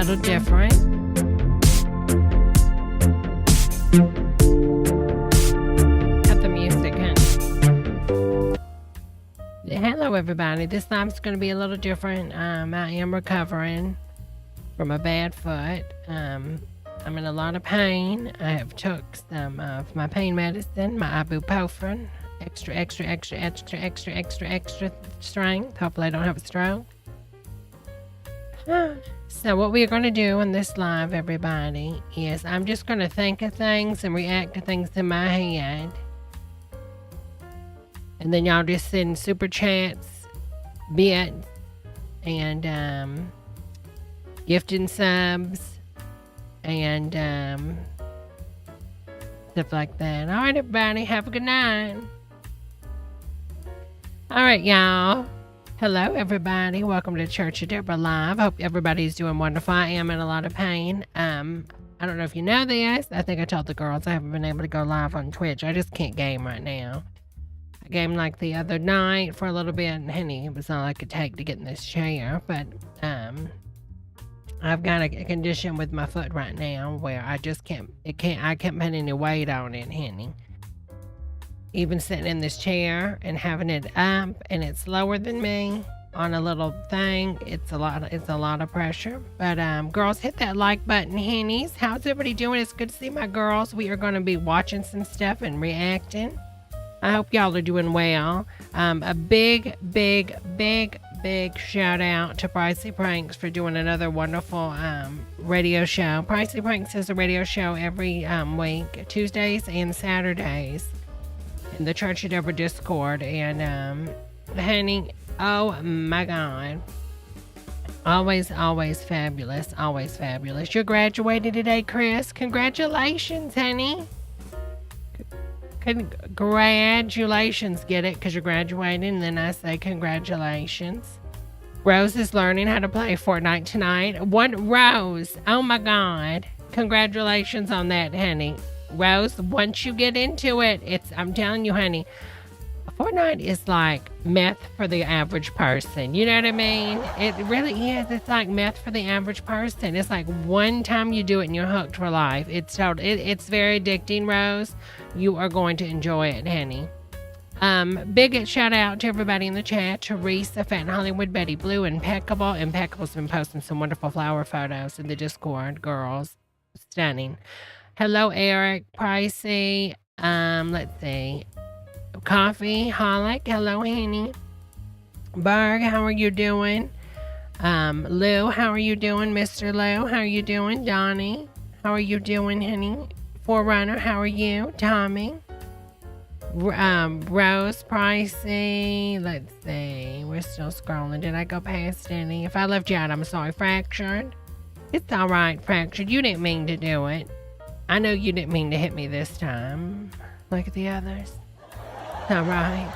little different. Cut the music, honey. Hello, everybody. This time's going to be a little different. I am recovering from a bad foot. I'm in a lot of pain. I have took some of my pain medicine, my ibuprofen, extra strength. Hopefully I don't have a stroke. So what we are going to do in this live, everybody, is I'm just going to think of things and react to things in my head. And then y'all just send super chats, bits, and gifting subs, and stuff like that. All right, everybody, have a good night. All right, y'all. Hello, everybody. Welcome to Church of Debra Live. Hope everybody's doing wonderful. I am in a lot of pain. I don't know if you know this. I think I told the girls I haven't been able to go live on Twitch. I just can't game right now. I gamed like the other night for a little bit, and honey, it was all I could take to get in this chair. But I've got a condition with my foot right now where I just can't put any weight on it, honey. Even sitting in this chair and having it up, and it's lower than me on a little thing, it's a lot of pressure. But girls, hit that like button, hennies. How's everybody doing? It's good to see my girls. We are going to be watching some stuff and reacting. I hope y'all are doing well. A big shout out to Presse Pranks for doing another wonderful radio show. Presse Pranks is a radio show every week, Tuesdays and Saturdays, in the Church of Debra Discord. And honey, oh my God, always fabulous, always fabulous. You're graduating today, Chris. Congratulations, honey. Congratulations, get it, because you're graduating, and then I say congratulations. Rose is learning how to play Fortnite tonight. One Rose, oh my God, congratulations on that, honey. Rose, once you get into it, I'm telling you, honey, Fortnite is like meth for the average person. You know what I mean? It really is. It's like meth for the average person. It's like one time you do it and you're hooked for life. It's very addicting, Rose. You are going to enjoy it, honey. Big shout out to everybody in the chat. Teresa, Fat and Hollywood, Betty Blue, Impeccable. Impeccable's been posting some wonderful flower photos in the Discord, girls. Stunning. Hello, Eric, Pricey. Let's see. Coffee, Holic. Hello, honey. Berg, how are you doing? Lou, how are you doing? Mr. Lou, how are you doing? Donnie, how are you doing, honey? Forerunner, how are you? Tommy. Rose, Pricey. Let's see. We're still scrolling. Did I go past any? If I left you out, I'm sorry. Fractured. It's all right, Fractured. You didn't mean to do it. I know you didn't mean to hit me this time, like the others. It's all right.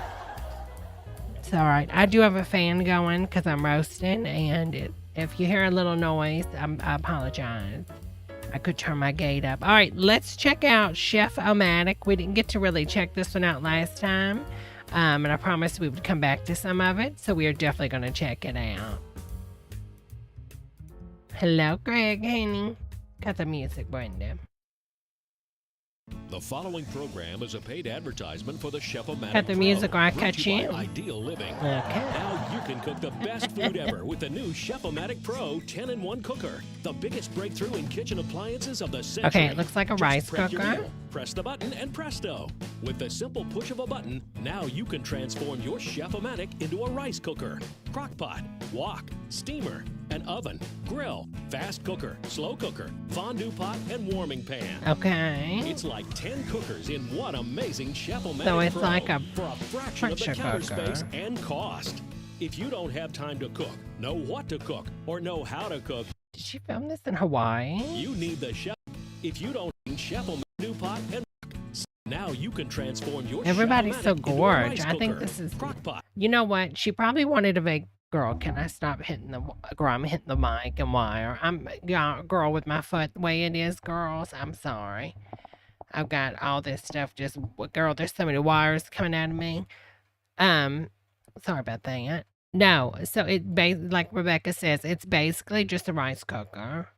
It's all right. I do have a fan going because I'm roasting, and if you hear a little noise, I apologize. I could turn my gate up. All right, let's check out Chef-a-matic. We didn't get to really check this one out last time, and I promised we would come back to some of it, so we are definitely going to check it out. Hello, Greg, honey. Cut the music, Brenda. The following program is a paid advertisement for the Chef-a-matic. Cut the music or I cut you. Ideal Living. Okay. Now you can cook the best food ever with the new Chef-a-matic Pro 10-in-1 cooker. The biggest breakthrough in kitchen appliances of the century. Okay, it looks like a Just rice prep your cooker. meal, press the button and presto. With the simple push of a button, now you can transform your Chef-a-matic into a rice cooker, crock pot, wok, steamer, an oven, grill, fast cooker, slow cooker, fondue pot, and warming pan. Okay. It's like 10 cookers in one amazing Chef-a-matic So it's Pro like a for a fraction of the pressure counter cooker. space and cost. If you don't have time to cook, know what to cook, or know how to cook, Did she film this in Hawaii? you need the Chef. If you don't need Chef-a-matic pot and now you can transform your Everybody's so Chef-a-matic into a gorge. rice I think cooker, this is. crock pot. You know what? She probably wanted a big girl. Can I stop hitting the girl? I'm hitting the mic and wire. I'm girl with my foot the way it is, girls. I'm sorry. I've got all this stuff. Just girl, there's so many wires coming out of me. Sorry about that. No, so like Rebecca says, it's basically just a rice cooker.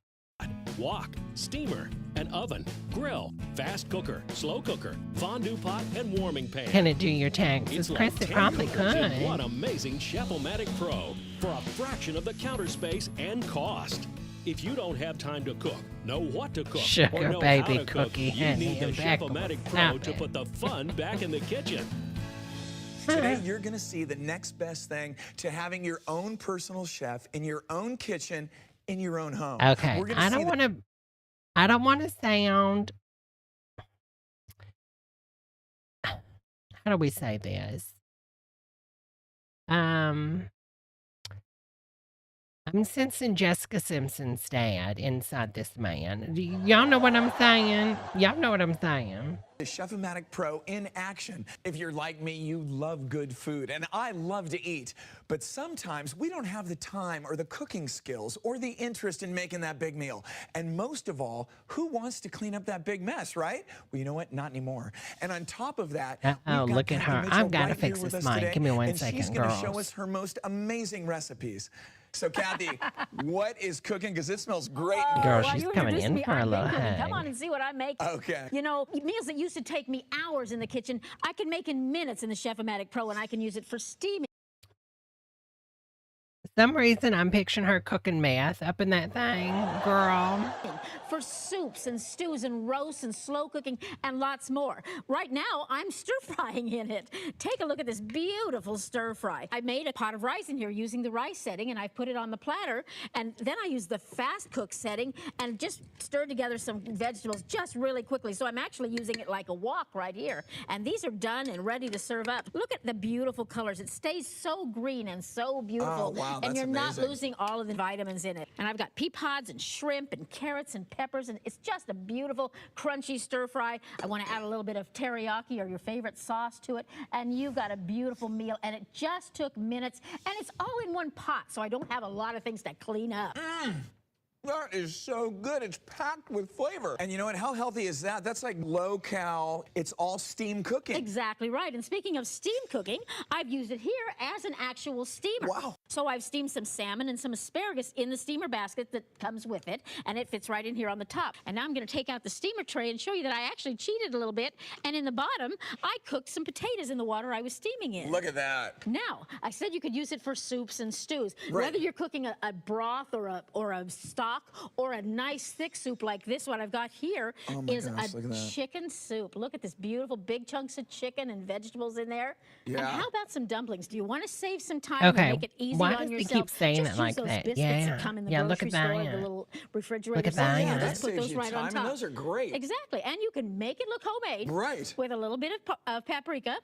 wok, steamer, an oven, grill, fast cooker, slow cooker, fondue pot, and warming pan. Can it do your taxes? It's Chris, like it 10 probably cookers in could. one amazing Chef-a-matic Pro for a fraction of the counter space and cost. If you don't have time to cook, know what to cook, Sugar or know baby how to cook, cookie, you honey, need the impeccable. Chef-a-matic Pro Stop to it. put the fun back in the kitchen. Today, you're going to see the next best thing to having your own personal chef in your own kitchen, in your own home. Okay, We're gonna I see don't want to. I don't want to sound. How do we say this? I'm sensing Jessica Simpson's dad inside this man. Y'all know what I'm saying? Y'all know what I'm saying? the Chef-a-matic Pro in action. If you're like me, you love good food, and I love to eat. But sometimes we don't have the time or the cooking skills or the interest in making that big meal. And most of all, who wants to clean up that big mess, right? Well, you know what? Not anymore. And on top of that, oh, we've got look at Kathy her. Mitchell I've got to right fix here with this us mic. today, Give me one and second, she's going to show girls. us her most amazing recipes. So, Kathy, what is cooking? Because it smells great. Girl, Well, she's you coming introduced in me. for a I've been little cooking. hug. Come on and see what I make. Okay. You know, meals that used to take me hours in the kitchen, I can make in minutes in the Chef-a-matic Pro, and I can use it for steaming. For some reason, I'm picturing her cooking meth up in that thing, girl. For soups and stews and roasts and slow cooking and lots more. Right now, I'm stir-frying in it. Take a look at this beautiful stir-fry. I made a pot of rice in here using the rice setting, and I put it on the platter, and then I used the fast cook setting and just stirred together some vegetables just really quickly. So I'm actually using it like a wok right here. And these are done and ready to serve up. Look at the beautiful colors. It stays so green and so beautiful. Oh, wow, and you're that's not amazing. losing all of the vitamins in it. And I've got pea pods and shrimp and carrots and peppers, and it's just a beautiful, crunchy stir fry. I want to add a little bit of teriyaki or your favorite sauce to it, and you've got a beautiful meal. And it just took minutes, and it's all in one pot, so I don't have a lot of things to clean up. That is so good. It's packed with flavor. And you know what? How healthy is that? That's like low-cal. It's all steam cooking. Exactly right. And speaking of steam cooking, I've used it here as an actual steamer. Wow. So I've steamed some salmon and some asparagus in the steamer basket that comes with it, and it fits right in here on the top. And now I'm going to take out the steamer tray and show you that I actually cheated a little bit. And in the bottom, I cooked some potatoes in the water I was steaming in. Look at that. Now, I said you could use it for soups and stews. Right. Whether you're cooking a broth or a stock or a nice thick soup like this one I've got here Oh my is gosh, look at a that. chicken soup. Look at this beautiful big chunks of chicken and vegetables in there. Yeah. And how about some dumplings? Do you want to save some time Okay, and make it easy why on does he yourself? keep saying Just it like use those that? biscuits Yeah. that come in the Yeah, look grocery at store, that. the little refrigerator. Look at so yeah, that. just put That those saves you right on time, top. and those are great. Exactly, and you can make it look homemade. Right. With a little bit of paprika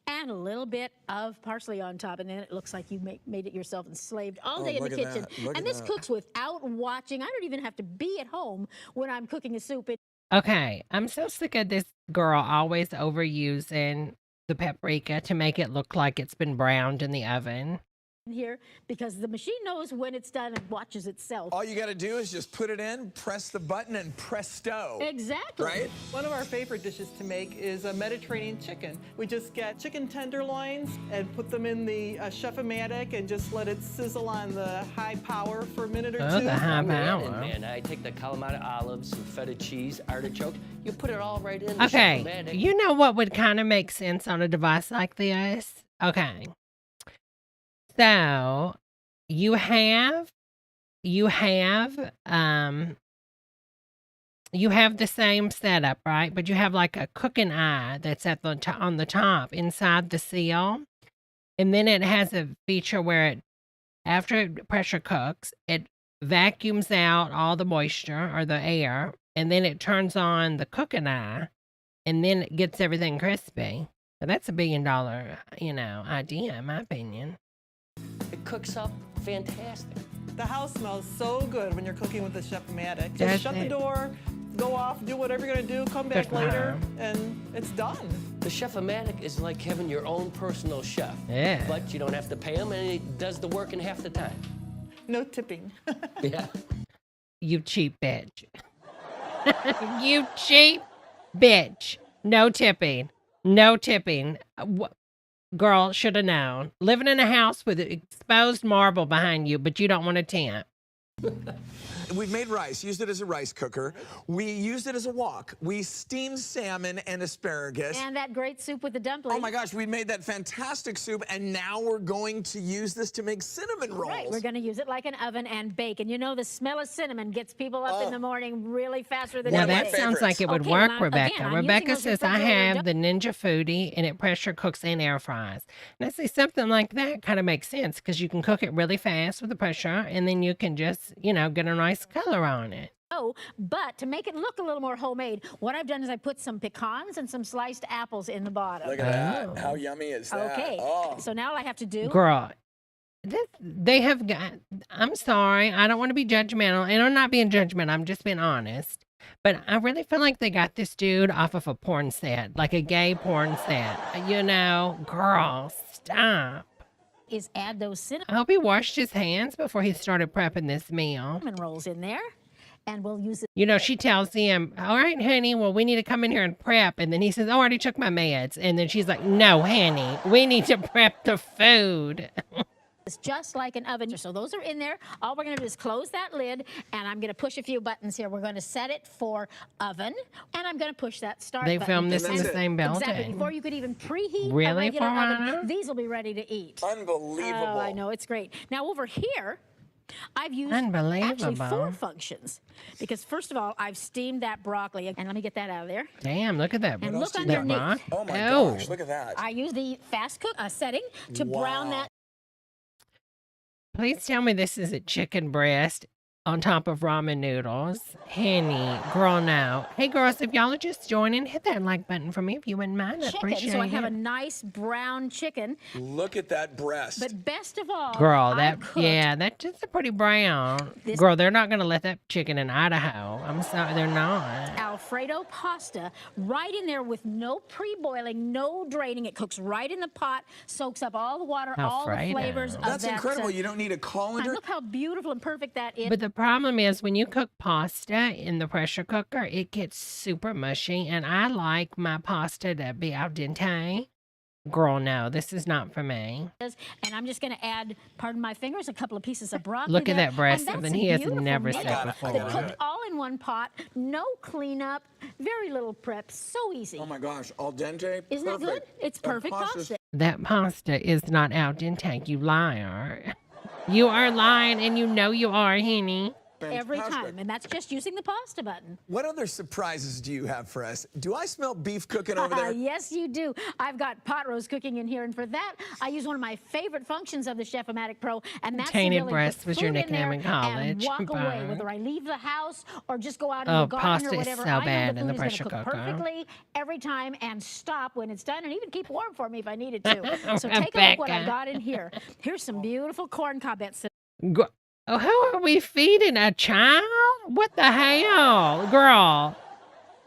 and a little bit of parsley on top, and then it looks like you made it yourself and slaved all day in the look at kitchen. that. Look And at this that. cooks without watching. I don't even have to be at home when I'm cooking a soup. Okay, I'm so sick of this girl always overusing the paprika to make it look like it's been browned in the oven. Here because the machine knows when it's done and watches itself. All you got to do is just put it in, press the button, and presto. Exactly. Right? One of our favorite dishes to make is a Mediterranean chicken. We just get chicken tenderloins and put them in the Chef-a-matic and just let it sizzle on the high power for a minute or Oh, two. the high Throw it in, power. and I take the Kalamata olives, some feta cheese, artichoke. You put it all right in the Okay, Chef-a-matic. you know what would kind of make sense on a device like this? Okay. So, you have the same setup, right? But you have like a cooking eye that's at the on the top inside the seal. And then it has a feature where it, after it pressure cooks, it vacuums out all the moisture or the air, and then it turns on the cooking eye, and then it gets everything crispy. So that's $1 billion, idea in my opinion. It cooks up fantastic. The house smells so good when you're cooking with the Chef-a-matic. Does Just shut it? the door, go off, do whatever you're gonna do, come back for later, her. and it's done. The Chef-a-matic is like having your own personal chef. Yeah. But you don't have to pay him, and he does the work in half the time. No tipping. Yeah. You cheap bitch. You cheap bitch. No tipping. No tipping. Girl, should have known. Living in a house with exposed marble behind you, but you don't want to tip. we've made rice, used it as a rice cooker. We used it as a wok. We steamed salmon and asparagus. And that great soup with the dumplings. Oh my gosh, we made that fantastic soup, and now we're going to use this to make cinnamon rolls. Right, we're going to use it like an oven and bake. And you know, the smell of cinnamon gets people up in the morning really faster than Now One of my that sounds like it would Okay, work, well, Rebecca. again, I'm Rebecca using those says, I refrigerator have the Ninja Foodie, and it pressure cooks and air fries. Now, see, something like that kind of makes sense because you can cook it really fast with the pressure, and then you can just, you know, get a nice color on it. Oh, but to make it look a little more homemade, what I've done is I put some pecans and some sliced apples in the bottom. Look at that. How yummy is that? Okay, Oh. so now all I have to do... Girl, they have got, I'm sorry, I don't want to be judgmental, and I'm not being judgmental, I'm just being honest. But I really feel like they got this dude off of a porn set, like a gay porn set. You know, girl, stop. is add those I hope he washed his hands before he started prepping this meal. cinnamon rolls in there. And we'll use it. You know, she tells him, all right, honey, well, we need to come in here and prep. And then he says, oh, I already took my meds. And then she's like, no, honey, we need to prep the food. It's just like an oven. So those are in there. All we're going to do is close that lid, and I'm going to push a few buttons here. We're going to set it for oven, and I'm going to push that start They button. filmed this in the That's it. same building. Exactly. Before you could even preheat a Really, regular oven, Farhana? these will be ready to eat. Unbelievable. Oh, I know. It's great. Now, over here, I've used actually Unbelievable. 4 functions. Because, first of all, I've steamed that broccoli. And let me get that out of there. Damn, look at that. And look that underneath. rock. Oh my Oh. gosh, look at that. I use the fast cook setting to brown that. Please tell me this is a chicken breast on top of ramen noodles. Henny, girl, no. Hey, girls, if y'all are just joining, hit that like button for me if you wouldn't mind. I appreciate So I have a it. nice brown chicken. Look at that breast. But best of all, Girl, I that, cooked yeah, that's just a pretty brown. This- Girl, they're not going to let that chicken in Idaho. I'm sorry, they're not. Alfredo pasta right in there with no pre-boiling, no draining. It cooks right in the pot, soaks up all the water, all the Alfredo. flavors of That's that. incredible. You don't need a colander. Look how beautiful and perfect that is. But the problem is when you cook pasta in the pressure cooker, it gets super mushy, and I like my pasta to be al dente. Girl, no, this is not for me. And I'm just going to add, pardon my fingers, a couple of pieces of broccoli. Look at there. that breast, And that's something he has beautiful never meal. said before. They cooked all in one pot, no cleanup, very little prep, so easy. Oh my gosh, al dente. Isn't that good? Perfect. It's That perfect pasta's pasta. That pasta is not al dente, you liar. You are lying, and you know you are, Henny. Every fantastic. time, and that's just using the pasta button. What other surprises do you have for us? Do I smell beef cooking over there? Yes, you do. I've got pot roast cooking in here, and for that, I use one of my favorite functions of the Chef-a-matic Pro, and that's Tainted to really breast put was your food in nickname there in college. And walk away, Burn. whether I leave the house or just go out in Oh, the garden pasta or is whatever. so I know bad the in the food is pressure gonna cook cooker. perfectly every time and stop when it's done, and even keep warm for me if I need it to. So take a look what I Rebecca. got in here. Here's some beautiful corn cobbets. Oh, how are we feeding a child? What the hell? Girl,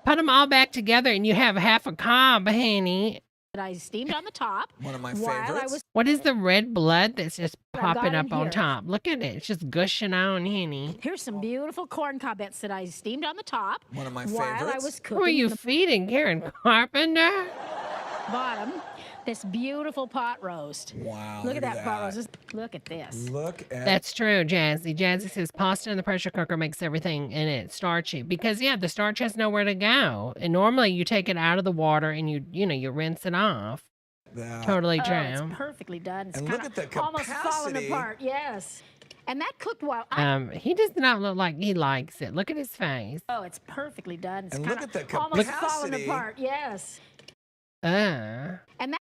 put them all back together and you have half a cob, honey. That I steamed on the top. One of my while I favorites. was What is the red blood that's just I popping got up in on here. top? Look at it. It's just gushing on, honey. Here's some beautiful corn cobbets that I steamed on the top. One of my while favorites. I was Who are cooking you the feeding, Karen Carpenter? bottom. This beautiful pot roast. Wow. Look at that pot roast. Look at this. Look at That's true, Jazzy. Jazzy says pasta in the pressure cooker makes everything in it starchy because yeah, the starch has nowhere to go. And normally you take it out of the water and you rinse it off. that. Totally Oh, true. it's perfectly done. It's And look kinda at the almost falling capacity. apart. Yes. And that cooked while I He does not look like he likes it. Look at his face. oh, it's perfectly done. It's And kinda look at the almost falling capacity. apart. Yes. And that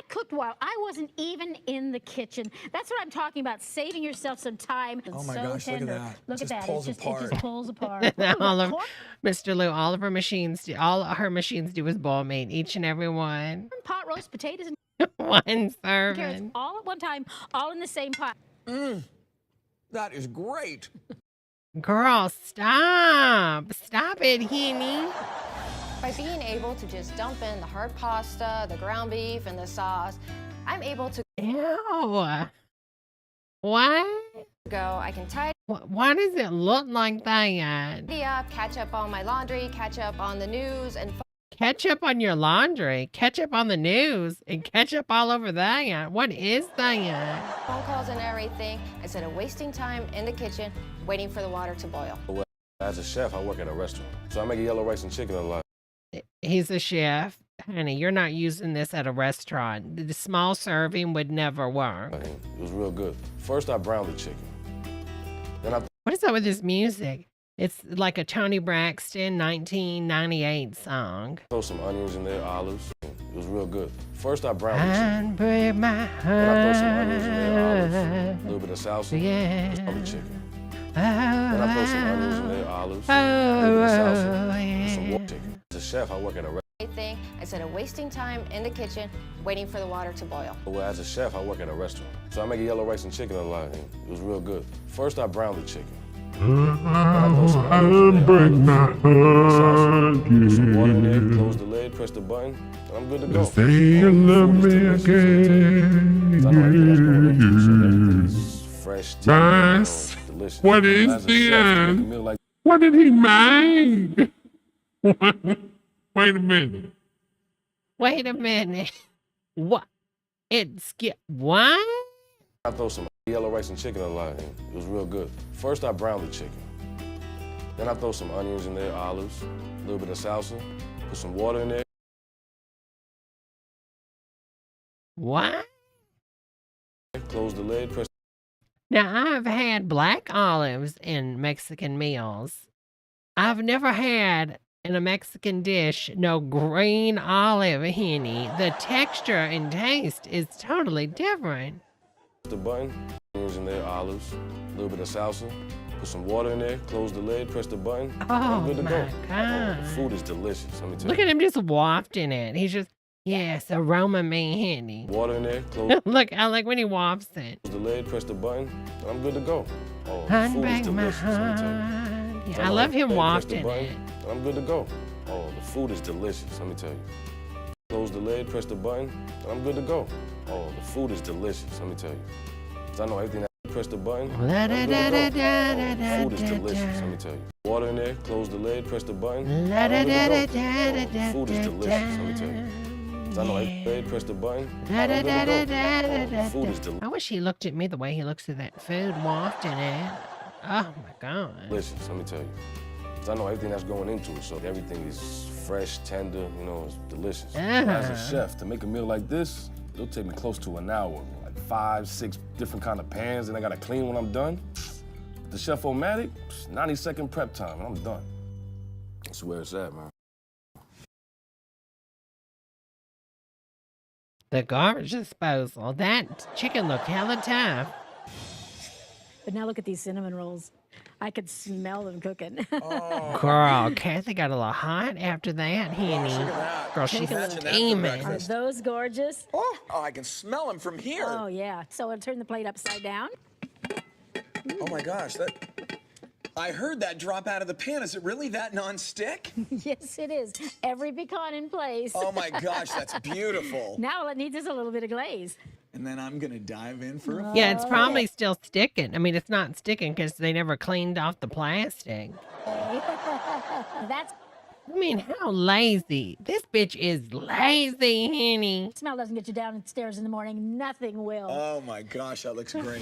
cooked while I wasn't even in the kitchen. That's what I'm talking about, saving yourself some time. It's Oh my so gosh, look at tender. that. Look Just at that. pulls It just apart. pulls apart. all of Corn Mr. Lou, all of her machines do is boil meat, each and every one. pot roast, potatoes, and One carrots serving. all at one time, all in the same pot. That is great. Girl, stop. Stop it, Henny. By being able to just dump in the hard pasta, the ground beef, and the sauce, I'm able to Ew. What? go, I can tidy Why does it look like that? up, catch up on my laundry, catch up on the news, and Ketchup on your laundry, ketchup on the news, and ketchup all over that. What is that? Phone calls and everything instead of wasting time in the kitchen waiting for the water to boil. Well, as a chef, I work at a restaurant, so I make yellow rice and chicken a lot. He's a chef. Honey, you're not using this at a restaurant. The small serving would never work. It was real good. First, I browned the chicken. Then I What is up with this music? It's like a Tony Braxton 1998 song. throw some onions in there, olives. It was real good. First, I browned the chicken. And break my Then I throw some onions in there, olives, heart. a little bit of salsa, Yeah. just on the chicken. Oh, Then I throw some onions in there, olives, a little bit of salsa, yeah. some more chicken. As a chef, I work at a restaurant. Thing instead of wasting time in the kitchen waiting for the water to boil. Well, as a chef, I work at a restaurant, so I make yellow rice and chicken a lot. It was real good. First, I browned the chicken. Then I throw some onions in there, olives, a little bit of salsa, put some water in there, close the lid, press the button, and I'm good to go. Say you love me again. I know everything that's going into it, so everything's fresh, tender, Nice. delicious. What is As a the chef, to make a end? meal like What did he make? Wait a minute. Wait a minute. What? What? I throw some yellow rice and chicken a lot. It was real good. First, I browned the chicken. Then I throw some onions in there, olives, a little bit of salsa, put some water in there. What? Close the lid, press. Now, I've had black olives in Mexican meals. I've never had in a Mexican dish no green olive, honey. The texture and taste is totally different. The button, onions in there, olives, a little bit of salsa, put some water in there, close the lid, press the button. Oh, I'm good to my go. God. The food is delicious. Let me tell Look you. at him just wafting it. He's just, yes, aroma me, honey. Water in there, close Look, I like when he wafts it. the lid, press the button, and I'm good to go. Oh, the food is Unbreak my delicious. Let me tell you. heart. Yeah, So I know love him everything, press the wafting button, it. and I'm good to go. Oh, the food is delicious. Let me tell you. Close the lid, press the button, and I'm good to go. Oh, the food is delicious. Let me tell you. 'Cause I know everything that press the button. and I'm good to go. Oh, the food is delicious. Let me tell you. Water in there, close the lid, press the button. and I'm good to go. Oh, the food is delicious. Let me tell you. 'Cause I know every lid, press the button. and I'm good to go. Oh, the food is I wish he looked at me the way he looks at that food wafting it. Oh my God. delicious. Let me tell you. 'Cause I know everything that's going into it, so everything is fresh, tender, you know, it's delicious. As a chef, to make a meal like this, it'll take me close to an hour. Like 5, 6 different kind of pans, and I gotta clean when I'm done. The Chef-a-matic, 90-second prep time, and I'm done. That's where it's at, man. The garbage disposal. That chicken looked hella tough. But now look at these cinnamon rolls. I could smell them cooking. Girl, Kathy got a little hot after that, honey. Look at that. Girl, she's Imagine that for steaming. Are breakfast. those gorgeous? Oh, I can smell them from here. Oh, yeah. So I'll turn the plate upside down. Oh my gosh, I heard that drop out of the pan. Is it really that non-stick? Yes, it is. Every pecan in place. Oh my gosh, that's beautiful. Now all it needs is a little bit of glaze. And then I'm gonna dive in for a Yeah, it's probably still sticking. I mean, it's not sticking because they never cleaned off the plastic. That I mean, how lazy. This bitch is lazy, honey. smell doesn't get you downstairs in the morning. Nothing will. Oh my gosh, that looks great.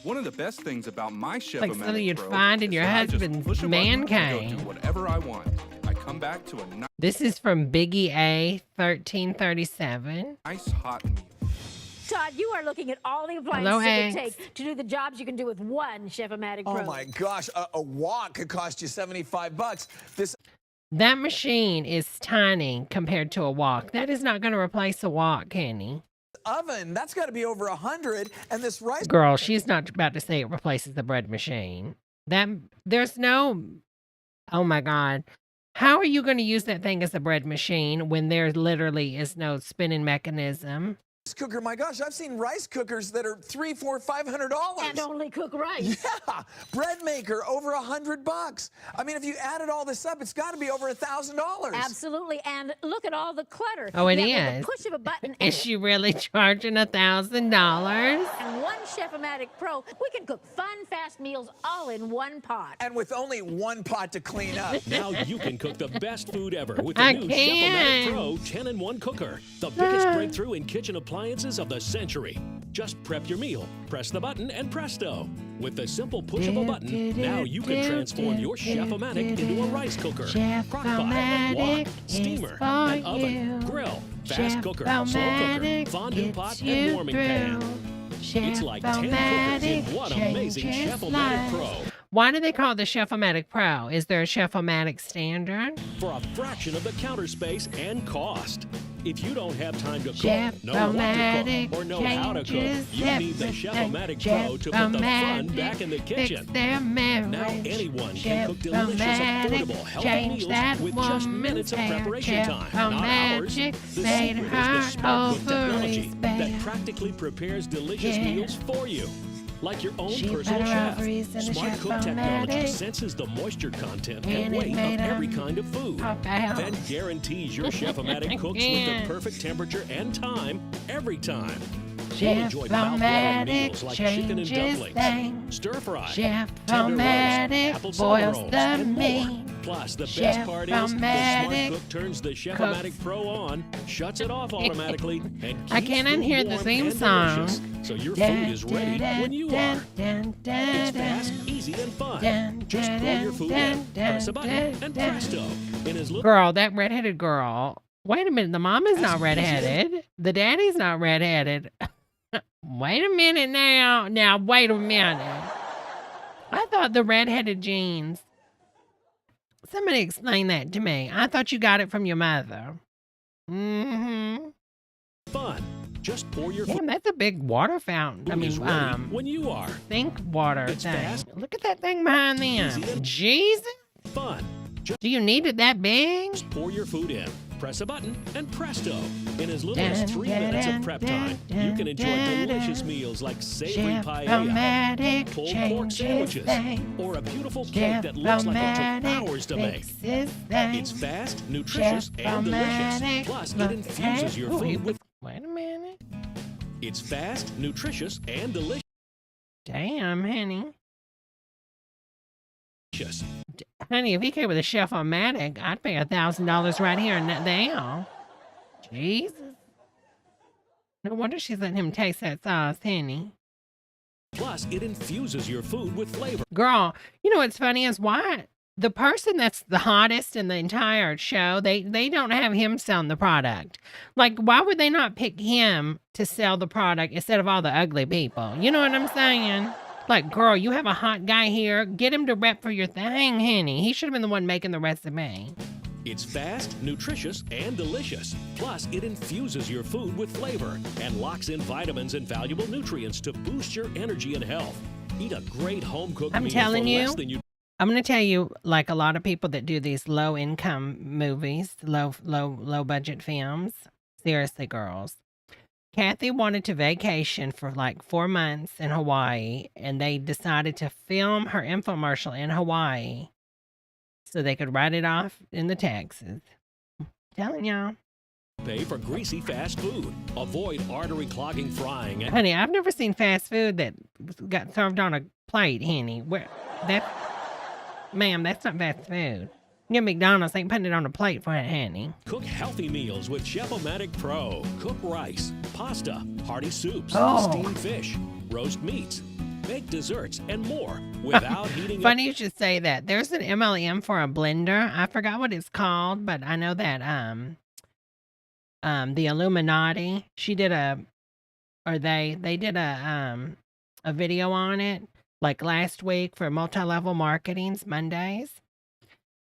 One of the best things about my Like Chef-a-matic something you'd Pro find in is your that I just husband's push a man button and cave. go do whatever I want. I come back to a This is from Biggie A 1337. nice hot meal. Todd, you are looking at all the appliances Hello, it would Hanks. take to do the jobs you can do with one Chef-a-matic Pro. Oh my gosh, a wok could cost you $75. This That machine is tiny compared to a wok. That is not going to replace a wok, honey. oven, that's got to be over 100. And this rice Girl, she's not about to say it replaces the bread machine. There's no, oh my God. How are you going to use that thing as a bread machine when there literally is no spinning mechanism? cooker, my gosh, I've seen rice cookers that are $300, $400, $500. And only cook rice. Yeah, bread maker over $100. I mean, if you added all this up, it's got to be over $1,000. Absolutely, and look at all the clutter. Oh, it Yet is. With the push of a button Is she really charging $1,000? and one Chef-a-matic Pro, we can cook fun, fast meals all in one pot. And with only one pot to clean up. Now you can cook the best food ever with the I new can. Chef-a-matic Pro 10-in-1 cooker. The biggest breakthrough in kitchen appliances of the century. Just prep your meal, press the button, and presto. With the simple push of a button, now you can transform your Chef-a-matic into a rice cooker, crockpot, wok, steamer, and oven, grill, fast cooker, slow cooker, fondue pot, and warming pan. It's like 10 cookers in one amazing Chef-a-matic Pro. Why do they call it the Chef-a-matic Pro? Is there a Chef-a-matic standard? For a fraction of the counter space and cost. If you don't have time to cook, know what to Chef-a-matic cook, or know how to cook, changes you need the Chef-a-matic Pro to put the fun back in the kitchen. Now anyone can cook delicious, affordable, healthy meals with just minutes of preparation time, not hours. The secret is the smart cook technology that practically prepares delicious meals for you. Like your own personal chef. Smart Cook technology senses the moisture content and weight of every kind of food. Then guarantees your Chef-a-matic cooks with the perfect temperature and time every time. You'll enjoy mouth-watering meals like chicken and dumplings, stir-fry, tender roast, apple cinnamon rolls, and more. Plus, the best part is the Smart Cook turns the Chef-a-matic Pro on, shuts it off automatically, and keeps I can't food unhear the warm theme and song. delicious, so your food is ready when you are. It's fast, easy, and fun. Just pour your food in, press a button, and presto. In his little Girl, that redheaded girl. Wait a minute, the mama's not redheaded. The daddy's not redheaded. Wait a minute now. Now, wait a minute. I thought the redheaded genes. Somebody explain that to me. I thought you got it from your mother. fun. Just pour your Damn, that's a big water fountain. I mean, when you are. Think water It's thing. fast. Look at that thing behind them. Jesus. Fun. Do you need it that big? Just pour your food in, press a button, and presto. In as little as 3 minutes of prep time, you can enjoy delicious meals like savory paella, pulled pork sandwiches, or a beautiful cake that looks like it took hours to make. It's fast, nutritious, and delicious. Plus, it infuses your food with... Wait a minute. It's fast, nutritious, and delicious. Damn, honey. Honey, if he came with a Chef-a-matic, I'd pay $1,000 right here and now. Jesus. No wonder she's letting him taste that sauce, honey. Plus, it infuses your food with flavor. Girl, you know what's funny is why the person that's the hottest in the entire show, they don't have him selling the product. Like, why would they not pick him to sell the product instead of all the ugly people? You know what I'm saying? Like, girl, you have a hot guy here. Get him to rep for your thing, honey. He should have been the one making the recipe. It's fast, nutritious, and delicious. Plus, it infuses your food with flavor and locks in vitamins and valuable nutrients to boost your energy and health. Eat a great home-cooked I'm meal telling for you. less than you... I'm going to tell you, like a lot of people that do these low-income movies, low-budget films. Seriously, girls. Kathy wanted to vacation for like 4 months in Hawaii, and they decided to film her infomercial in Hawaii so they could write it off in the taxes. I'm telling y'all. Pay for greasy fast food. Avoid artery-clogging frying. And Honey, I've never seen fast food that got served on a plate, honey. Ma'am, that's not fast food. Your McDonald's ain't putting it on a plate for it, honey. cook healthy meals with Chef-a-matic Pro. Cook rice, pasta, hearty soups, steamed fish, roast meats, make desserts, and more without heating up. Funny you should say that. There's an MLM for a blender. I forgot what it's called, but I know that the Illuminati, they did a video on it like last week for multi-level marketing's Mondays.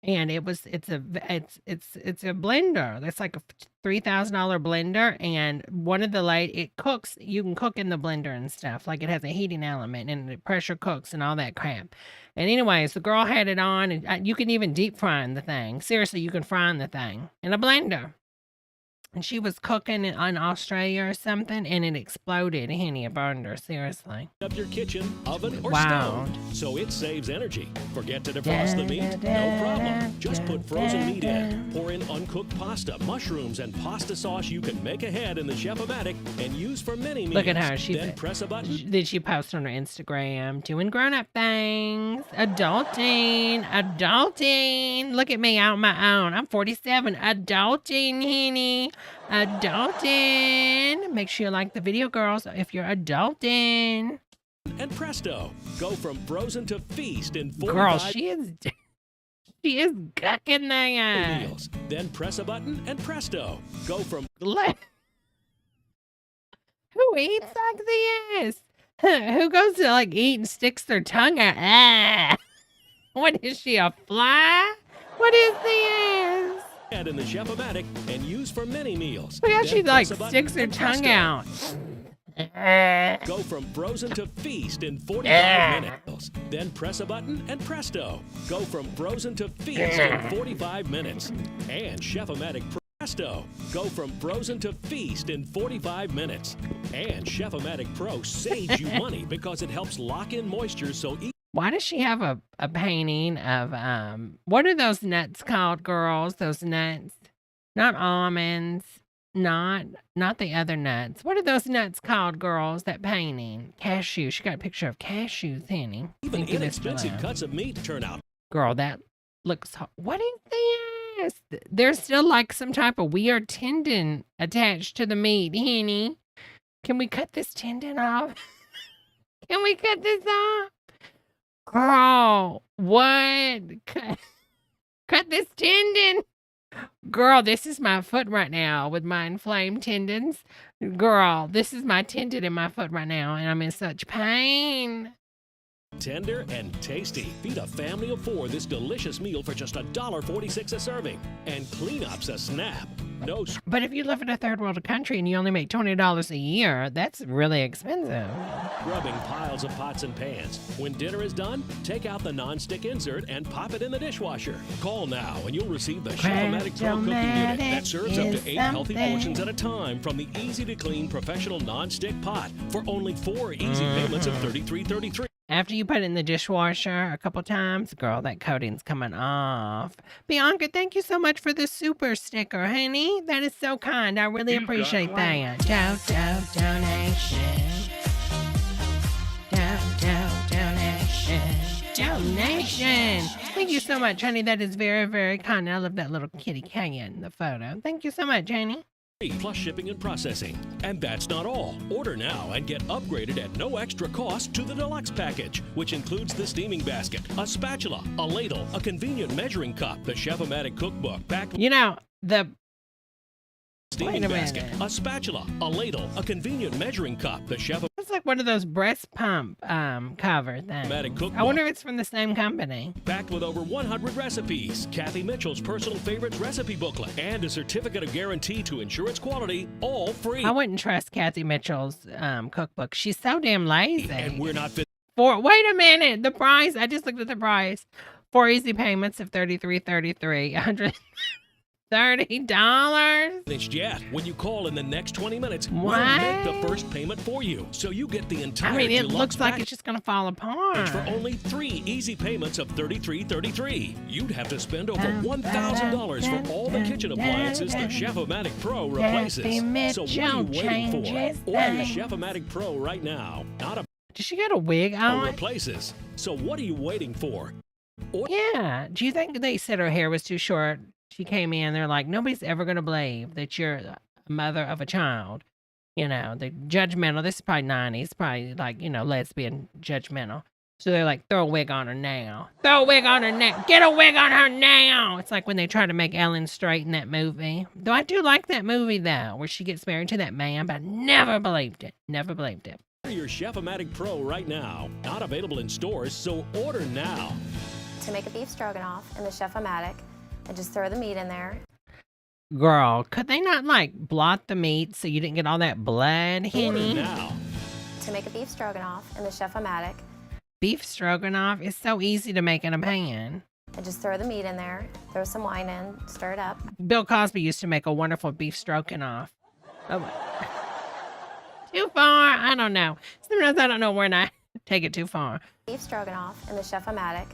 And it's a blender. That's like a $3,000 blender, and one of the it cooks. You can cook in the blender and stuff. Like it has a heating element and it pressure cooks and all that crap. And anyways, the girl had it on, and you can even deep fry the thing. Seriously, you can fry the thing in a blender. And she was cooking it in Australia or something, and it exploded. Henny, it burned her, seriously. Up your kitchen, oven, or Wow. stove, so it saves energy. Forget to defrost the meat? No problem. Just put frozen meat in, pour in uncooked pasta, mushrooms, and pasta sauce you can make ahead in the Chef-a-matic and use for many meals. Look at her. Then press a button. Did she post on her Instagram doing grown-up things? Adulting. Look at me out on my own. I'm 47. Adulting, Henny. Adulting. Make sure you like the video, girls, if you're adulting. And presto, go from frozen to feast in 45 Girl, she is gucking that. meals. Then press a button and presto, go from Who eats like this? Who goes to like eat and sticks their tongue out? Ah. What is she, a fly? What is this? add in the Chef-a-matic and use for many meals. Look how Then she like press a button sticks her and tongue presto. out. Go from frozen to feast in 45 minutes. Then press a button and presto. Go from frozen to feast in 45 minutes. And Chef-a-matic Presto. Go from frozen to feast in 45 minutes. And Chef-a-matic Pro saves you money because it helps lock in moisture so Why does she have a painting of, what are those nuts called, girls? Those nuts? Not almonds. Not the other nuts. What are those nuts called, girls? That painting. Cashew. She got a picture of cashews, Henny. even inexpensive cuts of meat turn out. Girl, that looks... What is this? There's still like some type of weird tendon attached to the meat, Henny. Can we cut this tendon off? Can we cut this off? Girl, what? Cut this tendon. Girl, this is my foot right now with my inflamed tendons. Girl, this is my tendon in my foot right now, and I'm in such pain. Tender and tasty. Feed a family of 4 this delicious meal for just $1.46 a serving. And cleanup's a snap. No. But if you live in a third world country and you only make $20 a year, that's really expensive. Scrubbing piles of pots and pans. When dinner is done, take out the non-stick insert and pop it in the dishwasher. Call now and you'll receive the Chef-a-matic Pro cooking unit that serves up to 8 healthy portions at a time from the easy-to-clean professional non-stick pot for only 4 easy payments of $33.33. After you put it in the dishwasher a couple times, girl, that coating's coming off. Bianca, thank you so much for the super sticker, honey. That is so kind. I really appreciate that. Donation. Donation. Thank you so much, honey. That is very, very kind. I love that little kitty cat in the photo. Thank you so much, honey. Plus shipping and processing. And that's not all. Order now and get upgraded at no extra cost to the deluxe package, which includes the steaming basket, a spatula, a ladle, a convenient measuring cup, the Chef-a-matic cookbook, packed the steaming basket, a spatula, a ladle, a convenient measuring cup, the Chef-a-matic It's like one of those breast pump cover things. cookbook. I wonder if it's from the same company. Packed with over 100 recipes, Kathy Mitchell's personal favorites recipe booklet, and a certificate of guarantee to ensure its quality, all free. I wouldn't trust Kathy Mitchell's cookbook. She's so damn lazy. And we're not fit. Wait a minute, the price. I just looked at the price. 4 easy payments of $33.33. $30. Finished yet. When you call in the next 20 minutes, What? we'll make the first payment for you. So you get the entire I mean, it deluxe looks like package it's just gonna fall apart. for only 3 easy payments of $33.33. You'd have to spend over $1,000 for all the kitchen appliances the Chef-a-matic Pro replaces. So what are you waiting for? Order the Chef-a-matic Pro right now. Not a Does she got a wig on? replaces. So what are you waiting for? Yeah. Do you think they said her hair was too short? She came in, they're like, nobody's ever going to believe that you're a mother of a child. You know, they're judgmental. This is probably 90s, probably like, lesbian judgmental. So they're like, throw a wig on her now. Throw a wig on her now. Get a wig on her now. It's like when they try to make Ellen straight in that movie. Though I do like that movie, though, where she gets married to that man, but I never believed it. Never believed it. Order your Chef-a-matic Pro right now. Not available in stores, so order now. To make a beef stroganoff in the Chef-a-matic, and just throw the meat in there. Girl, could they not, blot the meat so you didn't get all that blood, Order Henny? now. To make a beef stroganoff in the Chef-a-matic. Beef stroganoff is so easy to make in a pan. I just throw the meat in there, throw some wine in, stir it up. Bill Cosby used to make a wonderful beef stroganoff. Oh, too far? I don't know. Sometimes I don't know when I take it too far. Beef stroganoff in the Chef-a-matic.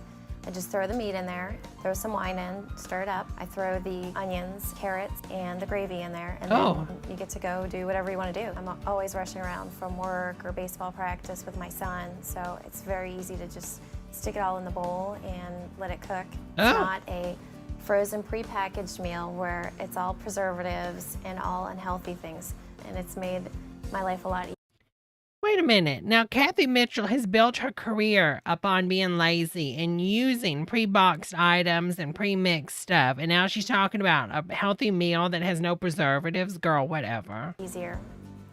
I just throw the meat in there, throw some wine in, stir it up. I throw the onions, carrots, and the gravy in there, and then you get to go do whatever you want to do. I'm always rushing around from work or baseball practice with my son, so it's very easy to just stick it all in the bowl and let it cook. It's not a frozen prepackaged meal where it's all preservatives and all unhealthy things, and it's made my life a lot easier. Wait a minute. Now, Kathy Mitchell has built her career up on being lazy and using pre-boxed items and pre-mixed stuff. And now she's talking about a healthy meal that has no preservatives. Girl, whatever. Easier.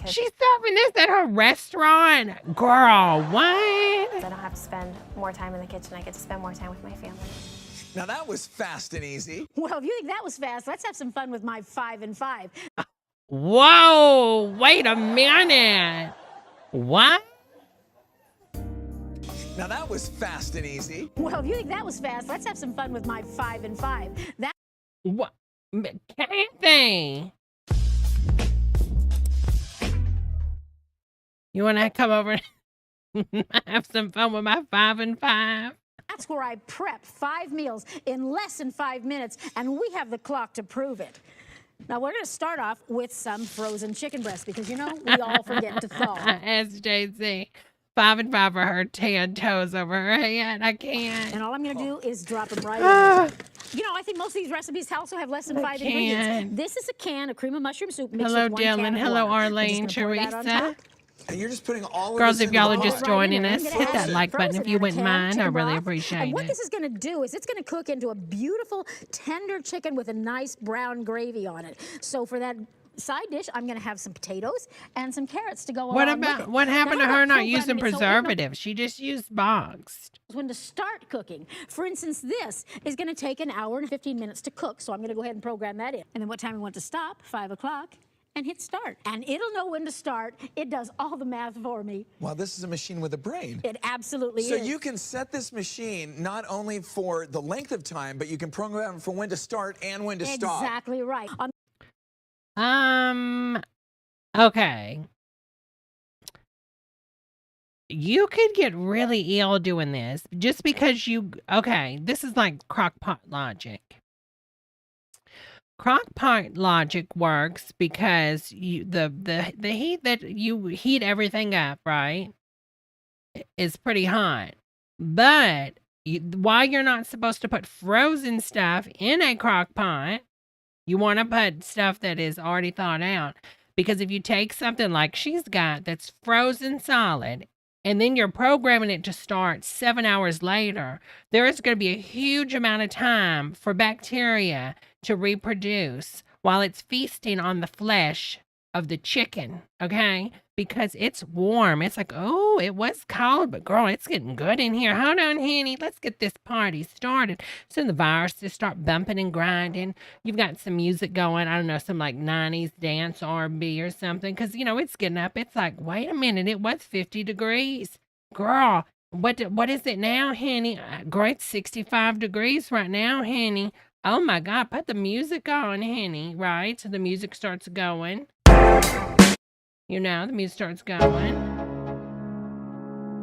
She's serving this at her restaurant? Girl, what? I don't have to spend more time in the kitchen. I get to spend more time with my family. Now that was fast and easy. Well, if you think that was fast, let's have some fun with my 5 and 5. Whoa, wait a minute. What? Now that was fast and easy. Well, if you think that was fast, let's have some fun with my 5 and 5. That. What? Kathy. You want to come over and have some fun with my 5 and 5? That's where I prep 5 meals in less than 5 minutes, and we have the clock to prove it. Now, we're going to start off with some frozen chicken breast because, you know, we all forget to thaw. SJC. 5 and 5 are her 10 toes over her head. I can't. And all I'm going to do is drop them right in. You know, I think most of these recipes also have less than 5 ingredients. This is a can of cream of mushroom soup mixed Hello, with 1 can Dylan. of Hello, water. Arlene, Teresa. And you're just putting all of Girls, this if in y'all the are just pot. joining us, hit that like button if you wouldn't mind. I really appreciate And what it. this is going to do is it's going to cook into a beautiful, tender chicken with a nice brown gravy on it. So for that side dish, I'm going to have some potatoes and some carrots to go along with it. What happened Now, to how her about not using programming it so it preservatives? She just used boxed. when to start cooking. For instance, this is going to take an hour and 15 minutes to cook, so I'm going to go ahead and program that in. And then what time we want to stop? 5 o'clock. And hit start. And it'll know when to start. It does all the math for me. Well, this is a machine with a brain. It absolutely is. So you can set this machine not only for the length of time, but you can program for when to start and when to stop. Exactly right. Okay. You could get really ill doing this just because okay, this is like crock-pot logic. Crock-pot logic works because the heat that you heat everything up, right, is pretty hot. But why you're not supposed to put frozen stuff in a crock-pot, you want to put stuff that is already thawed out. Because if you take something like she's got that's frozen solid, and then you're programming it to start 7 hours later, there is going to be a huge amount of time for bacteria to reproduce while it's feasting on the flesh of the chicken, okay? Because it's warm. It's like, oh, it was cold, but girl, it's getting good in here. Hold on, honey. Let's get this party started. So the viruses start bumping and grinding. You've got some music going. I don't know, some like 90s dance R&B or something. Because, you know, it's getting up. It's like, wait a minute. It was 50 degrees. Girl, what is it now, honey? Girl, it's 65 degrees right now, honey. Oh, my God. Put the music on, honey, right? So the music starts going. You know, the music starts going.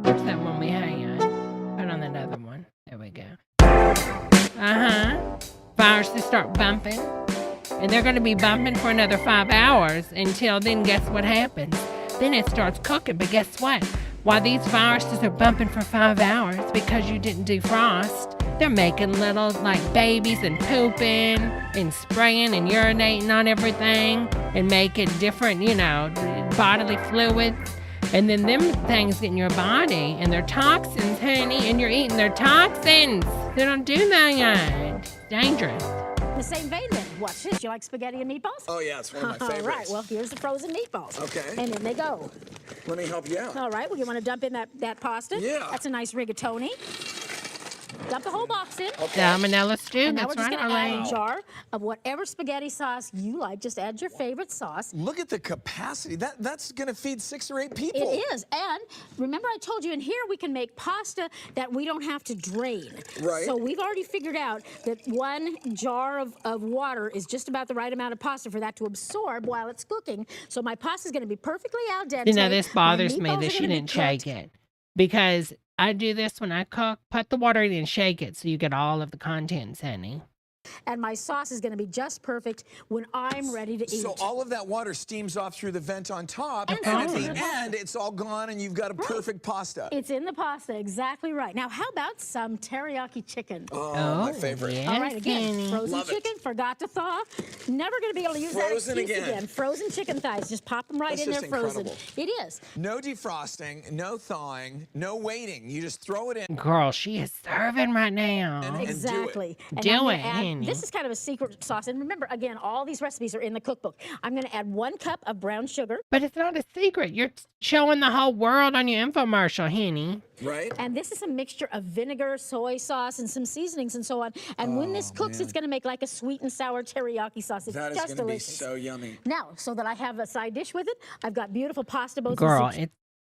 What's that one we had? Put on that other one. There we go. Viruses start bumping. And they're going to be bumping for another 5 hours until then, guess what happens? Then it starts cooking. But guess what? While these viruses are bumping for 5 hours because you didn't defrost, they're making little, like, babies and pooping and spraying and urinating on everything and making different, you know, bodily fluids. And then them things get in your body and they're toxins, honey, and you're eating their toxins. They don't do that. It's dangerous. In the same vein then, watch this. You like spaghetti and meatballs? Oh, yeah, it's one of my favorites. All right, well, here's the frozen meatballs. Okay. And in they go. Let me help you out. All right, well, you want to dump in that pasta? Yeah. That's a nice rigatoni. dump the whole box in. Salmonella stew. And now That's we're just right, going to add Arlene. a jar of whatever spaghetti sauce you like. Just add your favorite sauce. Look at the capacity. That's going to feed 6 or 8 people. It is. And remember I told you in here we can make pasta that we don't have to drain. Right. So we've already figured out that 1 jar of water is just about the right amount of pasta for that to absorb while it's cooking. So my pasta is going to be perfectly al dente. You know, this bothers me meatballs that are she gonna be didn't shake cooked. it. Because I do this when I cook. Put the water in and shake it so you get all of the contents, honey. And my sauce is going to be just perfect when I'm ready to eat. So all of that water steams off through the vent on top, And and at so the does the end, it's all gone, and you've got a perfect pasta. It's in the pasta, exactly right. Now, how about some teriyaki chicken? Oh, my favorite. Yes, All right, again, Kenny. frozen Love it. chicken, forgot to thaw. Never going to be able to use Frozen that excuse again. Frozen chicken thighs, just pop them right That's in there just frozen. incredible. It is. No defrosting, no thawing, no waiting. You just throw it in. Girl, she is serving right now. And Exactly. And Do I'm gonna it, add- Annie. This is kind of a secret sauce. And remember, again, all these recipes are in the cookbook. I'm going to add 1 cup of brown sugar. But it's not a secret. You're showing the whole world on your infomercial, honey. Right? And this is a mixture of vinegar, soy sauce, and some seasonings and so on. And when this cooks, it's going to make like a sweet and sour teriyaki sauce. It's That is just going to be delicious. so yummy. Now, so that I have a side dish with it, I've got beautiful pasta boats. Girl,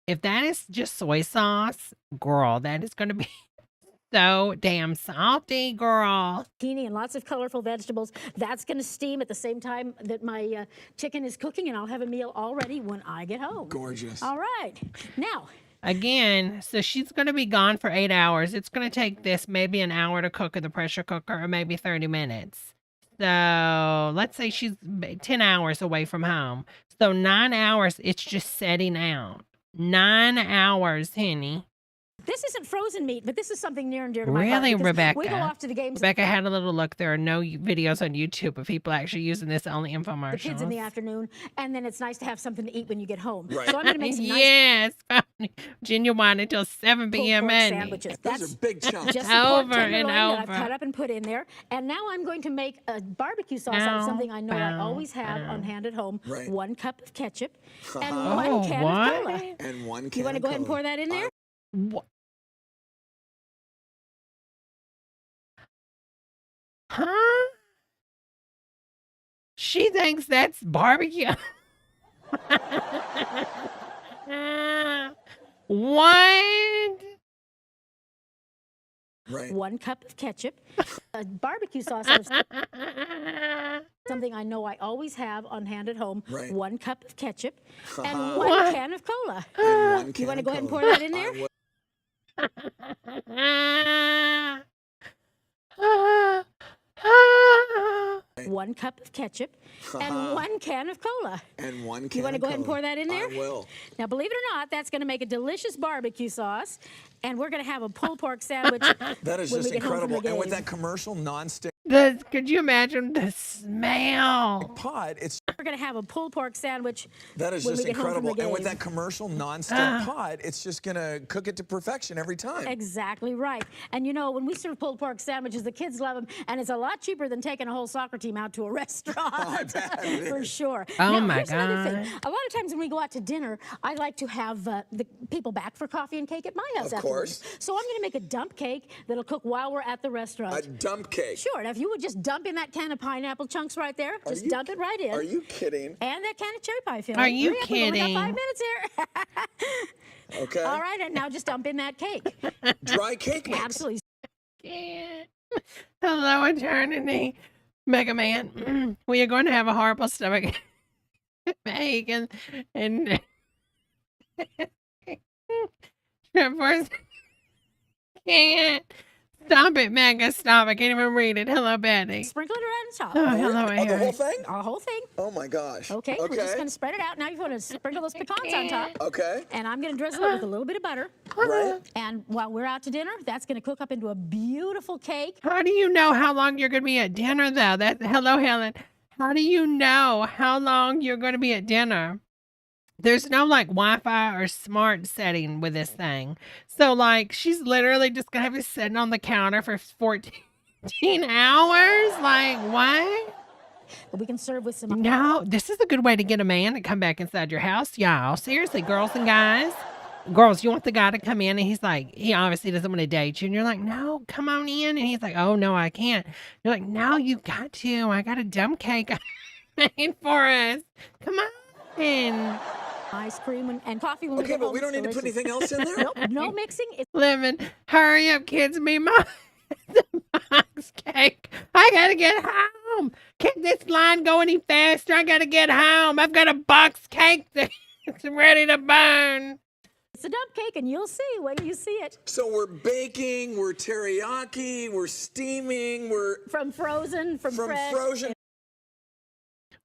if that is just soy sauce, girl, that is going to be so damn salty, girl. zucchini and lots of colorful vegetables. That's going to steam at the same time that my chicken is cooking, and I'll have a meal all ready when I get home. Gorgeous. All right. Now, Again, so she's going to be gone for 8 hours. It's going to take this maybe an hour to cook in the pressure cooker or maybe 30 minutes. So let's say she's 10 hours away from home. So 9 hours, it's just setting out. 9 hours, honey. this isn't frozen meat, but this is something near and dear to my heart. Really, because Rebecca? We go off to the games. Rebecca had a little look. There are no videos on YouTube of people actually using this, only The infomercials. kids in the afternoon, and then it's nice to have something to eat when you get home. Right. So I'm going to make some nice Yes, genuine until 7 pulled p.m. pork honey. sandwiches. Those are big chunks. Just the pork Over and tenderloin that over. I've cut up and put in there. And now I'm going to make a barbecue sauce out of something I know I Bow, always have on hand at home. Right. 1 cup of ketchup and Oh, 1 can what? of cola. And 1 can You want to of go ahead and cola. pour that in there? What? Huh? She thinks that's barbecue. What? Right. 1 cup of ketchup, a barbecue sauce out of something I know I always have on hand at home. Right. 1 cup of ketchup and 1 What? can of cola. And 1 can You want to of go ahead and cola. pour that in there? I will. 1 cup of ketchup and 1 can of cola. And 1 can You want to of go ahead and cola. pour that in there? I will. Now, believe it or not, that's going to make a delicious barbecue sauce, and we're going to have a pulled pork sandwich. That is when just we get home from incredible. the And with game. that commercial non-stick Could you imagine the smell? pot, it's We're going to have a pulled pork sandwich. that is when just we get home from incredible. the And with game. that commercial non-stick pot, it's just gonna cook it to perfection every time. Exactly right. And you know, when we serve pulled pork sandwiches, the kids love them, and it's a lot cheaper than taking a whole soccer team out to a restaurant. I bet it For is. sure. Oh, now, my here's another thing. God. A lot of times when we go out to dinner, I like to have the people back for coffee and cake at my house Of afterwards. course. So I'm going to make a dump cake that'll cook while we're at the restaurant. A dump cake. Sure. Now, if you would just dump in that can of pineapple chunks right there, just you- dump it right in. Are you kidding? And that can of cherry pie filling. Are you Hurry up, we've only kidding? got 5 minutes here. Okay. All right, and now just dump in that cake. Dry cake mix. Absolutely. Can't. Hello, eternity. Mega Man, we are going to have a horrible stomach ache and Trevor's can't. Stop it, Mega. Stop. I can't even read it. Hello, Betty. Sprinkle it around the top. Oh, hello, Oh, the whole Harry. thing? The whole thing. Oh my gosh. Okay, we're just going to spread it out. Now you want to sprinkle those pecans on top. Okay. And I'm going to drizzle it with a little bit of butter. Right. And while we're out to dinner, that's going to cook up into a beautiful cake. How do you know how long you're going to be at dinner, though? Hello, Helen. How do you know how long you're going to be at dinner? There's no like Wi-Fi or smart setting with this thing. So like she's literally just going to have it sitting on the counter for 14 hours. Like what? That we can serve with some. No, this is a good way to get a man to come back inside your house, y'all. Seriously, girls and guys. girls, you want the guy to come in? And he's like, he obviously doesn't want to date you. And you're like, no, come on in. And he's like, oh, no, I can't. You're like, no, you got to. I got a dump cake made for us. Come on. Ice cream and coffee. When Okay, but we don't need to put anything else in there? Nope, no mixing. It's Living. Hurry up, kids. Me, my box cake. I got to get home. Can't this line go any faster? I got to get home. I've got a box cake that's ready to burn. a dump cake, and you'll see when you see it. So we're baking, we're teriyaki, we're steaming, we're... From frozen, from fresh. frozen.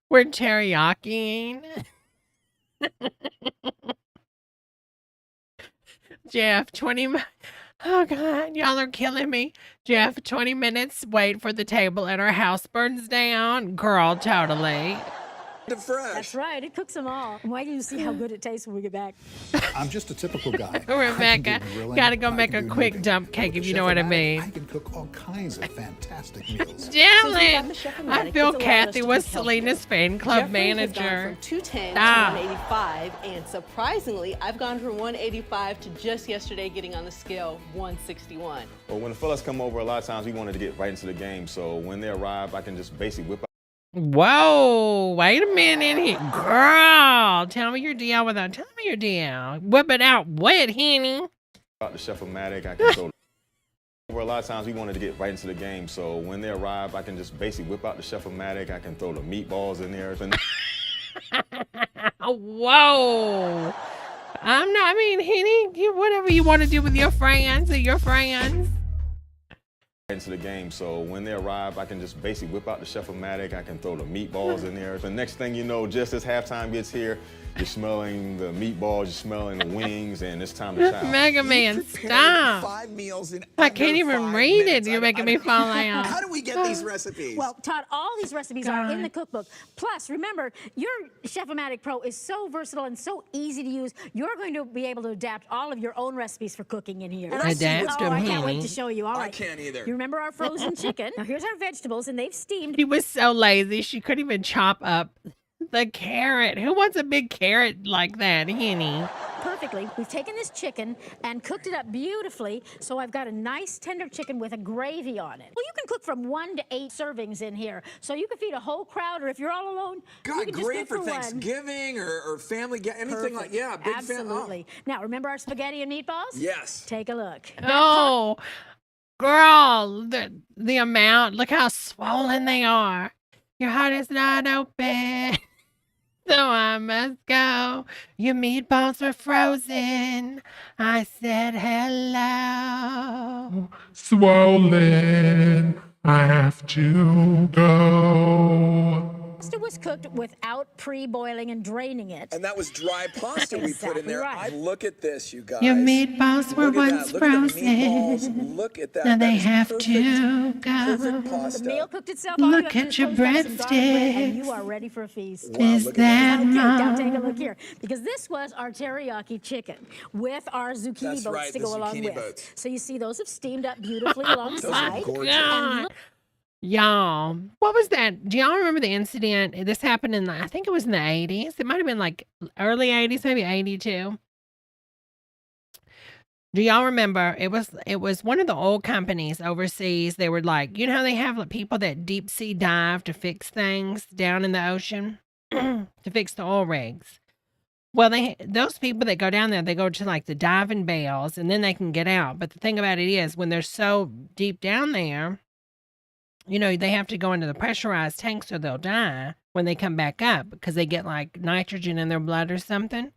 We're teriyaki. Jeff, 20 Oh, God, y'all are killing me. Jeff, 20 minutes, wait for the table and our house burns down. Girl, totally. Fresh. That's right. It cooks them all. Why do you see how good it tastes when we get back? I'm just a typical guy. Rebecca, gotta go make a quick dump cake if you know what I mean. I can cook all kinds of fantastic meals. Dylan, I feel Kathy was Selena's fan club manager. From 210 to 185, and surprisingly, I've gone from 185 to just yesterday getting on the scale 161. Well, when the fellas come over, a lot of times we wanted to get right into the game. So when they arrive, I can just basically whip out. Whoa, wait a minute. Girl, tell me your deal without telling me your deal. Whip it out wet, honey. Out the Chef-a-matic, I can throw. Over a lot of times we wanted to get right into the game. So when they arrive, I can just basically whip out the Chef-a-matic. I can throw the meatballs in there. Whoa. Honey, whatever you want to do with your friends or your friends. Into the game. So when they arrive, I can just basically whip out the Chef-a-matic. I can throw the meatballs in there. The next thing you know, just as halftime gets here, you're smelling the meatballs, you're smelling the wings, and it's time to chow. Mega Man, stop. 5 meals in I can't even read it. You're making me fall out. How do we get these recipes? Well, Todd, all these recipes are in the cookbook. Plus, remember, your Chef-a-matic Pro is so versatile and so easy to use. You're going to be able to adapt all of your own recipes for cooking in here. Adapt them, I can't wait honey. to show you. All right. I can't either. You remember our frozen chicken? Now, here's our vegetables, and they've steamed. She was so lazy, she couldn't even chop up the carrot. Who wants a big carrot like that, honey? Perfectly. We've taken this chicken and cooked it up beautifully, so I've got a nice tender chicken with a gravy on it. Well, you can cook from 1 to 8 servings in here, so you can feed a whole crowd, or if you're all alone, you God, can just great cook for Thanksgiving or family, anything like, yeah, big Absolutely. Now, remember our spaghetti and meatballs? Yes. Take a look. Oh, girl, the amount, look how swollen they are. Your heart is not open. So I must go. Your meatballs were frozen. I said hello. Swollen. I have to go. Pasta was cooked without pre-boiling and draining it. And that was dry pasta we put in there. Right. Look at this, you guys. Your meatballs were once frozen. Look at that. Now they That is have perfect, to go. perfect pasta. The meal cooked itself. Look at your breadsticks. And you breadsticks. are ready for a feast. Wow, Is look at that Okay, now mom? take a look here, because this was our teriyaki chicken with our zucchini That's boats right, to the go along zucchini with. boats. So you see those have steamed up beautifully Those are alongside. gorgeous. And look, Y'all, what was that? Do y'all remember the incident? This happened in I think it was in the 80s. It might have been like early 80s, maybe 82. Do y'all remember? It was one of the old companies overseas. They were like, you know how they have like people that deep sea dive to fix things down in the ocean to fix the oil rigs. Well, those people that go down there, they go to like the diving bells and then they can get out. But the thing about it is, when they're so deep down there, you know, they have to go into the pressurized tank so they'll die when they come back up because they get like nitrogen in their blood or something.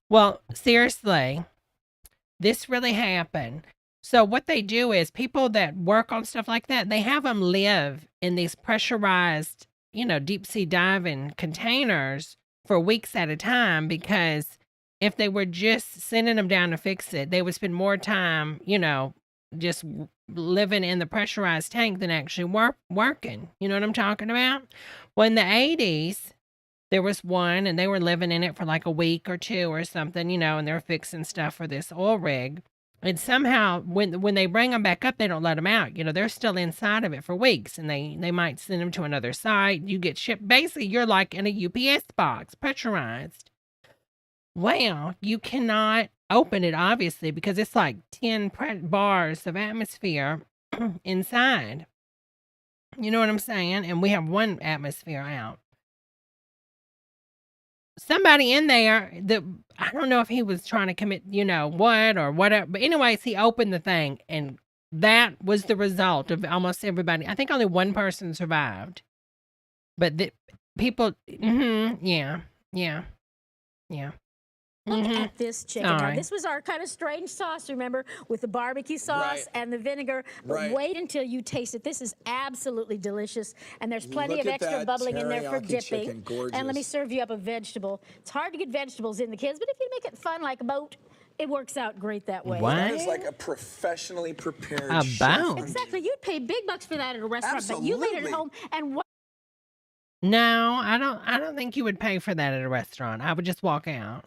Well, seriously, this really happened. So what they do is people that work on stuff like that, they have them live in these pressurized, you know, deep sea diving containers for weeks at a time, because if they were just sending them down to fix it, they would spend more time, you know, just living in the pressurized tank than actually working. You know what I'm talking about? Well, in the 80s, there was one, and they were living in it for like a week or two or something, you know, and they're fixing stuff for this oil rig. And somehow, when they bring them back up, they don't let them out. You know, they're still inside of it for weeks, and they might send them to another site. You get shipped. Basically, you're like in a UPS box, pressurized. Well, you cannot open it, obviously, because it's like 10 bars of atmosphere inside. You know what I'm saying? And we have one atmosphere out. Somebody in there that I don't know if he was trying to commit, what or whatever. But anyways, he opened the thing, and that was the result of almost everybody. I think only one person survived. But the people, yeah. Look at this chicken. Now, this was our kind of strange sauce, remember, with the barbecue sauce and the vinegar. But wait until you taste it. This is absolutely delicious. And there's plenty of extra bubbling in there for dipping. And let me serve you up a vegetable. It's hard to get vegetables in the kids, but if you make it fun like a boat, it works out great that way. That is like a professionally prepared boat. Exactly. You'd pay big bucks for that at a restaurant, but you made it at home. And No, I don't think you would pay for that at a restaurant. I would just walk out.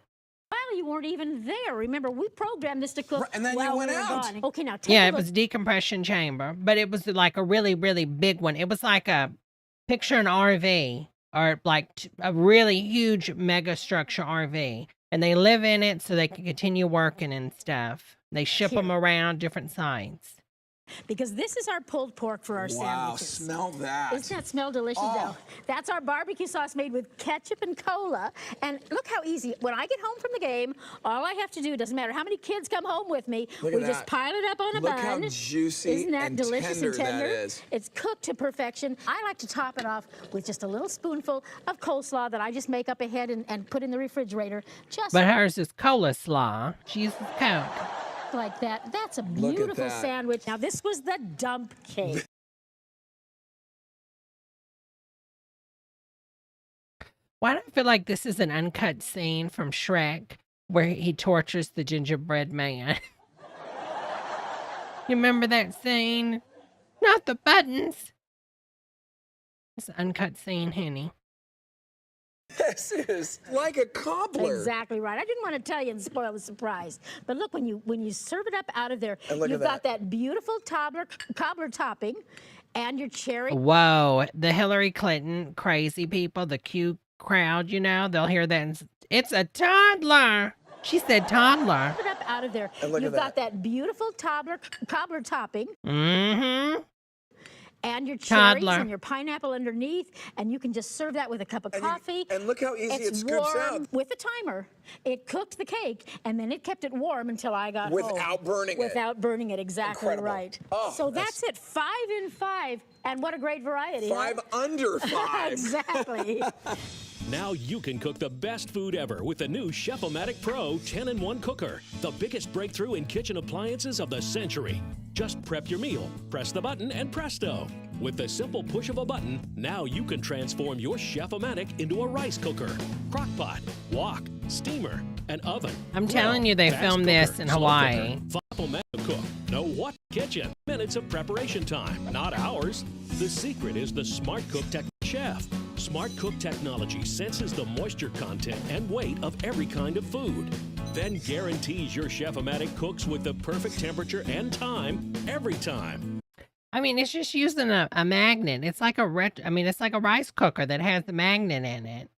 you weren't even there. Remember, we programmed this to cook and then you went out. Gone. Okay, now take Yeah, a it look. was decompression chamber, but it was like a really, really big one. It was like a picture an RV or like a really huge mega structure RV. And they live in it so they can continue working and stuff. They ship them around different sites. Because this is our pulled pork for our sandwiches. Smell that. Doesn't that smell delicious, though? That's our barbecue sauce made with ketchup and cola. And look how easy. When I get home from the game, all I have to do, doesn't matter how many kids come home with me, we just pile it up on a bun. Look how juicy Isn't that and delicious and tender? that is. It's cooked to perfection. I like to top it off with just a little spoonful of coleslaw that I just make up ahead and put in the refrigerator. But hers is cola slaw. She uses Coke. Like that. That's a beautiful sandwich. Now, this was the dump cake. Why do I feel like this is an uncut scene from Shrek where he tortures the gingerbread man? You remember that scene? Not the buttons. It's an uncut scene, honey. This is like a cobbler. Exactly right. I didn't want to tell you and spoil the surprise. But look, when you serve it up out of there, you've got that beautiful cobbler topping and your cherry. Whoa, the Hillary Clinton crazy people, the Q crowd, they'll hear that and it's a toddler. She said toddler. Serve it up out of there. You've got that beautiful cobbler topping. Mm-hmm. And your cherries and your pineapple underneath, and you can just serve that with a cup of coffee. And look how easy it scoops out. With a timer. It cooked the cake, and then it kept it warm until I got home. Without burning it. Without burning it, exactly right. Oh, so that's it, 5 in 5, and what a great variety. 5 under 5. Exactly. Now you can cook the best food ever with the new Chef-a-matic Pro 10-in-1 cooker, the biggest breakthrough in kitchen appliances of the century. Just prep your meal, press the button, and presto. With the simple push of a button, now you can transform your Chef-a-matic into a rice cooker, crock pot, wok, steamer, and oven. I'm telling you, they filmed this in Hawaii. Flatbread to cook. Know what? Kitchen. Minutes of preparation time, not hours. The secret is the Smart Cook Chef. Smart Cook technology senses the moisture content and weight of every kind of food. Then guarantees your Chef-a-matic cooks with the perfect temperature and time every time. I mean, it's just using a magnet. It's like it's like a rice cooker that has the magnet in it.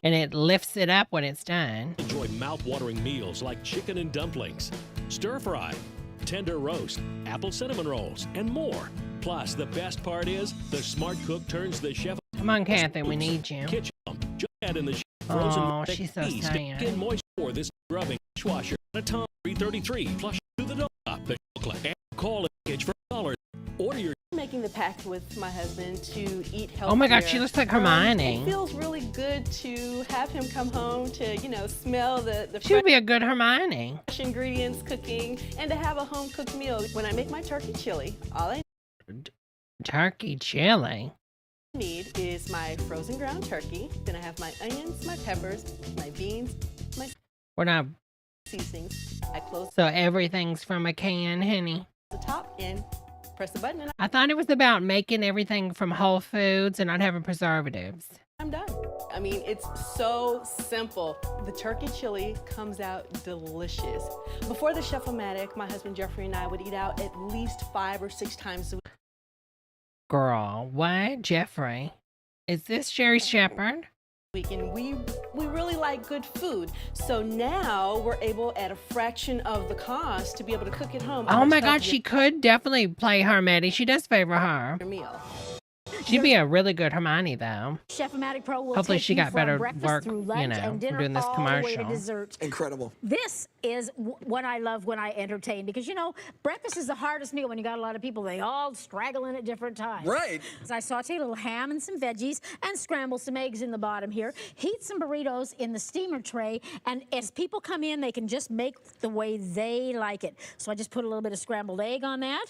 And it lifts it up when it's done. Enjoy mouth-watering meals like chicken and dumplings, stir-fry, tender roast, apple cinnamon rolls, and more. Plus, the best part is the Smart Cook turns the chef. Come on, Kathy, we need you. Kitchen. Just add in the frozen. Oh, she's so sad. In moisture for this rubbing dishwasher. A ton 333 plus to the top the chocolate and call it for $1. Order your. Making the pact with my husband to eat healthy. Oh my God, she looks like Hermione. It feels really good to have him come home to, smell the She would be a good Hermione. fresh ingredients cooking and to have a home cooked meal. When I make my turkey chili, all I Turkey chili. need is my frozen ground turkey. Then I have my onions, my peppers, my beans, my We're not. seasonings. I close So everything's from a can, honey. the top and press the button and I thought it was about making everything from Whole Foods and not having preservatives. I'm done. I mean, it's so simple. The turkey chili comes out delicious. Before the Chef-a-matic, my husband Jeffrey and I would eat out at least 5 or 6 times a week. Girl, what? Jeffrey? Is this Sherry Shepherd? weekend. We really like good food. So now we're able at a fraction of the cost to be able to cook at home. Oh my God, she could definitely play Hermione. She does favor her. Meal. She'd be a really good Hermione, though. Chef-a-matic Pro will Hopefully take she you got from better breakfast work, through you lunch know, and from dinner doing this all the way to commercial. dessert. Incredible. This is what I love when I entertain because, you know, breakfast is the hardest meal when you got a lot of people. They all straggle in at different times. Right. So I saute a little ham and some veggies and scramble some eggs in the bottom here. Heat some burritos in the steamer tray. And as people come in, they can just make the way they like it. So I just put a little bit of scrambled egg on that.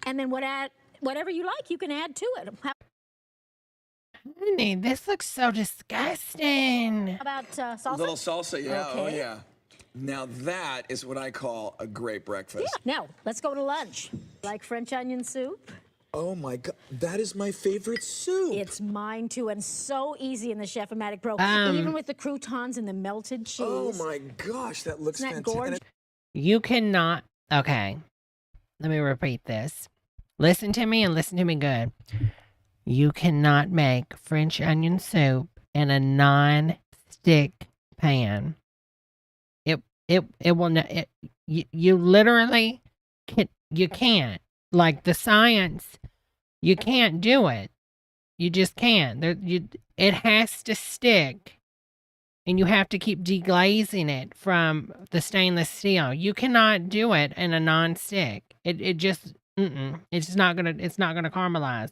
And then whatever you like, you can add to it. Honey, this looks so disgusting. How about salsa? Little salsa, yeah. Okay. Oh, yeah. Now that is what I call a great breakfast. Yeah. Now, let's go to lunch. Like French onion soup? Oh my God, that is my favorite soup. It's mine too, and so easy in the Chef-a-matic Pro. Even with the croutons and the melted cheese. Oh my gosh, that looks Isn't that fantastic. gorgeous? You cannot. Okay. Let me repeat this. Listen to me and listen to me good. You cannot make French onion soup in a non-stick pan. It will not. You literally can't. Like the science, you can't do it. You just can't. It has to stick, and you have to keep deglazing it from the stainless steel. You cannot do it in a non-stick. It just it's not gonna caramelize.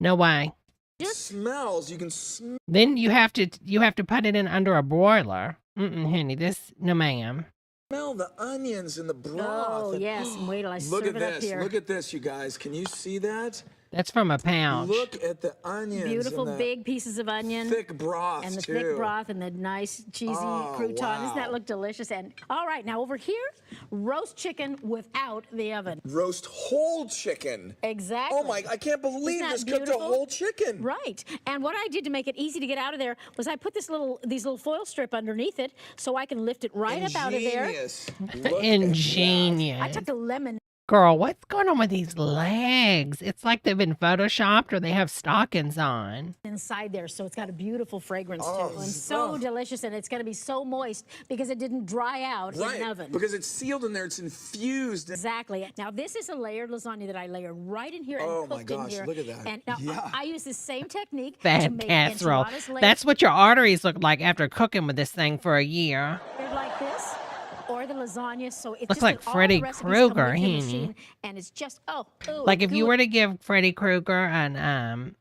No way. It smells. You can smell. Then you have to put it in under a broiler. Honey, no ma'am. Smell the onions and the broth. Oh, yes. And wait till I Look serve at it up this. here. Look at this, you guys. Can you see that? That's from a pouch. Look at the onions. Beautiful and the big pieces of onion. thick broth, And the too. thick broth and the nice cheesy crouton. Doesn't that wow. look delicious? And all right, now over here, roast chicken without the oven. Roast whole chicken. Exactly. Oh my, I can't believe Isn't this that cooked a beautiful? whole chicken. Right. And what I did to make it easy to get out of there was I put these little foil strip underneath it so I can lift it right up out of there. Ingenious. Look at Ingenious. I took the lemon. Girl, what's going on with these legs? It's like they've been photoshopped or they have stockings on. Inside there, so it's got a beautiful fragrance Oh, too, and so delicious, and it's going to be so moist because it didn't dry out in Right, an oven. because it's sealed in there, it's infused. Exactly. Now this is a layered lasagna that I layered right in here and Oh my cooked in gosh, here. look at that. And now Yeah. I use the same technique Fat to make casserole. enchiladas layered That's what your arteries look like after cooking with this thing for a year. like this, or the lasagna. So it's Looks just like that all Freddy the recipes come with Krueger, your honey. machine, and it's just Like if you good. were to give Freddy Krueger an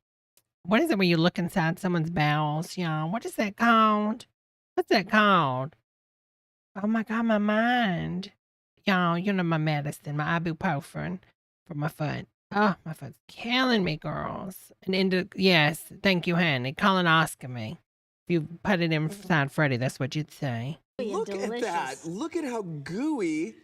what is it where you look inside someone's bowels, y'all? What is that called? What's that called? Oh my God, my mind. Y'all, you know my medicine, my ibuprofen for my foot. Oh, my foot's killing me, girls. Yes, thank you, honey. Colonoscopy. If you put it inside Freddy, that's what you'd say. Look at that. Look at how gooey.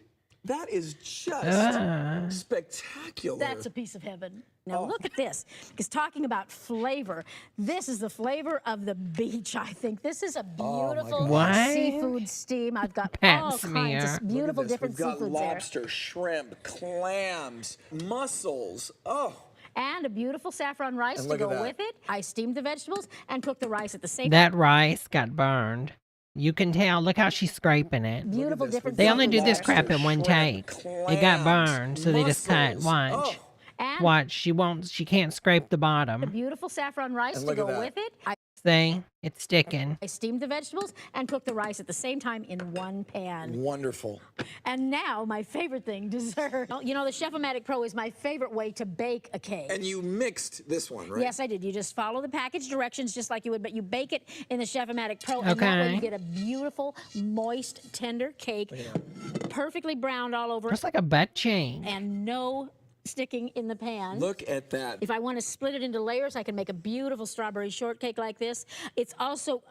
That is just spectacular. That's a piece of heaven. Now look at this, because talking about flavor, this is the flavor of the beach, I think. This is a beautiful seafood steam. I've got all kinds of beautiful different We've got seafoods lobster, shrimp, clams, mussels. Oh. And a beautiful saffron rice And to look at go that. with it. I steamed the vegetables and cooked the rice at the same That time. rice got burned. You can tell. Look how she's scraping it. Beautiful different They only do seafoods this there. crap in one take. It got burned, so they just cut. Watch. And Watch. She can't scrape the a bottom. beautiful saffron rice And to look at go that. with it. See? It's sticking. I steamed the vegetables and cooked the rice at the same time in one pan. Wonderful. And now, my favorite thing, dessert. You know, the Chef-a-matic Pro is my favorite way to bake a cake. And you mixed this one, right? Yes, I did. You just follow the package directions just like you would, but you bake it in the Chef-a-matic Pro, and that way Okay. you get a beautiful, moist, tender cake, perfectly browned all over, It's like a butt chain. and no sticking in the pan. Look at that. If I want to split it into layers, I can make a beautiful strawberry shortcake like this. It's also,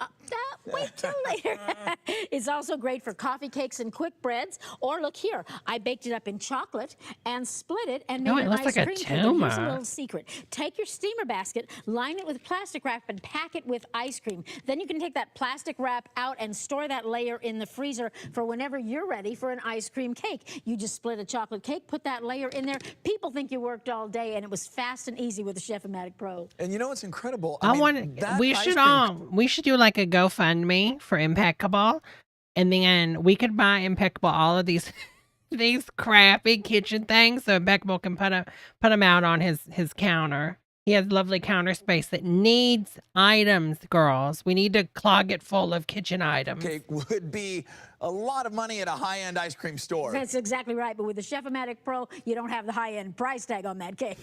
wait till later. It's also great for coffee cakes and quick breads. Or look here, I baked it up in chocolate and split it and made Oh, it an looks ice like a cream cake. And here's a tumor. little secret. Take your steamer basket, line it with plastic wrap, and pack it with ice cream. Then you can take that plastic wrap out and store that layer in the freezer for whenever you're ready for an ice cream cake. You just split a chocolate cake, put that layer in there. People People think you worked all day, and it was fast and easy with the Chef-a-matic Pro. And you know what's incredible? We should do like a GoFundMe for Impeccable, and then we could buy Impeccable all of these these crappy kitchen things so Impeccable can put them out on his counter. He has lovely counter space that needs items, girls. We need to clog it full of kitchen items. Cake would be a lot of money at a high-end ice cream store. That's exactly right. But with the Chef-a-matic Pro, you don't have the high-end price tag on that cake.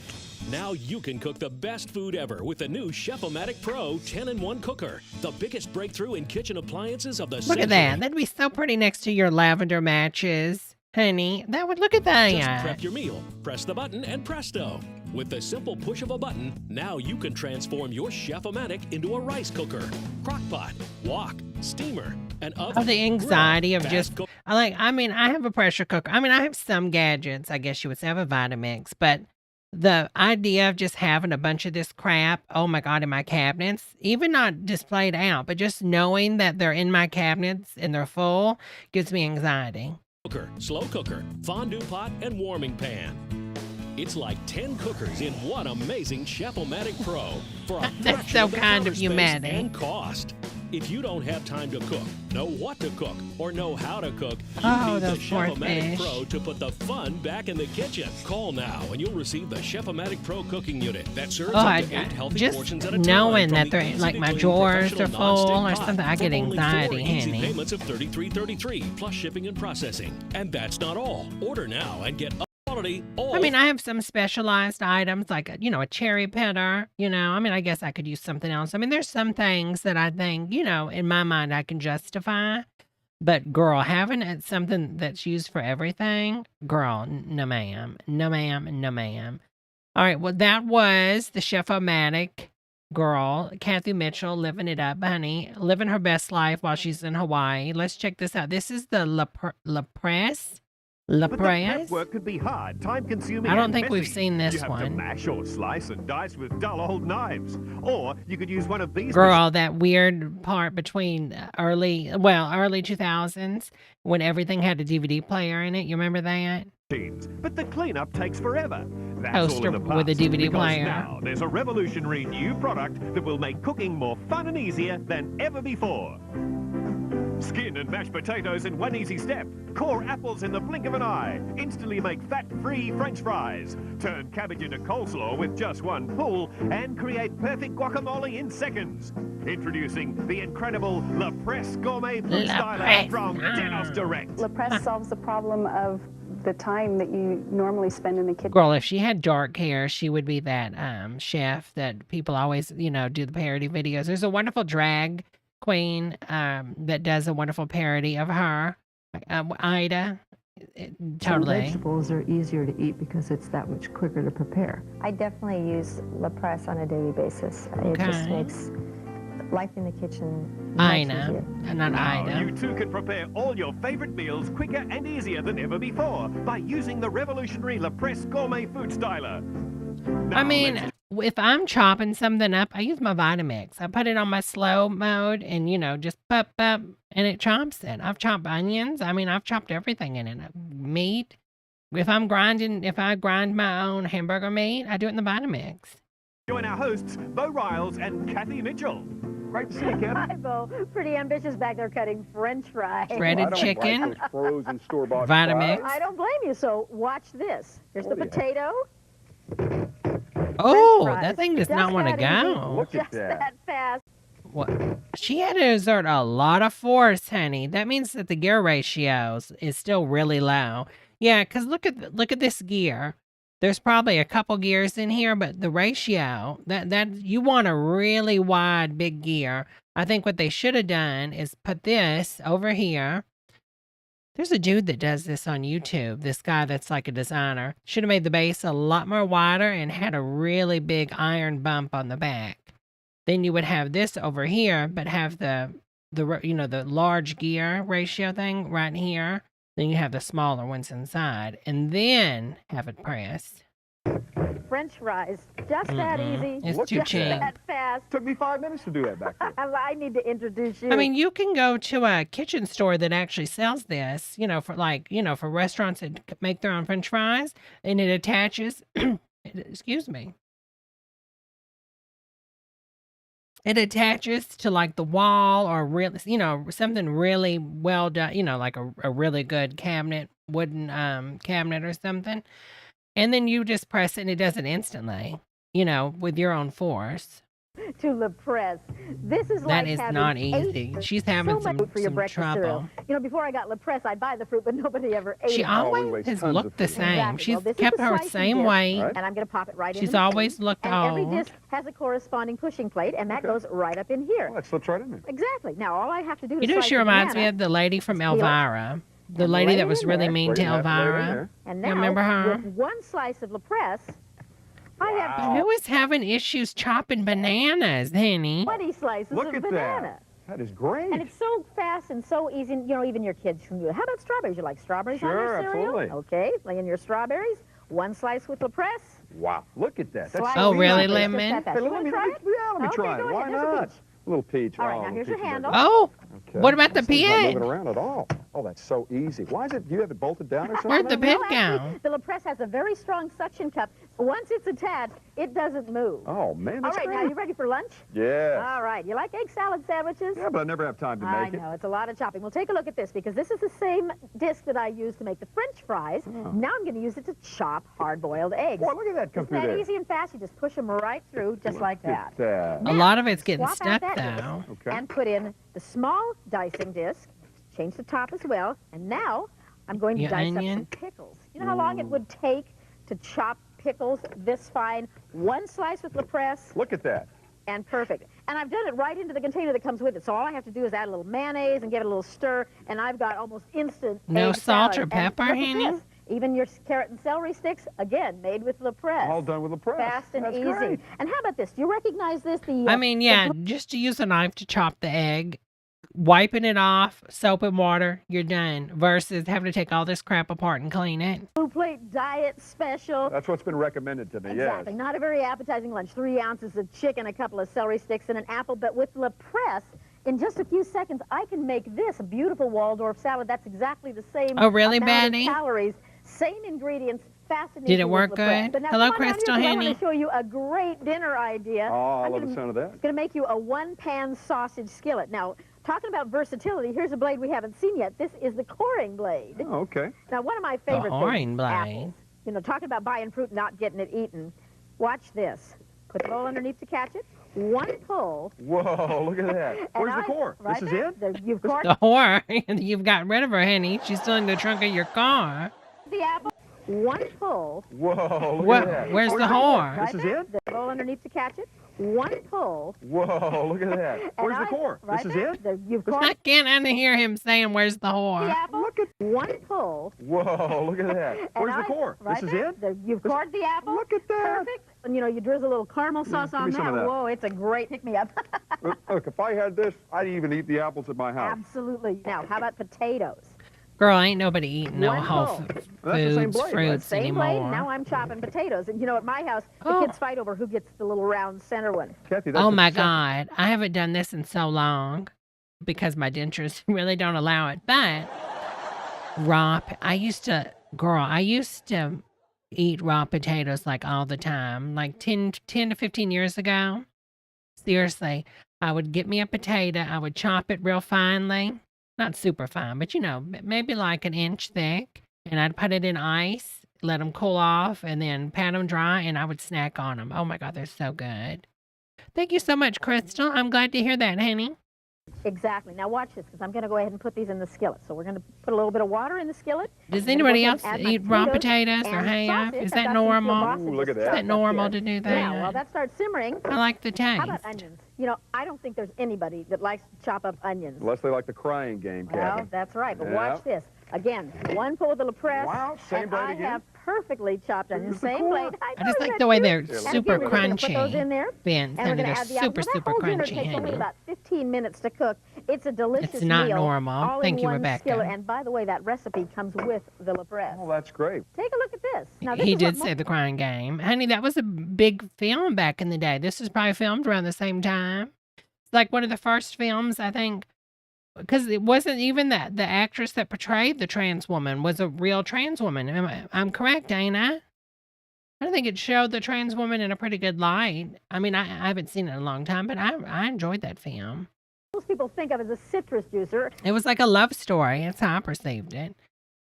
Now you can cook the best food ever with the new Chef-a-matic Pro 10-in-1 cooker. The biggest breakthrough in kitchen appliances of the century. Look at that. That'd be so pretty next to your lavender matches. Honey, look at that. Just prep your meal, press the button, and presto. With the simple push of a button, now you can transform your Chef-a-matic into a rice cooker, crock pot, wok, steamer, and oven. The anxiety of just, I have a pressure cooker. I have some gadgets, I guess you would say. I have a Vitamix, but the idea of just having a bunch of this crap, oh my God, in my cabinets, even not displayed out, but just knowing that they're in my cabinets and they're full, gives me anxiety. Cooker, slow cooker, fondue pot, and warming pan. It's like 10 cookers in one amazing Chef-a-matic Pro for a That's so kind of you, Maddie. And cost. If you don't have time to cook, know what to cook, or know how to cook, you need the Chef-a-matic Pro to put the fun back in the kitchen. Call now and you'll receive the Chef-a-matic Pro cooking unit that serves up to 8 healthy portions at a time. Just knowing that they're like my drawers are full or something, I get anxiety, honey. Payments of $33.33 plus shipping and processing. And that's not all. Order now and get quality. I have some specialized items like a cherry pitter, I guess I could use something else. There's some things that I think, in my mind I can justify, but girl, having it something that's used for everything, girl, no ma'am, no ma'am, no ma'am. All right, well, that was the Chef-a-matic girl, Kathy Mitchell, living it up, honey, living her best life while she's in Hawaii. Let's check this out. This is the Presse. But prep work could be hard, time-consuming. I don't think we've seen this you have one. To mash or slice and dice with dull old knives, or you could use one of these. Girl, that weird part between early 2000s when everything had a DVD player in it. You remember that? But the cleanup takes forever. That's Toaster all in the past, with a DVD player. Now there's a revolutionary new product that will make cooking more fun and easier than ever before. Skin and mash potatoes in one easy step. Core apples in the blink of an eye. Instantly make fat-free French fries. Turn cabbage into coleslaw with just one pull and create perfect guacamole in seconds. Introducing the incredible La Presse Gourmet Food Styler from Denos Direct. La Presse solves the problem of the time that you normally spend in the kitchen. Girl, if she had dark hair, she would be that chef that people always, do the parody videos. There's a wonderful drag queen that does a wonderful parody of her, Ida. Totally. Vegetables are easier to eat because it's that much quicker to prepare. I definitely use La Presse on a daily basis. It just makes life in the kitchen much easier. Not Ida. You too can prepare all your favorite meals quicker and easier than ever before by using the revolutionary La Presse Gourmet Food Styler. Now, if I'm chopping something up, I use my Vitamix. I put it on my slow mode and, just pop, and it chops it. I've chopped onions. I've chopped everything in it. Meat. If I grind my own hamburger meat, I do it in the Vitamix. Join our hosts, Bo Riles and Kathy Mitchell. Great to see you, Kathy. Hi, Bo. Pretty ambitious back there cutting French fries. Shredded chicken. Like frozen store-bought Vitamix. I don't blame you. So watch this. Here's the potato. Oh, that thing does not want to go. Look at that fast. What? She had to exert a lot of force, honey. That means that the gear ratio is still really low. Yeah, because look at this gear. There's probably a couple gears in here, but the ratio that you want a really wide big gear. I think what they should have done is put this over here. There's a dude that does this on YouTube. This guy that's like a designer. Should have made the base a lot more wider and had a really big iron bump on the back. Then you would have this over here, but have the large gear ratio thing right here. Then you have the smaller ones inside, and then have it pressed. French fries. Just that easy. It's too cheap. That fast. Took me 5 minutes to do that back there. I need to introduce you. I mean, you can go to a kitchen store that actually sells this, for restaurants that make their own French fries, and it attaches, excuse me. It attaches to like the wall or really, something really well done, like a really good cabinet, wooden cabinet or something. And then you just press it and it does it instantly, with your own force. To La Presse. This is that like is having not easy. She's having some trouble. Cereal. Before I got La Presse, I'd buy the fruit, but nobody ever ate it. She always has looked the same. Exactly. She's Well, kept her same weight. And I'm going to pop it right in. She's the always machine. looked and old. Every disc has a corresponding pushing plate, and that goes right up in here. Well, that slips right in there. Exactly. Now, all I have to do is She reminds me of the lady from Elvira. The lady that was really mean to Elvira. And you now, remember her? with one slice of La Presse, I have Who is having issues chopping bananas, honey? 20 slices Look of at banana. That is great. And it's so fast and so easy. Even your kids can do it. How about strawberries? You like strawberries on your Sure, cereal? absolutely. Okay, lay in your strawberries. One slice with La Presse. Wow, look at that. That's Slice Oh, of really, strawberries. Lemon? Just that fast. Hey, You wanna try it? let me try it. go Why ahead. There's a not? peach. Little peach. All right, now here's your handle. Oh, Okay. what about the This thing's not pig? moving around at all. Oh, that's so easy. Why is it? Do you have it bolted down or something? Where'd the pig No, go? actually, the La Presse has a very strong suction cup. Once it's attached, it doesn't move. Oh man, All that's right, now great. you ready for lunch? Yeah. All right. You like egg salad sandwiches? Yeah, but I never have time to I make it. know, it's a lot of chopping. Well, take a look at this, because this is the same disc that I used to make the French fries. Oh. Now I'm going to use it to chop hard-boiled eggs. Boy, look at that come Isn't through that there. easy and fast? You just push them right through, just like that. A lot of it's getting Swap out stuck, that though. disc and put in the small dicing disc. Change the top as well. And now I'm going to Your dice onion? up some pickles. You know how long it would take to chop pickles this fine? One slice with La Presse. Look at that. And perfect. And I've done it right into the container that comes with it. So all I have to do is add a little mayonnaise and give it a little stir, and I've got almost instant No egg salt salad. or And pepper, look at honey? this. Even your carrot and celery sticks, again, made with La Presse. All done with La Presse. Fast and That's easy. great. And how about this? Do you recognize this? I mean, yeah, just to use a knife to chop the egg, wiping it off, soap and water, you're done. Versus having to take all this crap apart and clean it. Blue Plate Diet Special. That's what's been recommended to me, Exactly. yes. Not a very appetizing lunch. 3 ounces of chicken, a couple of celery sticks, and an apple. But with La Presse, in just a few seconds, I can make this a beautiful Waldorf salad. That's exactly the same Oh, really, amount Betty? of calories, same ingredients, fast and Did easy it with work La Presse. good? But now, Hello, come on down Crystal, here, 'cause I honey. want to show you a great dinner idea. Oh, I I'm love gonna- the sound of that. It's going to make you a one-pan sausage skillet. Now, talking about versatility, here's a blade we haven't seen yet. This is the coring blade. Oh, okay. Now, one of my favorite coring things, blade. apples. Talking about buying fruit and not getting it eaten. Watch this. Put the bowl underneath to catch it. One pull. Whoa, look at that. and Where's the I- core? Right This is there. it? There, you've caught The whore, you've gotten rid of her, honey. She's still in the trunk of your car. the apple. One pull. Whoa, look What- at that. where's the Right whore? there. This is there. it? The bowl underneath to catch it. One pull. Whoa, look at that. And Where's the I- core? right This is there. it? There, you've I caught can't hear him saying, where's the the whore? apple. Look at one pull. Whoa, look at that. And Where's the I- core? Right This is there. it? There, you've caught the apple. Look at that. Perfect. And you drizzle a little caramel sauce give on me some of that. Whoa, it's a great pick-me-up. Look, if I had this, I'd even eat the apples at my house. Absolutely. Now, how about potatoes? Girl, ain't nobody eating no One whole pull. foods, That's the same blade, right? fruits Same blade. anymore. Now I'm chopping potatoes. And at my house, the Oh. kids fight over who gets the little round center one. Kathy, that's Oh the my second- God. I haven't done this in so long because my dentures really don't allow it. But I used to eat raw potatoes like all the time, like 10 to 15 years ago. Seriously, I would get me a potato. I would chop it real finely, not super fine, but maybe like an inch thick. And I'd put it in ice, let them cool off, and then pat them dry, and I would snack on them. Oh my God, they're so good. Thank you so much, Crystal. I'm glad to hear that, honey. Exactly. Now watch this, because I'm going to go ahead and put these in the skillet. So we're going to put a little bit of water in the skillet. Does I'm gonna anybody go else ahead and add eat my raw potatoes or and half? sausage. Is I've that got some normal? kielbasa Ooh, look at just that. Is that normal up to here. do that? Yeah, well, that starts simmering. I like the taste. How about onions? I don't think there's anybody that likes to chop up onions. Unless they like the crying game, Well, Kathy. that's right. But Yeah. watch this. Again, one pull of the La Presse. Wow, same and blade I again? have perfectly chopped onions. Here's the Same core. blade. I just know, like isn't the way that they're cute? And super again, we're gonna put those crunchy. in there. Vince, And we're honey, going to they're add the apple. super, Now, that super whole dinner crunchy, takes only honey. about 15 minutes to cook. It's a delicious It's not meal, normal. all Thank in you, one Rebecca. skillet. And by the way, that recipe comes with the La Presse. Oh, that's great. Take a look at this. Now, this He is did what say The Crying Game. Honey, that was a big film back in the day. This was probably filmed around the same time. It's like one of the first films, I think, because it wasn't even that the actress that portrayed the trans woman was a real trans woman. I'm correct, ain't I? I think it showed the trans woman in a pretty good light. I mean, I haven't seen it in a long time, but I enjoyed that film. most people think of as a citrus juicer. It was like a love story. That's how I perceived it.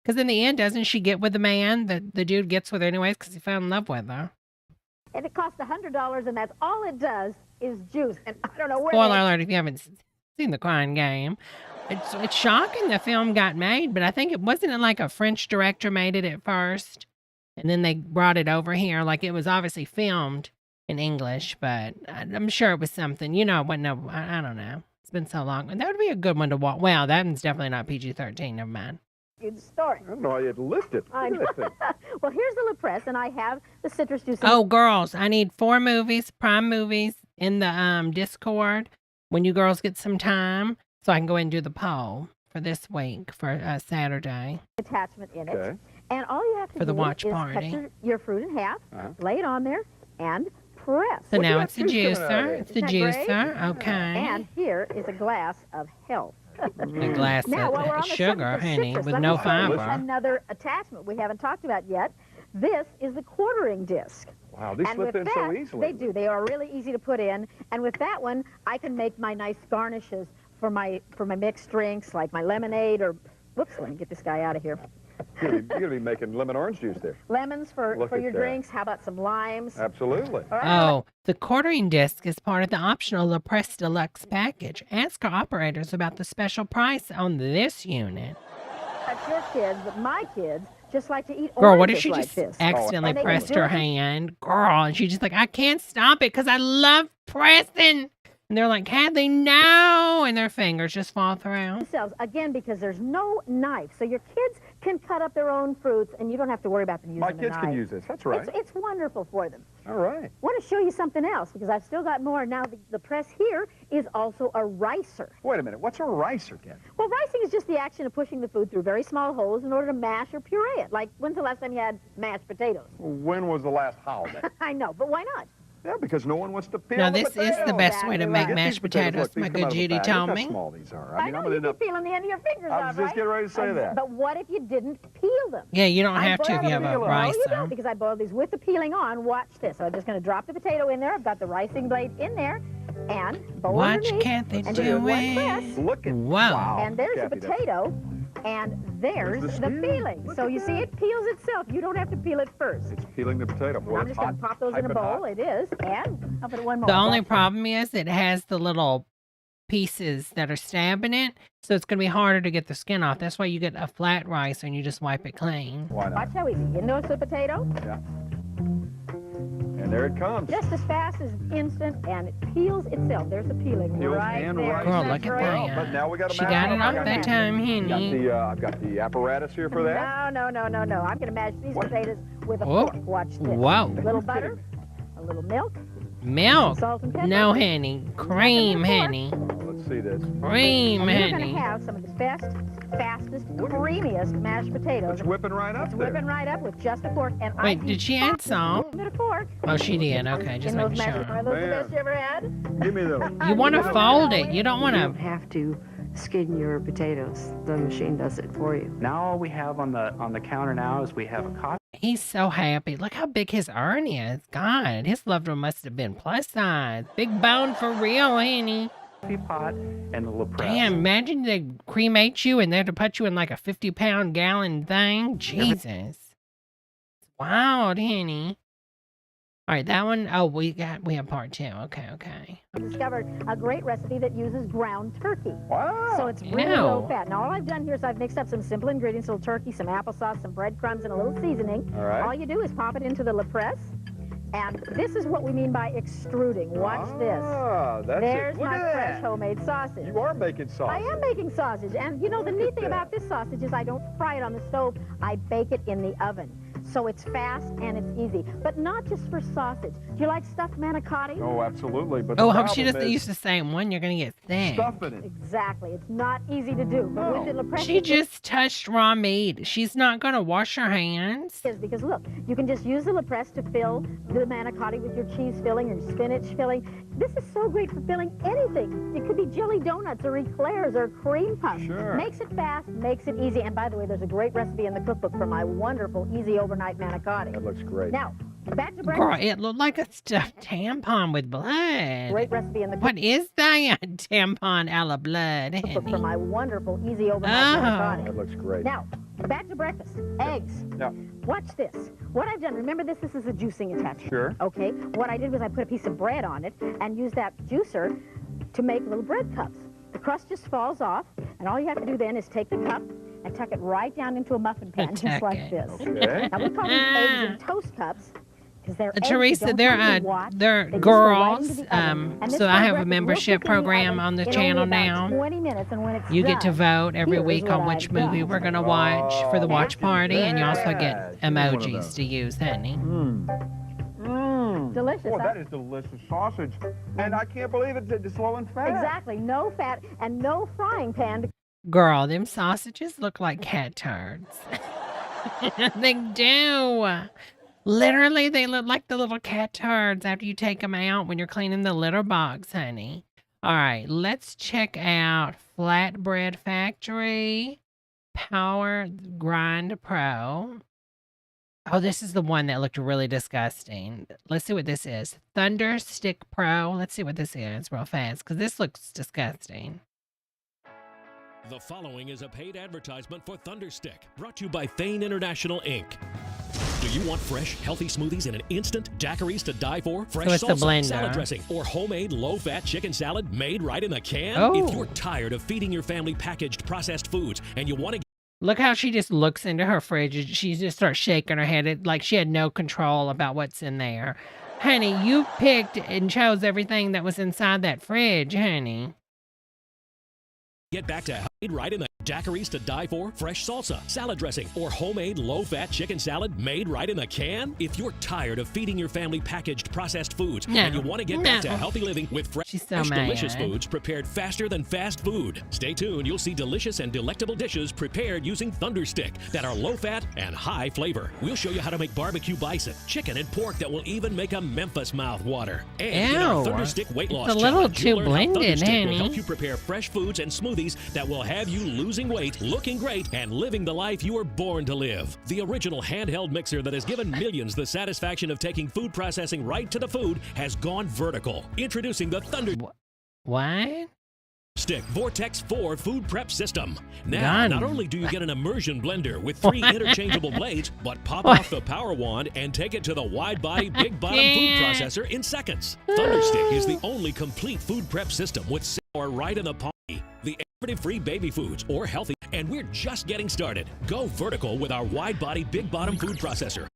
Because in the end, doesn't she get with the man that the dude gets with her anyways because he fell in love with her? And it costs $100, and that's all it does is juice. And I don't know where. Spoiler alert if you haven't seen The Crying Game. It's shocking the film got made, but I think it wasn't like a French director made it at first, and then they brought it over here. Like it was obviously filmed in English, but I'm sure it was something. You know, what? No, I don't know. It's been so long. That would be a good one to watch. Well, that one's definitely not PG-13. Never mind. Good story. I don't know how you'd lift it. I know. Well, here's the La Presse, and I have the citrus juice. Oh, girls, I need 4 movies, Prime movies, in the Discord when you girls get some time, so I can go ahead and do the poll for this week for Saturday. Attachment in it, and all you have to For the do watch is party. cut your fruit in half, lay it on there, and press. So now it's a juicer. It's a juicer. Okay. And here is a glass of health. A glass Now, while we're on of the sugar, subject of honey, citrus, with let no me show you fiber. another attachment we haven't talked about yet. This is the quartering disc. Wow, these And slip with in so that, easily. They do. They are really easy to put in. And with that one, I can make my nice garnishes for my mixed drinks, like my lemonade or, whoops, let me get this guy out of here. You're going to be making lemon orange juice there. Lemons for Look at your that. drinks. How about some limes? Absolutely. Oh, the quartering disc is part of the optional La Presse Deluxe package. Ask our operators about the special price on this unit. That's your kids, but my kids just like to eat Girl, what oranges if she like just this. accidentally And they can pressed do her it- hand? Girl, and she's just like, I can't stop it because I love pressing. And they're like, Kathy, no. And their fingers just fall through. Themselves, again, because there's no knife. So your kids can cut up their own fruits, and you don't have to worry about them using My a kids knife. can use this. That's right. It's wonderful for them. All right. I want to show you something else, because I've still got more. Now, the press here is also a ricer. Wait a minute. What's a ricer, Ken? Well, ricing is just the action of pushing the food through very small holes in order to mash or puree it. Like, when's the last time you had mashed potatoes? When was the last holiday? I know, but why not? Yeah, because no one wants to peel Now, the this potatoes. is the best way to make Get mashed these potatoes. potatoes, Look, these my come good out of the Judy bag. told Look me. how small these are. I mean, know I'm you gonna end keep up. peeling the end of your fingers I off, was just right? getting ready to say that. But what if you didn't peel them? Yeah, you don't I have to if boiled you have them. a No, you ricer. don't, because I boiled these with the peeling on. Watch this. So I'm just going to drop the potato in there. I've got the ricing blade in there. And bowl Watch underneath. Kathy and do do one it. press. Look at Wow. And there's Kathy, the potato. And there's the peeling. So you see, it peels itself. You don't have to peel it first. It's peeling the potato. Boy, I'm it's just going to hot. pop those in a Piping bowl. hot. It is. And I'll put it one more. The only Watch. problem is it has the little pieces that are stabbing it, so it's going to be harder to get the skin off. That's why you get a flat rice and you just wipe it clean. Why not? Watch how easy. You notice the potato? Yeah. And there it comes. Just as fast as instant, and it peels itself. There's the peeling Peels right and there. rice. Girl, That's look at right. that. But now we got a She got it off mash. that time, honey. I've got the apparatus here for that. No. I'm going to mash these potatoes with a Oh. fork. Watch this. Whoa. A little butter, a little milk. Milk. Salt and pepper. No, honey. Cream, honey. Let's see this. Cream, And you're going honey. to have some of the best, fastest, creamiest mashed potatoes. It's whipping right up It's there. whipping right up with just a fork. And Wait, did she add salt? With a fork. Oh, she did. Okay, just in those making mashed sure. Are those the Man. best you ever had? Give me those. You want to fold it. You don't want You don't to. have to skin your potatoes. The machine does it for you. Now all we have on the counter now is we have a coffee He's so happy. Look how big his urn is. God, his loved one must have been plus size. Big bone for real, honey. pot and the La Presse. Damn, imagine they cremate you and they have to put you in like a 50-pound gallon thing. Jesus. It's wild, honey. All right, that one. Oh, we have part 2. Okay. I discovered a great recipe that uses ground turkey. Wow. So it's really Ew. low fat. Now all I've done here is I've mixed up some simple ingredients, a little turkey, some applesauce, some breadcrumbs, and a little seasoning. All right. All you do is pop it into the La Presse. And this is what we mean by extruding. Watch this. Ah, that's There's it. Look my at fresh that. homemade sausage. You are making sauce. I am making sausage. And you know, the neat thing about this sausage is I don't fry it on the stove. I bake it in the oven. So it's fast and it's easy, but not just for sausage. Do you like stuffed manicotti? Oh, absolutely. But Oh, hope she doesn't use the same one. You're going to get thick. Stuff in it. Exactly. It's not easy to do. But with the La Presse, She just touched raw meat. She's not going to wash her hands. Because look, you can just use the La Presse to fill the manicotti with your cheese filling or spinach filling. This is so great for filling anything. It could be jelly donuts or eclairs or cream puffs. Sure. Makes it fast, makes it easy. And by the way, there's a great recipe in the cookbook for my wonderful easy overnight manicotti. That looks great. Now, back to Girl, breakfast. it looked like a stuffed tampon with blood. Great recipe in the What is that? Tampon a la blood. cookbook for my wonderful easy overnight manicotti. That looks great. Now, back to breakfast. Eggs. Yeah. Watch this. What I've done, remember this is a juicing attachment. Sure. Okay. What I did was I put a piece of bread on it and used that juicer to make little bread cups. The crust just falls off, and all you have to do then is take the cup and tuck it right down into a muffin pan, just like this. Okay. Now we call these eggs in toast cups. They're Teresa, they're girls. So I have a membership program on the channel now. 20 minutes, and when it's You get to done, vote every here's week what on which I've done. movie we're going to watch for the watch party, and you also get Yeah, give me one of emojis those. to use, honey. Delicious, Boy, huh? that is delicious sausage. And I can't believe it's low in fat. Exactly. No fat and no frying pan. Girl, them sausages look like cat turds. They do. Literally, they look like the little cat turds after you take them out when you're cleaning the litter box, honey. All right, let's check out Flatbread Factory Power Grind Pro. Oh, this is the one that looked really disgusting. Let's see what this is. Thunderstick Pro. Let's see what this is real fast, because this looks disgusting. The following is a paid advertisement for Thunderstick, brought to you by Thane International, Inc. Do you want fresh, healthy smoothies in an instant? Daiquiris to die for? Fresh So it's the salsa, blender. salad dressing, or homemade low-fat chicken salad made right in the can? Oh. If you're tired of feeding your family packaged processed foods and you want to Look how she just looks into her fridge. She just starts shaking her head like she had no control about what's in there. Honey, you picked and chose everything that was inside that fridge, honey. get back to made right in the daiquiris to die for, fresh salsa, salad dressing, or homemade low-fat chicken salad made right in the can? If you're tired of feeding your family packaged processed foods and you want to get back to healthy living with fresh, delicious foods prepared faster than fast food, stay tuned. You'll see delicious and delectable dishes prepared using Thunderstick that are low-fat and high flavor. We'll show you how to make barbecue bison, chicken, and pork that will even make a Memphis mouth water. And in our Thunderstick weight loss It's a little challenge, you'll too learn how blended, Thunderstick will honey. help you prepare fresh foods and smoothies that will have you losing weight, looking great, and living the life you were born to live. The original handheld mixer that has given millions the satisfaction of taking food processing right to the food has gone vertical. Introducing the Thunderstick Vortex 4 food prep system. Now, not only do you get an immersion blender with 3 interchangeable blades, but pop off the power wand and take it to the wide body, big bottom food processor in seconds. Thunderstick is the only complete food prep system with sour right in the palm. The free baby foods or healthy, and we're just getting started. Go vertical with our wide body, big bottom food processor.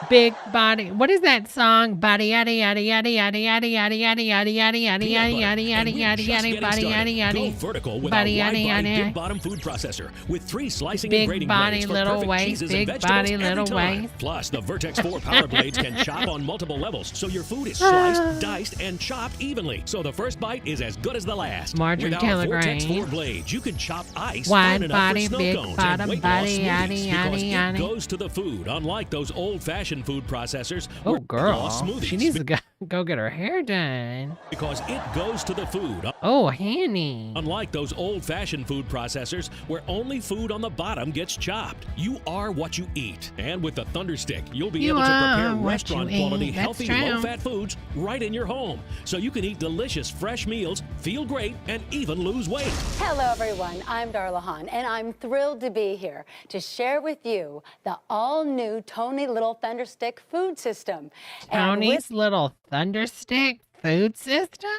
Big body. What is that song? Body yada yada yada yada yada yada yada yada yada yada yada yada yada yada yada body yada yada. Go vertical with our Body wide yada body, yada. big bottom food processor with 3 slicing Big and grating body, blades for little perfect waist, cheeses big and vegetables body, every little time. waist. Plus, the Vertex 4 power blades can chop on multiple levels, so your food is sliced, diced, and chopped evenly. So the first bite is as good as the last. Marjorie With our Taylor Vortex Greene. 4 blades, you can chop ice Wide fine enough body, for snow big cones bottom and weight body, loss yada, smoothies yada, because yada. it goes to the food, unlike those old-fashioned food processors. Oh, where girl. lost smoothies. She needs to go get her hair done. Because it goes to the food. Oh, honey. Unlike those old-fashioned food processors where only food on the bottom gets chopped. You are what you eat. And with the Thunderstick, you'll be You able to are prepare what restaurant-quality, you eat. That's healthy, true. low-fat foods right in your home. So you can eat delicious, fresh meals, feel great, and even lose weight. Hello, everyone. I'm Darla Hahn, and I'm thrilled to be here to share with you the all-new Tony Little Thunderstick food system. And Tony's little Thunderstick food system?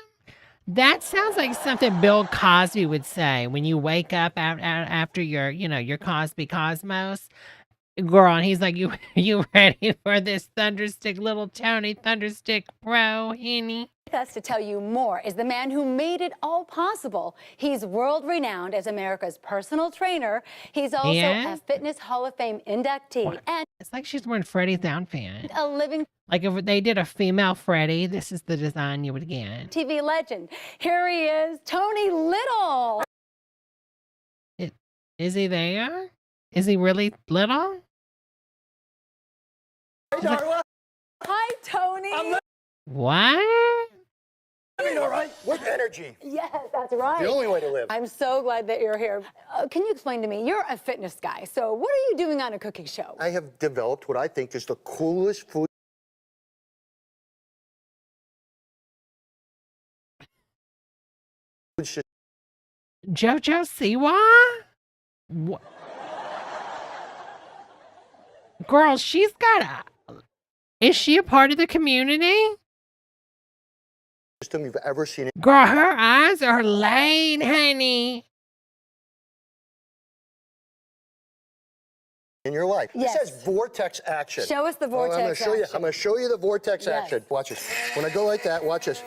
That sounds like something Bill Cosby would say when you wake up after your Cosby Cosmos. Girl, and he's like, you ready for this Thunderstick, little Tony Thunderstick Pro, honey? With us to tell you more is the man who made it all possible. He's world-renowned as America's personal trainer. He's also a Fitness Hall of Fame inductee. And it's like she's wearing Freddy's outfit. A living... Like if they did a female Freddy, this is the design you would get. TV legend. Here he is, Tony Little. Is he there? Is he really little? Hey, Darla. Hi, Tony. What? I mean, all right, with energy. Yes, that's right. The only way to live. I'm so glad that you're here. Can you explain to me? You're a fitness guy, so what are you doing on a cooking show? I have developed what I think is the coolest food. JoJo Siwa? What? Girl, she's got a... Is she a part of the community? System you've ever seen. Girl, her eyes are laid, honey. In your life. Yes. It says vortex action. Show us the vortex I'm gonna show you. action. I'm going to show you the vortex Yes. action. Watch this. When I go like that, watch this.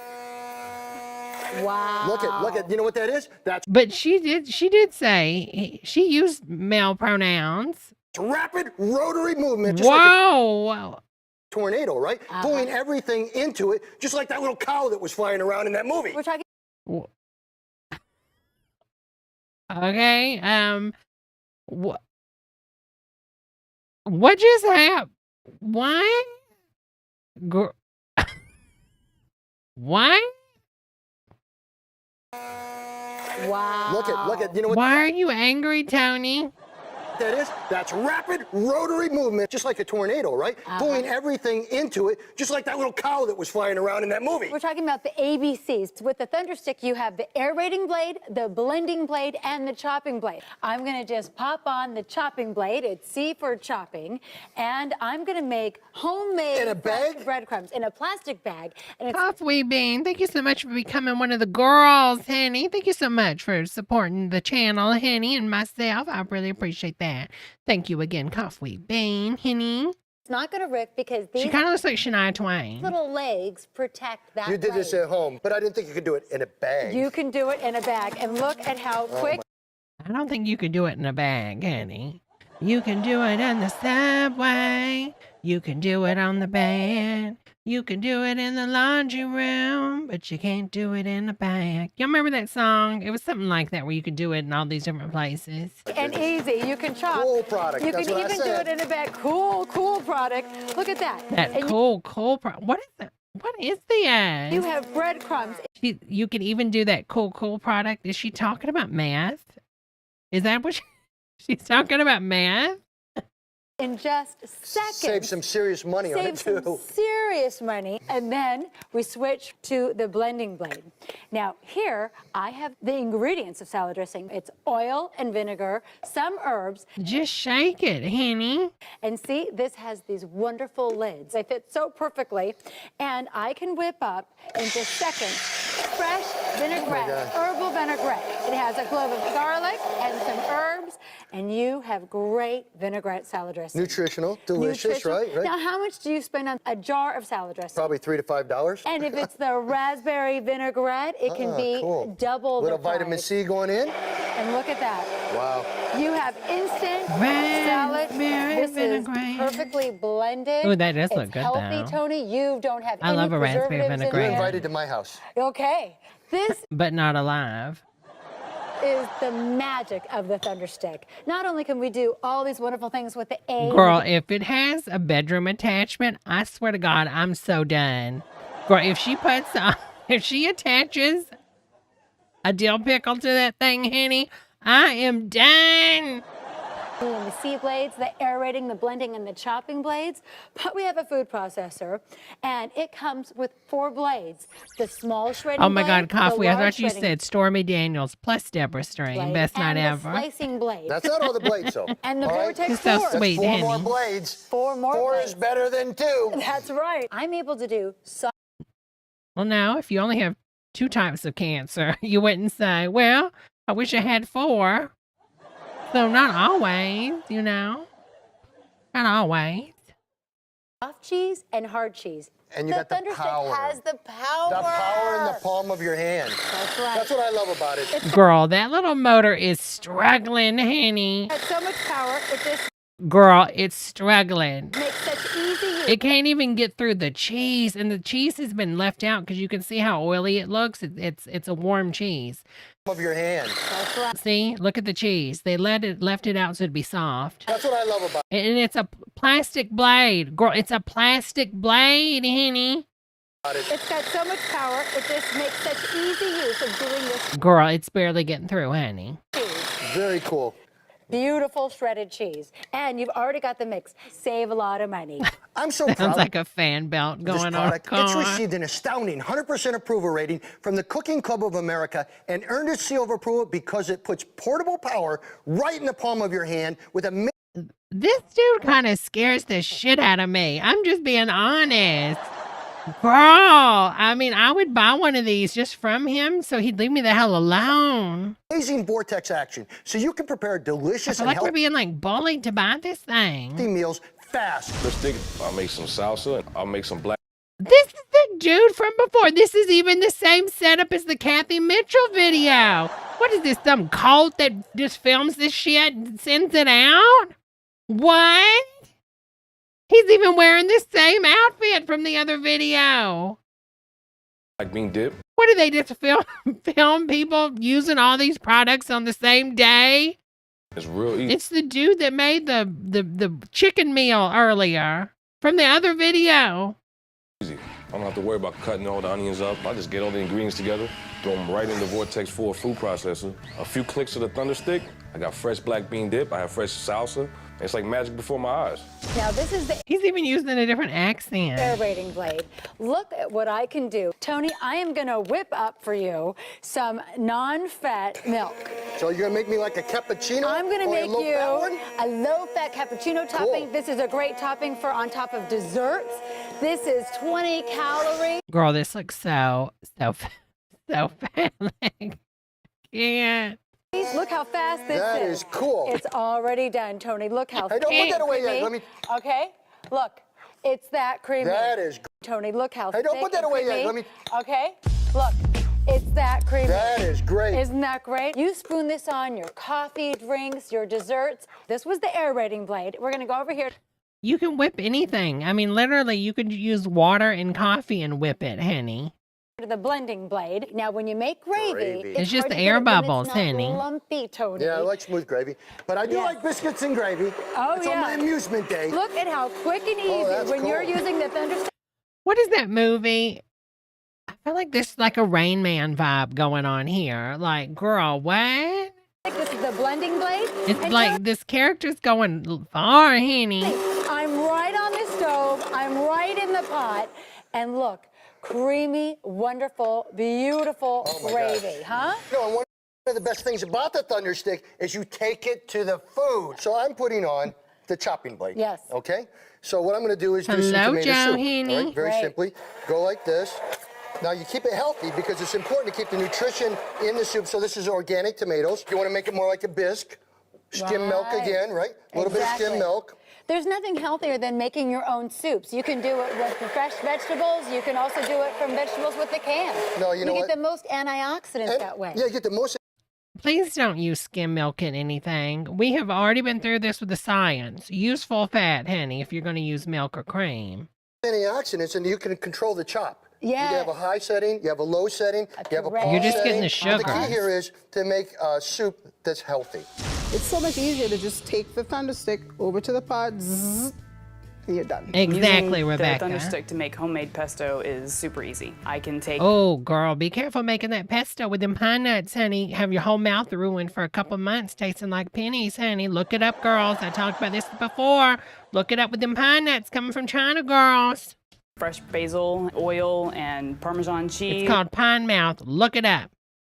Wow. Look at. You know what that is? That's But she did say she used male pronouns. rapid rotary movement. Just like Whoa. tornado, right? Pulling everything into it, just like that little cow that was flying around in that movie. We're talking. Okay. What just happened? What? What? Wow. Look at. You know what Why are you angry, Tony? that is? That's rapid rotary movement, just like a tornado, right? Pulling everything into it, just like that little cow that was flying around in that movie. We're talking about the ABCs. With the Thunderstick, you have the aerating blade, the blending blade, and the chopping blade. I'm going to just pop on the chopping blade. It's C for chopping. And I'm going to make homemade In a bag? breadcrumbs in a plastic bag. And it's Coffee Bean, thank you so much for becoming one of the girls, honey. Thank you so much for supporting the channel, honey, and myself. I really appreciate that. Thank you again, Coffee Bean, honey. It's not going to rip because these She kind of looks like Shania Twain. little legs protect that You did this blade. at home, but I didn't think you could do it in a bag. You can do it in a bag. And look at how quick. I don't think you could do it in a bag, honey. You can do it on the subway. You can do it on the bed. You can do it in the laundry room, but you can't do it in a bag. You remember that song? It was something like that where you could do it in all these different places. And easy. You can chop. Cool product. You That's can what I even do said. it in a bag. Cool product. Look at that. That And cool what is that? What is the you have breadcrumbs. You can even do that cool product. Is she talking about math? Is that what she's talking about, math? In just seconds. Save some serious money on it, Save too. some serious money. And then we switch to the blending blade. Now, here I have the ingredients of salad dressing. It's oil and vinegar, some herbs. Just shake it, honey. And see, this has these wonderful lids. They fit so perfectly. And I can whip up in just seconds fresh vinaigrette, herbal vinaigrette. It has a clove of garlic and some herbs. And you have great vinaigrette salad dressing. Nutritional, delicious, Nutritional. right? Now, how much do you spend on a jar of salad dressing? Probably $3 to $5. And if it's the raspberry vinaigrette, it can be cool. double Little the vitamin price. C going in. And look at that. Wow. You have instant salad. Raspberry This vinaigrette. is perfectly blended. Ooh, that does It's look good, healthy, though. Tony. You don't have I any love a raspberry preservatives in vinaigrette. You're there. invited to my house. Okay. This But not alive. is the magic of the Thunderstick. Not only can we do all these wonderful things with the A. Girl, if it has a bedroom attachment, I swear to God, I'm so done. Girl, if she attaches a dill pickle to that thing, honey, I am done. And the C blades, the aerating, the blending, and the chopping blades. But we have a food processor, and it comes with 4 blades. The small shredding Oh my blade, God, Coffee, the I large thought you shredding said Stormy Daniels plus Debra String. blade, Best night and the ever. slicing blade. That's not all the blades, though. And the All right? vortex You're so fork. sweet, 4 more honey. blades. 4 more 4 blades. is better than 2. That's right. I'm able to do Well, now, if you only have 2 types of cancer, you wouldn't say, well, I wish I had 4. So not always, you know. Not always. soft cheese and hard cheese. And you got the power. Thunderstick has the power. The power in the palm of your hand. That's right. That's what I love about it. Girl, that little motor is struggling, honey. It has so much power. It just Girl, it's struggling. makes such easy use. It can't even get through the cheese, and the cheese has been left out because you can see how oily it looks. It's a warm cheese. Of your hand. That's right. See, look at the cheese. They left it out so it'd be soft. That's what I love about it. And it's a plastic blade, girl. It's a plastic blade, honey. It's got so much power. It just makes such easy use of doing this. Girl, it's barely getting through, honey. Very cool. Beautiful shredded cheese. And you've already got the mix. Save a lot of money. I'm so proud. Sounds like a fan belt This going on. product. It's received an astounding 100% approval rating from the Cooking Club of America and earned its seal of approval because it puts portable power right in the palm of your hand with a... This dude kind of scares the shit out of me. I'm just being honest. Girl, I mean, I would buy one of these just from him so he'd leave me the hell alone. Amazing vortex action, so you can prepare delicious I feel like we're being like bullied to buy this thing. meals fast. Thunderstick, I'll make some salsa, and I'll make some black. This is the dude from before. This is even the same setup as the Kathy Mitchell video. What is this, some cult that just films this shit and sends it out? What? He's even wearing the same outfit from the other video. Black bean dip. What do they just film people using all these products on the same day? It's real easy. It's the dude that made the chicken meal earlier from the other video. Easy. I don't have to worry about cutting all the onions up. I just get all the ingredients together, throw them right in the Vortex 4 food processor. A few clicks of the Thunderstick. I got fresh black bean dip. I have fresh salsa. It's like magic before my eyes. Now this is the He's even using a different accent. aerating blade. Look at what I can do. Tony, I am gonna whip up for you some non-fat milk. So you're gonna make me like a cappuccino? I'm gonna or make a low-fat you one? a low-fat cappuccino topping. This is a great topping for on top of desserts. This is 20 calories. Girl, this looks so fat. Like, can't. Look how fast this is. That is cool. It's already done, Tony. Look how Hey, don't put that away yet. creamy. Let me... Okay, look. It's that creamy. That is... Tony, look how Hey, don't thick put that and away yet. creamy. Let me... Okay, look. It's that creamy. That is great. Isn't that great? You spoon this on your coffee, drinks, your desserts. This was the aerating blade. We're gonna go over here. You can whip anything. I mean, literally, you could use water and coffee and whip it, honey. To the blending blade. Now, when you make gravy, It's just hard to air get it when bubbles, it's not honey. lumpy, Tony. Yeah, I like smooth gravy. But I do like biscuits and gravy. Oh, it's yeah. on my amusement day. Look at how quick and easy that's when you're cool. using the Thunderstick. What is that movie? I feel like there's like a Rain Man vibe going on here. Like, girl, what? This is the blending blade. It's And like this character's going far, honey. I'm right on the stove. I'm right in the pot. And look, creamy, wonderful, beautiful gravy, huh? No, and one of the best things about the Thunderstick is you take it to the food. So I'm putting on the chopping blade. Yes. Okay? So what I'm going to do is do some Hello, tomato soup. Johanny. All right, very Great. simply. Go like this. Now you keep it healthy because it's important to keep the nutrition in the soup. So this is organic tomatoes. You want to make it more like a bisque. Skim milk Right. again, right? A little bit of Exactly. skim milk. There's nothing healthier than making your own soups. You can do it with the fresh vegetables. You can also do it from vegetables with the can. No, you know get what? the most antioxidants that way. Yeah, you get the most. Please don't use skim milk in anything. We have already been through this with the science. Use full fat, honey, if you're going to use milk or cream. Antioxidants, and you can control the chop. You Yes. can have a high setting, you have a low setting, you have a Correct. pause You're just getting the setting. The sugars. key here is to make a soup that's healthy. It's so much easier to just take the Thunderstick over to the pot, zzz, and you're done. Exactly, Using Rebecca. The Thunderstick to make homemade pesto is super easy. I can take... Oh, girl, be careful making that pesto with them pine nuts, honey. Have your whole mouth ruined for a couple months, tasting like pennies, honey. Look it up, girls. I talked about this before. Look it up with them pine nuts coming from China, girls. fresh basil, oil, and Parmesan cheese. It's called pine mouth. Look it up.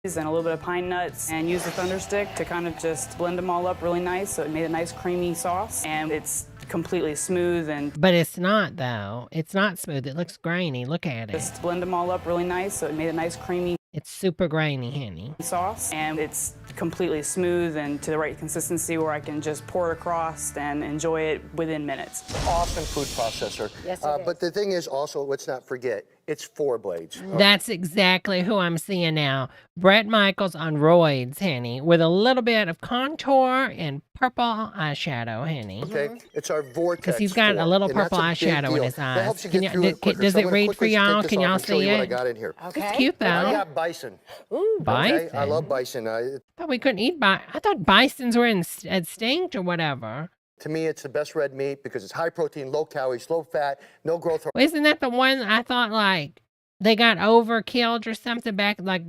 And a little bit of pine nuts, and use the Thunderstick to kind of just blend them all up really nice, so it made a nice creamy sauce, and it's completely smooth and... But it's not, though. It's not smooth. It looks grainy. Look at it. Just blend them all up really nice, so it made a nice creamy... It's super grainy, honey. Sauce, and it's completely smooth and to the right consistency where I can just pour it across and enjoy it within minutes. Awesome food processor. Yes, it is. But the thing is also, let's not forget, it's 4 blades. That's exactly who I'm seeing now. Brett Michaels on roids, honey, with a little bit of contour and purple eyeshadow, honey. Okay, it's our vortex. Because he's got a little and that's purple a big eyeshadow in deal. his That eyes. helps you get through it quicker. Does So it I'm gonna read for quickly take y'all? this Can off y'all and show see you what I it? got in here. Okay. It's cute, though. I got bison. Ooh, Bison. Okay, I love bison. I thought we couldn't eat bison. I thought bisons were extinct or whatever. To me, it's the best red meat because it's high protein, low calories, low fat, no growth. Well, isn't that the one I thought like they got overkilled or something back like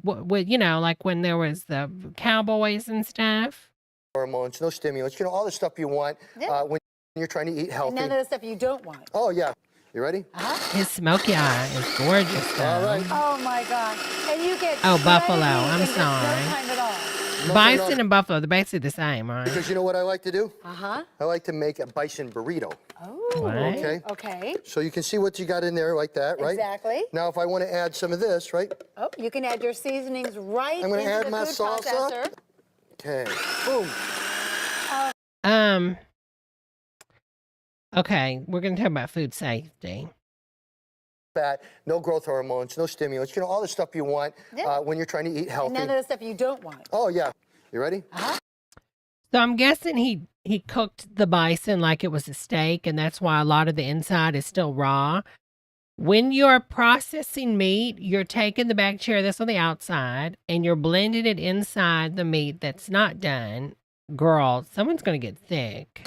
you know, like when there was the cowboys and stuff? Hormones, no stimulants, you know, all the stuff you want when you're trying to eat healthy. None of the stuff you don't want. Oh, yeah. You ready? His smoky eye is gorgeous, though. All right. Oh my God. And you get Oh, buffalo. shredded I'm in just sorry. no time at all. Bison and buffalo, they're basically the same, right? Because you know what I like to do? Uh-huh. I like to make a bison burrito. Oh. Okay. Okay. So you can see what you got in there like that, right? Exactly. Now, if I want to add some of this, right? Oh, you can add your seasonings right I'm gonna into add the my food salsa. processor. Okay. Boom. Okay, we're gonna talk about food safety. Fat, no growth hormones, no stimulants, you know, all the stuff you want when you're trying to eat healthy. None of the stuff you don't want. Oh, yeah. You ready? So I'm guessing he cooked the bison like it was a steak, and that's why a lot of the inside is still raw. When you're processing meat, you're taking the bacteria that's on the outside and you're blending it inside the meat that's not done. Girl, someone's gonna get sick.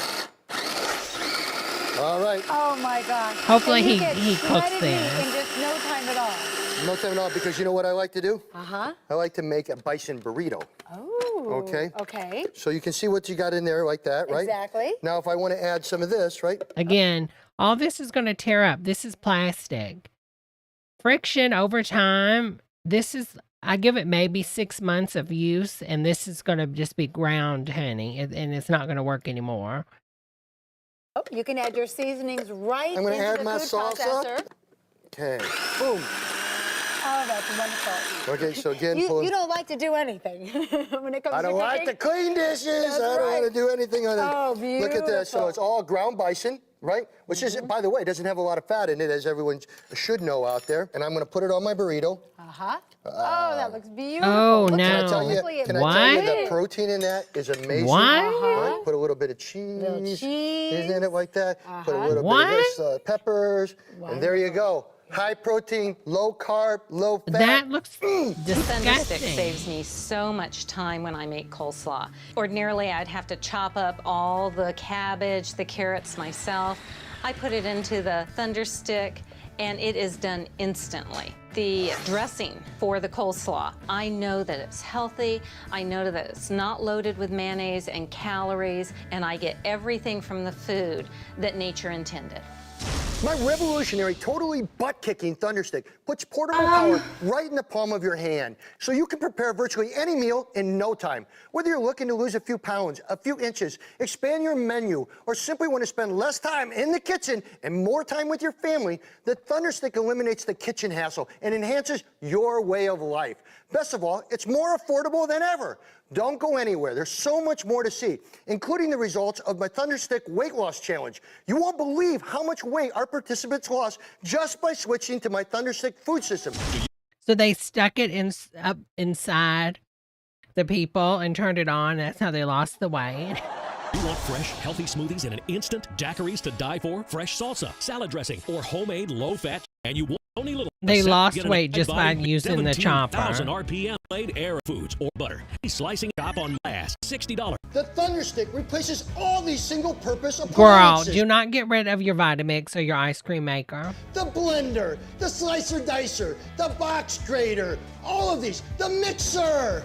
All right. Oh my God. Hopefully And you he get cooks shredded meat this. in just no time at all. No time at all, because you know what I like to do? Uh-huh. I like to make a bison burrito. Oh. Okay. Okay. So you can see what you got in there like that, right? Exactly. Now, if I want to add some of this, right? Again, all this is gonna tear up. This is plastic. Friction over time, I give it maybe 6 months of use, and this is gonna just be ground, honey, and it's not gonna work anymore. Oh, you can add your seasonings right I'm gonna into add the my food salsa. processor. Okay. Boom. Oh, that's wonderful. Okay, so again, you don't like to do anything when it comes I to don't like to cooking. clean dishes. That's I don't right. want to do anything on it. Oh, Look at this. So beautiful. it's all ground bison, right? Which is, by the way, doesn't have a lot of fat in it, as everyone should know out there. And I'm going to put it on my burrito. Uh-huh. Oh, that looks beautiful. Oh, Look no. at Can I tell you, quickly it can I tell you What? the protein in that is amazing? What? Right? Put a little bit of cheese, in it like that. Put a little bit of this, peppers, and there you go. High protein, low carb, low fat. That looks Thunderstick disgusting. saves me so much time when I make coleslaw. Ordinarily, I'd have to chop up all the cabbage, the carrots myself. I put it into the Thunderstick, and it is done instantly. The dressing for the coleslaw, I know that it's healthy, I know that it's not loaded with mayonnaise and calories, and I get everything from the food that nature intended. My revolutionary, totally butt-kicking Thunderstick puts portable power right in the palm of your hand, so you can prepare virtually any meal in no time. Whether you're looking to lose a few pounds, a few inches, expand your menu, or simply want to spend less time in the kitchen and more time with your family, the Thunderstick eliminates the kitchen hassle and enhances your way of life. Best of all, it's more affordable than ever. Don't go anywhere. There's so much more to see, including the results of my Thunderstick Weight Loss Challenge. You won't believe how much weight our participants lost just by switching to my Thunderstick food system. So they stuck it up inside the people and turned it on. That's how they lost the weight. You want fresh, healthy smoothies in an instant? Daiquiris to die for? Fresh salsa, salad dressing, or homemade low-fat? And you want only little... They Set, lost get an weight just by using the chopper. 17,000 RPM laid air foods or butter. Slicing top on last $60. The Thunderstick replaces all these single-purpose Girl, appliances. do not get rid of your Vitamix or your ice cream maker. The blender, the slicer dicer, the box grater, all of these, the mixer,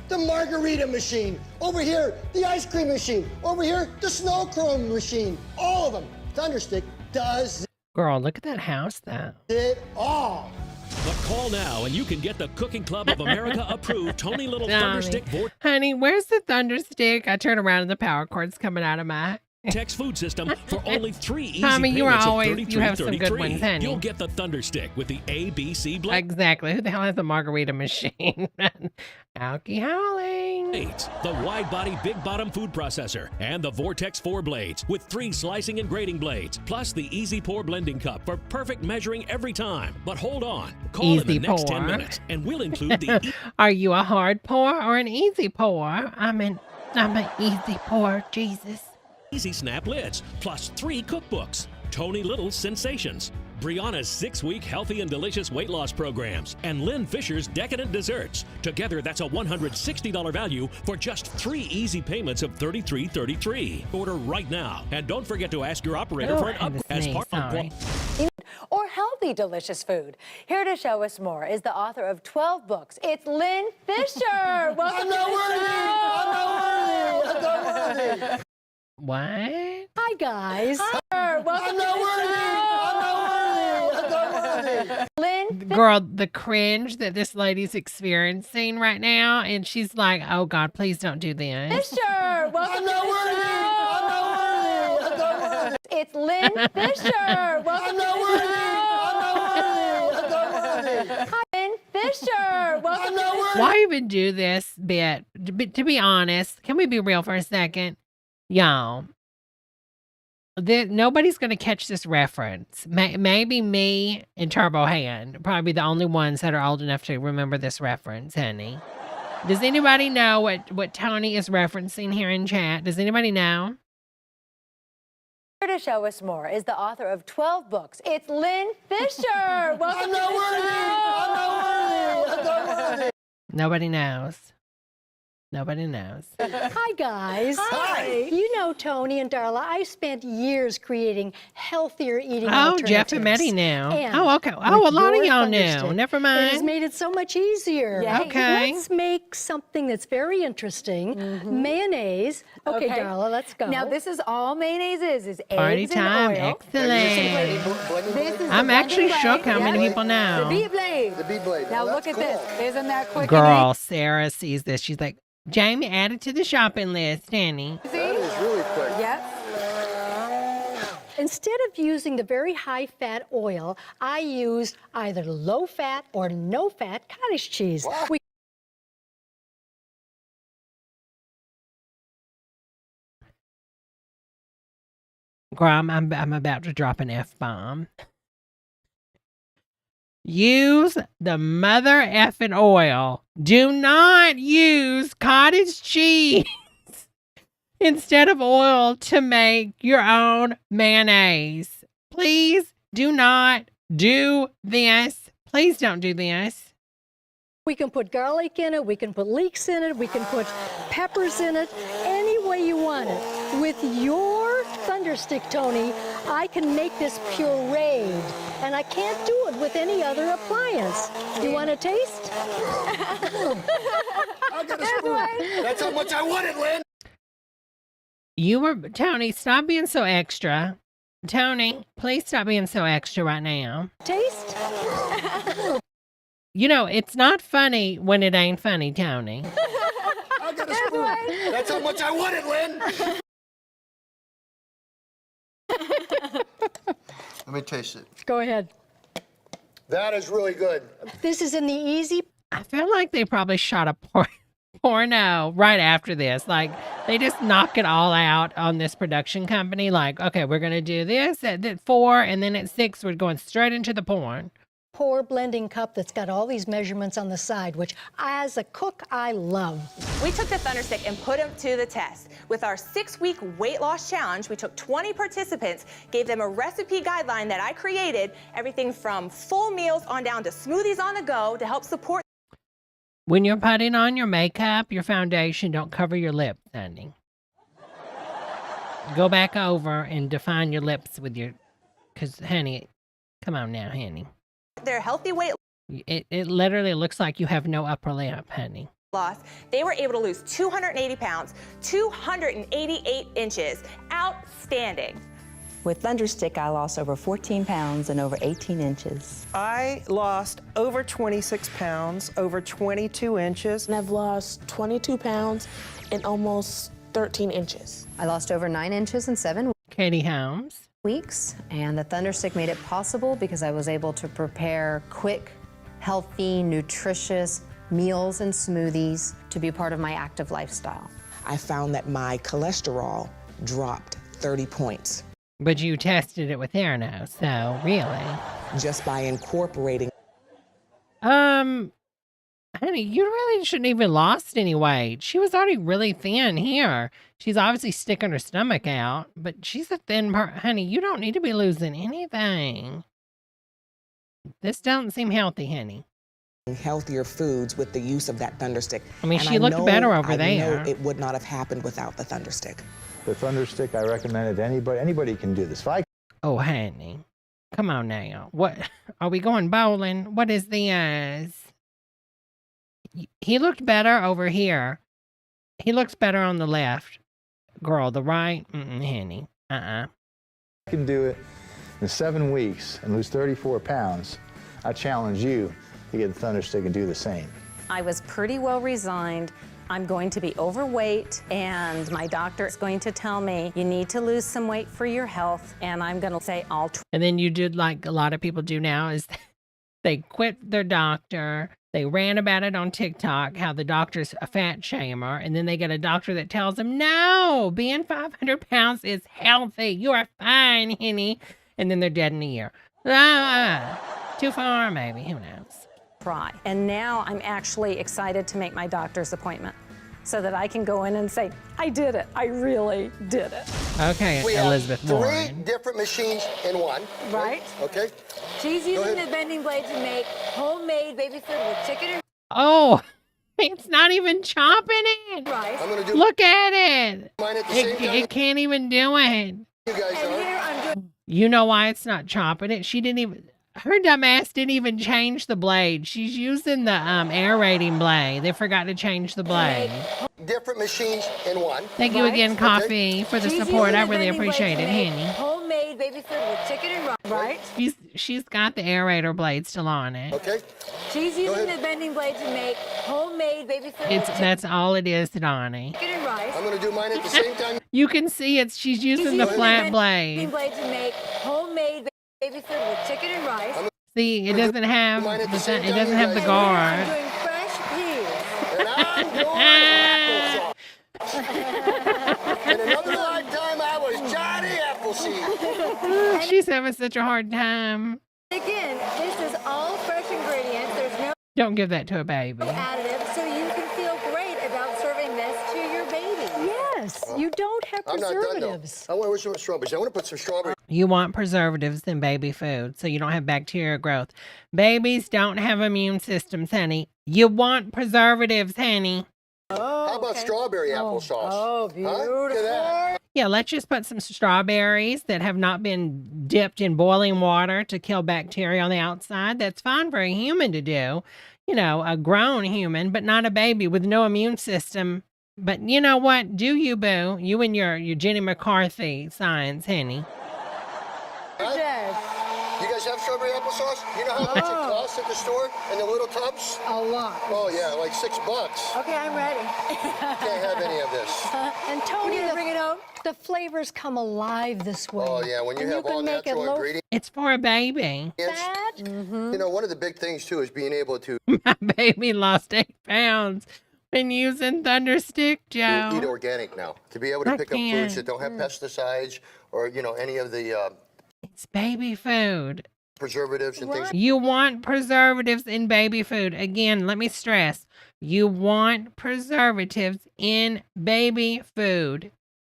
the margarita machine, over here, the ice cream machine, over here, the snow cone machine, all of them. Thunderstick does Girl, look at that house, though. it all. But call now and you can get the Cooking Club of America approved Tony Little Donnie. Thunderstick board. Honey, where's the Thunderstick? I turn around and the power cord's coming out of my Text food system for only 3 easy Tommy, you payments always of you have some good $33.33. ones, honey. You'll get the Thunderstick with the ABC blade. Exactly. Who the hell has a margarita machine? Alcoholic. The wide body, big bottom food processor and the Vortex 4 blades with 3 slicing and grating blades, plus the Easy Pour blending cup for perfect measuring every time. But hold on, call in Easy the next pour. 10 minutes and we'll include the Are you a hard pour or an easy pour? I'm an easy pour, Jesus. Easy Snap lids, plus 3 cookbooks, Tony Little's Sensations, Brianna's 6-week healthy and delicious weight loss programs, and Lynn Fisher's decadent desserts. Together, that's a $160 value for just 3 easy payments of $33.33. Order right now, and don't forget to ask your operator for an upgrade as part of or healthy, delicious food. Here to show us more is the author of 12 books. It's Lynn Fisher. Welcome I'm not to the worthy. show. I'm not worthy. I'm not worthy. What? Hi, guys. Welcome I'm not worthy. I'm not worthy. I'm not worthy. Lynn. Girl, the cringe that this lady's experiencing right now, and she's like, "Oh God, please don't do this." Fisher. Welcome I'm not worthy. I'm not worthy. I'm not worthy. It's Lynn Fisher. Welcome I'm not worthy. I'm not worthy. I'm not worthy. Hi, Lynn Fisher. Welcome I'm not worthy. Why even do this bit? To be honest, can we be real for a second? Y'all, nobody's going to catch this reference. Maybe me and Turbo Hand, probably the only ones that are old enough to remember this reference, honey. Does anybody know what Tony is referencing here in chat? Does anybody know? Here to show us more is the author of 12 books. It's Lynn Fisher. Welcome I'm to not the worthy. show. I'm not worthy. I'm not worthy. Nobody knows. Nobody knows. Hi, guys. Hi. You know Tony and Darla, I spent years creating healthier eating Oh, alternatives. Jeff-a-matic now. And Oh, okay. Oh, a with lot of your y'all knew. Thunderstick, Never It has mind. made it so much easier. Okay. Let's make something that's very interesting. Mayonnaise. Okay, Darla, let's go. Now, this is all mayonnaise is Party eggs time. and oil. Excellent. This is I'm the actually blending shocked blade. how many Yep. people know. The beat blade. The beat blade. Now, Oh, look that's at cool. this. Isn't that quick? Girl, Sarah sees this. She's like, Jamie, add it to the shopping list, Danny. That is really quick. Yep. Instead of using the very high-fat oil, I used either low-fat or no-fat cottage cheese. Girl, I'm about to drop an F-bomb. Use the mother effing oil. Do not use cottage cheese instead of oil to make your own mayonnaise. Please do not do this. Please don't do this. We can put garlic in it, we can put leeks in it, we can put peppers in it, any way you want it. With your Thunderstick, Tony, I can make this pureed, and I can't do it with any other appliance. Do you want to taste? I got a spoon. That's how much I want it, Lynn. Tony, stop being so extra. Tony, please stop being so extra right now. Taste? You know, it's not funny when it ain't funny, Tony. I got a spoon. That's how much I want it, Lynn. Let me taste it. Go ahead. That is really good. This is in the easy. I feel like they probably shot a porno right after this. Like, they just knock it all out on this production company. Like, okay, we're going to do this at 4, and then at 6, we're going straight into the porn. Pour blending cup that's got all these measurements on the side, which as a cook, I love. We took the Thunderstick and put them to the test. With our 6-week weight loss challenge, we took 20 participants, gave them a recipe guideline that I created, everything from full meals on down to smoothies on the go to help support. When you're putting on your makeup, your foundation, don't cover your lips, honey. Go back over and define your lips with your, because, honey, come on now, honey. Their healthy weight It literally looks like you have no upper lip, honey. loss. They were able to lose 280 pounds, 288 inches. Outstanding. With Thunderstick, I lost over 14 pounds and over 18 inches. I lost over 26 pounds, over 22 inches. And I've lost 22 pounds and almost 13 inches. I lost over 9 inches in 7 Katie Holmes. weeks, and the Thunderstick made it possible because I was able to prepare quick, healthy, nutritious meals and smoothies to be part of my active lifestyle. I found that my cholesterol dropped 30 points. But you tested it with Theranos, so really. Just by incorporating. Honey, you really shouldn't even lost any weight. She was already really thin here. She's obviously sticking her stomach out, but she's a thin honey, you don't need to be losing anything. This doesn't seem healthy, honey. Healthier foods with the use of that Thunderstick. I mean, she looked better over there. I know it would not have happened without the Thunderstick. The Thunderstick, I recommend it to anybody. Anybody can do this. Oh, honey. Come on now. What? Are we going bowling? What is this? He looked better over here. He looks better on the left. Girl, the right? Honey. I can do it in 7 weeks and lose 34 pounds. I challenge you to get the Thunderstick and do the same. I was pretty well resigned. I'm going to be overweight, and my doctor is going to tell me you need to lose some weight for your health, and I'm going to say I'll try. And then you did like a lot of people do now is they quit their doctor. They ran about it on TikTok, how the doctor's a fat shamer, and then they get a doctor that tells them, no, being 500 pounds is healthy. You are fine, honey. And then they're dead in a year. Too far, maybe. Who knows? Try. And now I'm actually excited to make my doctor's appointment so that I can go in and say, I did it. I really did it. Okay, we Elizabeth have 3 Warren. different machines in one. Right. Okay. She's using the bending blade to make homemade baby food with chicken and Oh, it's not even chopping it. rice. I'm gonna do Look at it. mine at the same time. It can't even do it. You guys And are. here I'm doing You know why it's not chopping it? She didn't even, her dumb ass didn't even change the blade. She's using the aerating blade. They forgot to change the blade. Different machines in one. Thank you again, Okay. Coffee, for the She's support. using I the really bending blade appreciate to it, make honey. homemade baby food with chicken and rice. Right. She's got the aerator blade still on it. Okay. She's using the bending blade to make homemade baby food with That's all it is, Donnie. chicken and rice. I'm gonna do mine at the same time. You can see it's she's using the flat Bending blade. blade to make homemade baby food with chicken and rice. See, it doesn't have Mine at the the, same it time, doesn't you have the guys. I'm guard. doing fresh peas. And I'm doing applesauce. In another lifetime, I was Johnny Appleseed. She's having such a hard time. Again, this is all fresh ingredients. There's no Don't give that to a baby. additives, so you can feel great about serving this to your baby. Yes, you don't have I'm not done though. preservatives. I want to some strawberries. I want to put some strawberries. You want preservatives in baby food so you don't have bacterial growth. Babies don't have immune systems, honey. You want preservatives, honey. How about strawberry applesauce? Oh, Huh? Look at that. Yeah, let's just put some strawberries that have not been dipped in boiling water to kill bacteria on the outside. That's fine for a human to do. You know, a grown human, but not a baby with no immune system. But you know what? Do you, boo? You and your Jenny McCarthy science, honey. You guys have strawberry applesauce? You know how much it costs at the store in the little tubs? A lot. Oh yeah, like $6. Okay, I'm ready. Can't have any of this. And Tony, You bring it home? the flavors come alive this way. Oh yeah, when you And have all can make it natural low ingredients. It's for a baby. You know, one of the big things too is being able to My baby lost 8 pounds when using Thunderstick, Joe. eat organic now. To be able to I pick up foods can't. that don't have pesticides or any of the It's baby food. preservatives and things. You want preservatives in baby food. Again, let me stress. You want preservatives in baby food.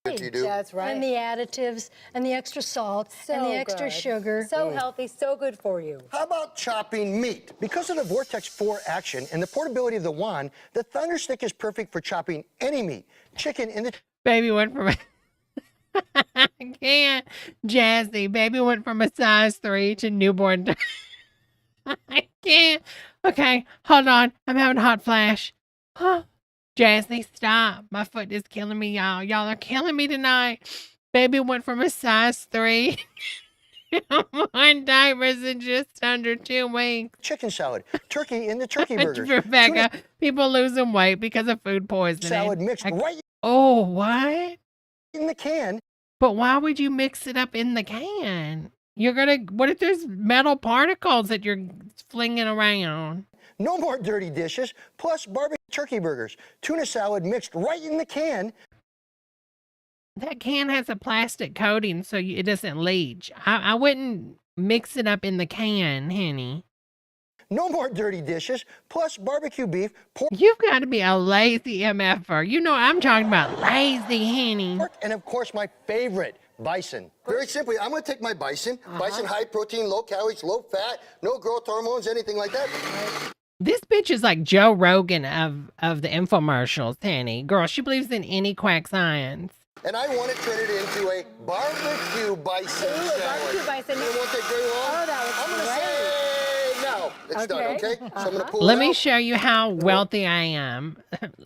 That you do. That's right. And the additives and the extra salt and the extra good. sugar. So healthy, so good for you. How about chopping meat? Because of the Vortex 4 action and the portability of the wand, the Thunderstick is perfect for chopping any meat. Chicken in the... Baby went from I can't. Jazzy, baby went from a size 3 to newborn. I can't. Okay, hold on. I'm having a hot flash. Huh. Jazzy, stop. My foot is killing me, y'all. Y'all are killing me tonight. Baby went from a size 3 on diapers in just under 2 weeks. Chicken salad, turkey in the turkey burgers. Rebecca, people losing weight because of food poisoning. Salad mixed right. Oh, what? In the can. But why would you mix it up in the can? You're gonna, what if there's metal particles that you're flinging around? No more dirty dishes, plus barbecue turkey burgers, tuna salad mixed right in the can. That can has a plastic coating so it doesn't leach. I wouldn't mix it up in the can, honey. No more dirty dishes, plus barbecue beef, pork. You've got to be a lazy MFer. You know I'm talking about lazy, honey. And of course, my favorite, bison. Very simply, I'm gonna take my bison, bison high protein, low calories, low fat, no growth hormones, anything like that. This bitch is like Joe Rogan of the infomercials, honey. Girl, she believes in any quack science. And I want it turned into a barbecue bison Ooh, sandwich. a barbecue bison. It won't take very long. Oh, that was I'm gonna great. say now it's done, okay? So I'm gonna pull Let it me out. show you how wealthy I am.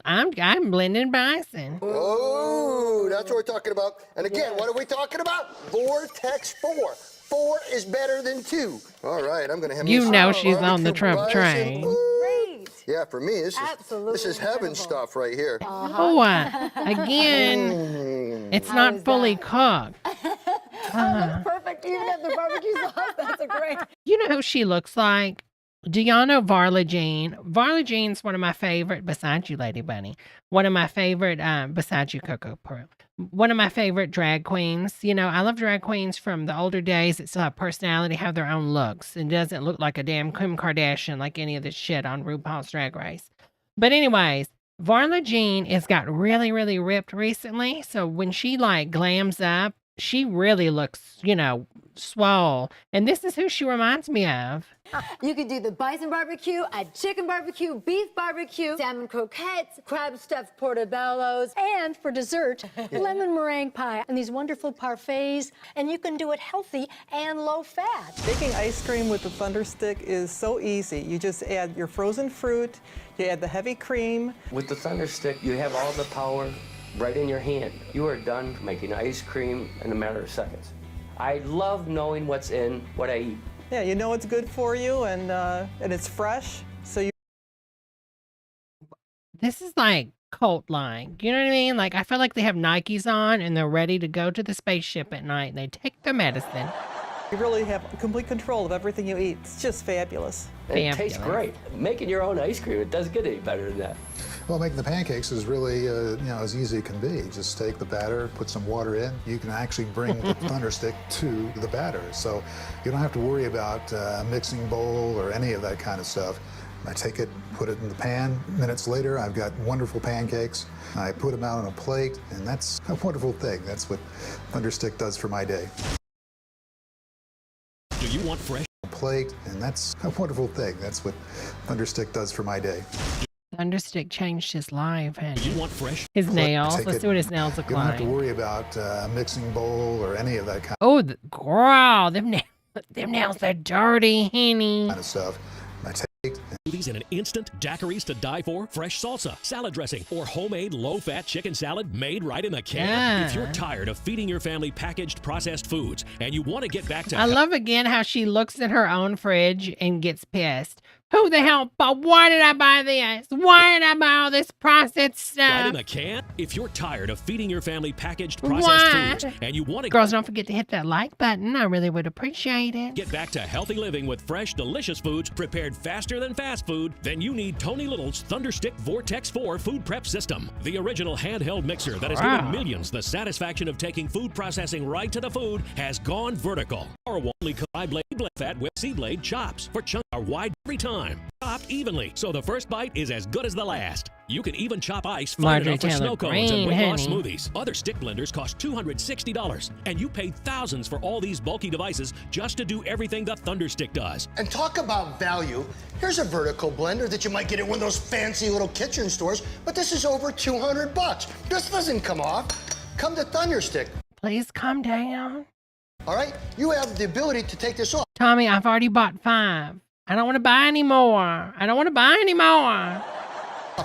I'm blending bison. Oh, that's what we're talking about. And again, what are we talking about? Vortex 4. 4 is better than 2. All right, I'm gonna have You me know some she's on the barbecue Trump bison. train. Ooh. Great. Yeah, for me, this Absolutely is heaven stuff right here. Oh, again, it's not fully cooked. Perfect. You even have the barbecue sauce. That's a great. You know who she looks like? Do y'all know Varla Jean? Varla Jean's one of my favorite, besides you, Lady Bunny, one of my favorite, besides you, Coco Peru, one of my favorite drag queens. You know, I love drag queens from the older days that still have personality, have their own looks, and doesn't look like a damn Kim Kardashian like any of this shit on RuPaul's Drag Race. But anyways, Varla Jean has got really, really ripped recently. So when she like glams up, she really looks, you know, swole. And this is who she reminds me of. You could do the bison barbecue, a chicken barbecue, beef barbecue, salmon croquettes, crab stuffed portobellos, And for dessert, lemon meringue pie and these wonderful parfaits. And you can do it healthy and low fat. Making ice cream with the Thunderstick is so easy. You just add your frozen fruit, you add the heavy cream. With the Thunderstick, you have all the power right in your hand. You are done making ice cream in a matter of seconds. I love knowing what's in what I eat. Yeah, you know it's good for you and it's fresh. So you. This is like cult-like. You know what I mean? Like, I feel like they have Nikes on and they're ready to go to the spaceship at night and they take their medicine. You really have complete control of everything you eat. It's just fabulous. It tastes great. Making your own ice cream, it doesn't get any better than that. Well, making the pancakes is really, as easy as it can be. Just take the batter, put some water in. You can actually bring the Thunderstick to the batter. So you don't have to worry about a mixing bowl or any of that kind of stuff. I take it, put it in the pan. Minutes later, I've got wonderful pancakes. I put them out on a plate, and that's a wonderful thing. That's what Thunderstick does for my day. Do you want fresh? Plate, and that's a wonderful thing. That's what Thunderstick does for my day. Thunderstick changed his life, honey. Do you want fresh? His nails. Take Let's it. see what his nails look You don't like. have to worry about a mixing bowl or any of that kind Oh, girl, them nails are dirty, honey. of stuff. I take Smoothies in an instant, daiquiris to die for, fresh salsa, salad dressing, or homemade low-fat chicken salad made right in the can. Yeah. If you're tired of feeding your family packaged processed foods and you want to get back to I love again how she looks at her own fridge and gets pissed. Who the hell why did I buy this? Why did I buy all this processed right in stuff? the can, if you're tired of feeding your family packaged Why? processed foods and you want to Girls, don't forget to hit that like button. I really would appreciate it. get back to healthy living with fresh, delicious foods prepared faster than fast food, then you need Tony Little's Thunderstick Vortex 4 food prep system. The original handheld mixer that has given millions the satisfaction of taking food processing right to the food has gone vertical. Our only blade fat with C-blade chops for chunks are wide every time. Chopped evenly, so the first bite is as good as the last. You can even chop ice fine Marjorie enough for Taylor snow cones and Greene, weight loss honey. smoothies. Other stick blenders cost $260, and you paid thousands for all these bulky devices just to do everything the Thunderstick does. And talk about value. Here's a vertical blender that you might get at one of those fancy little kitchen stores, but this is over $200. This doesn't come off. Come to Thunderstick. Please calm down. All right? You have the ability to take this off. Tommy, I've already bought 5. I don't want to buy any more. I don't want to buy any more.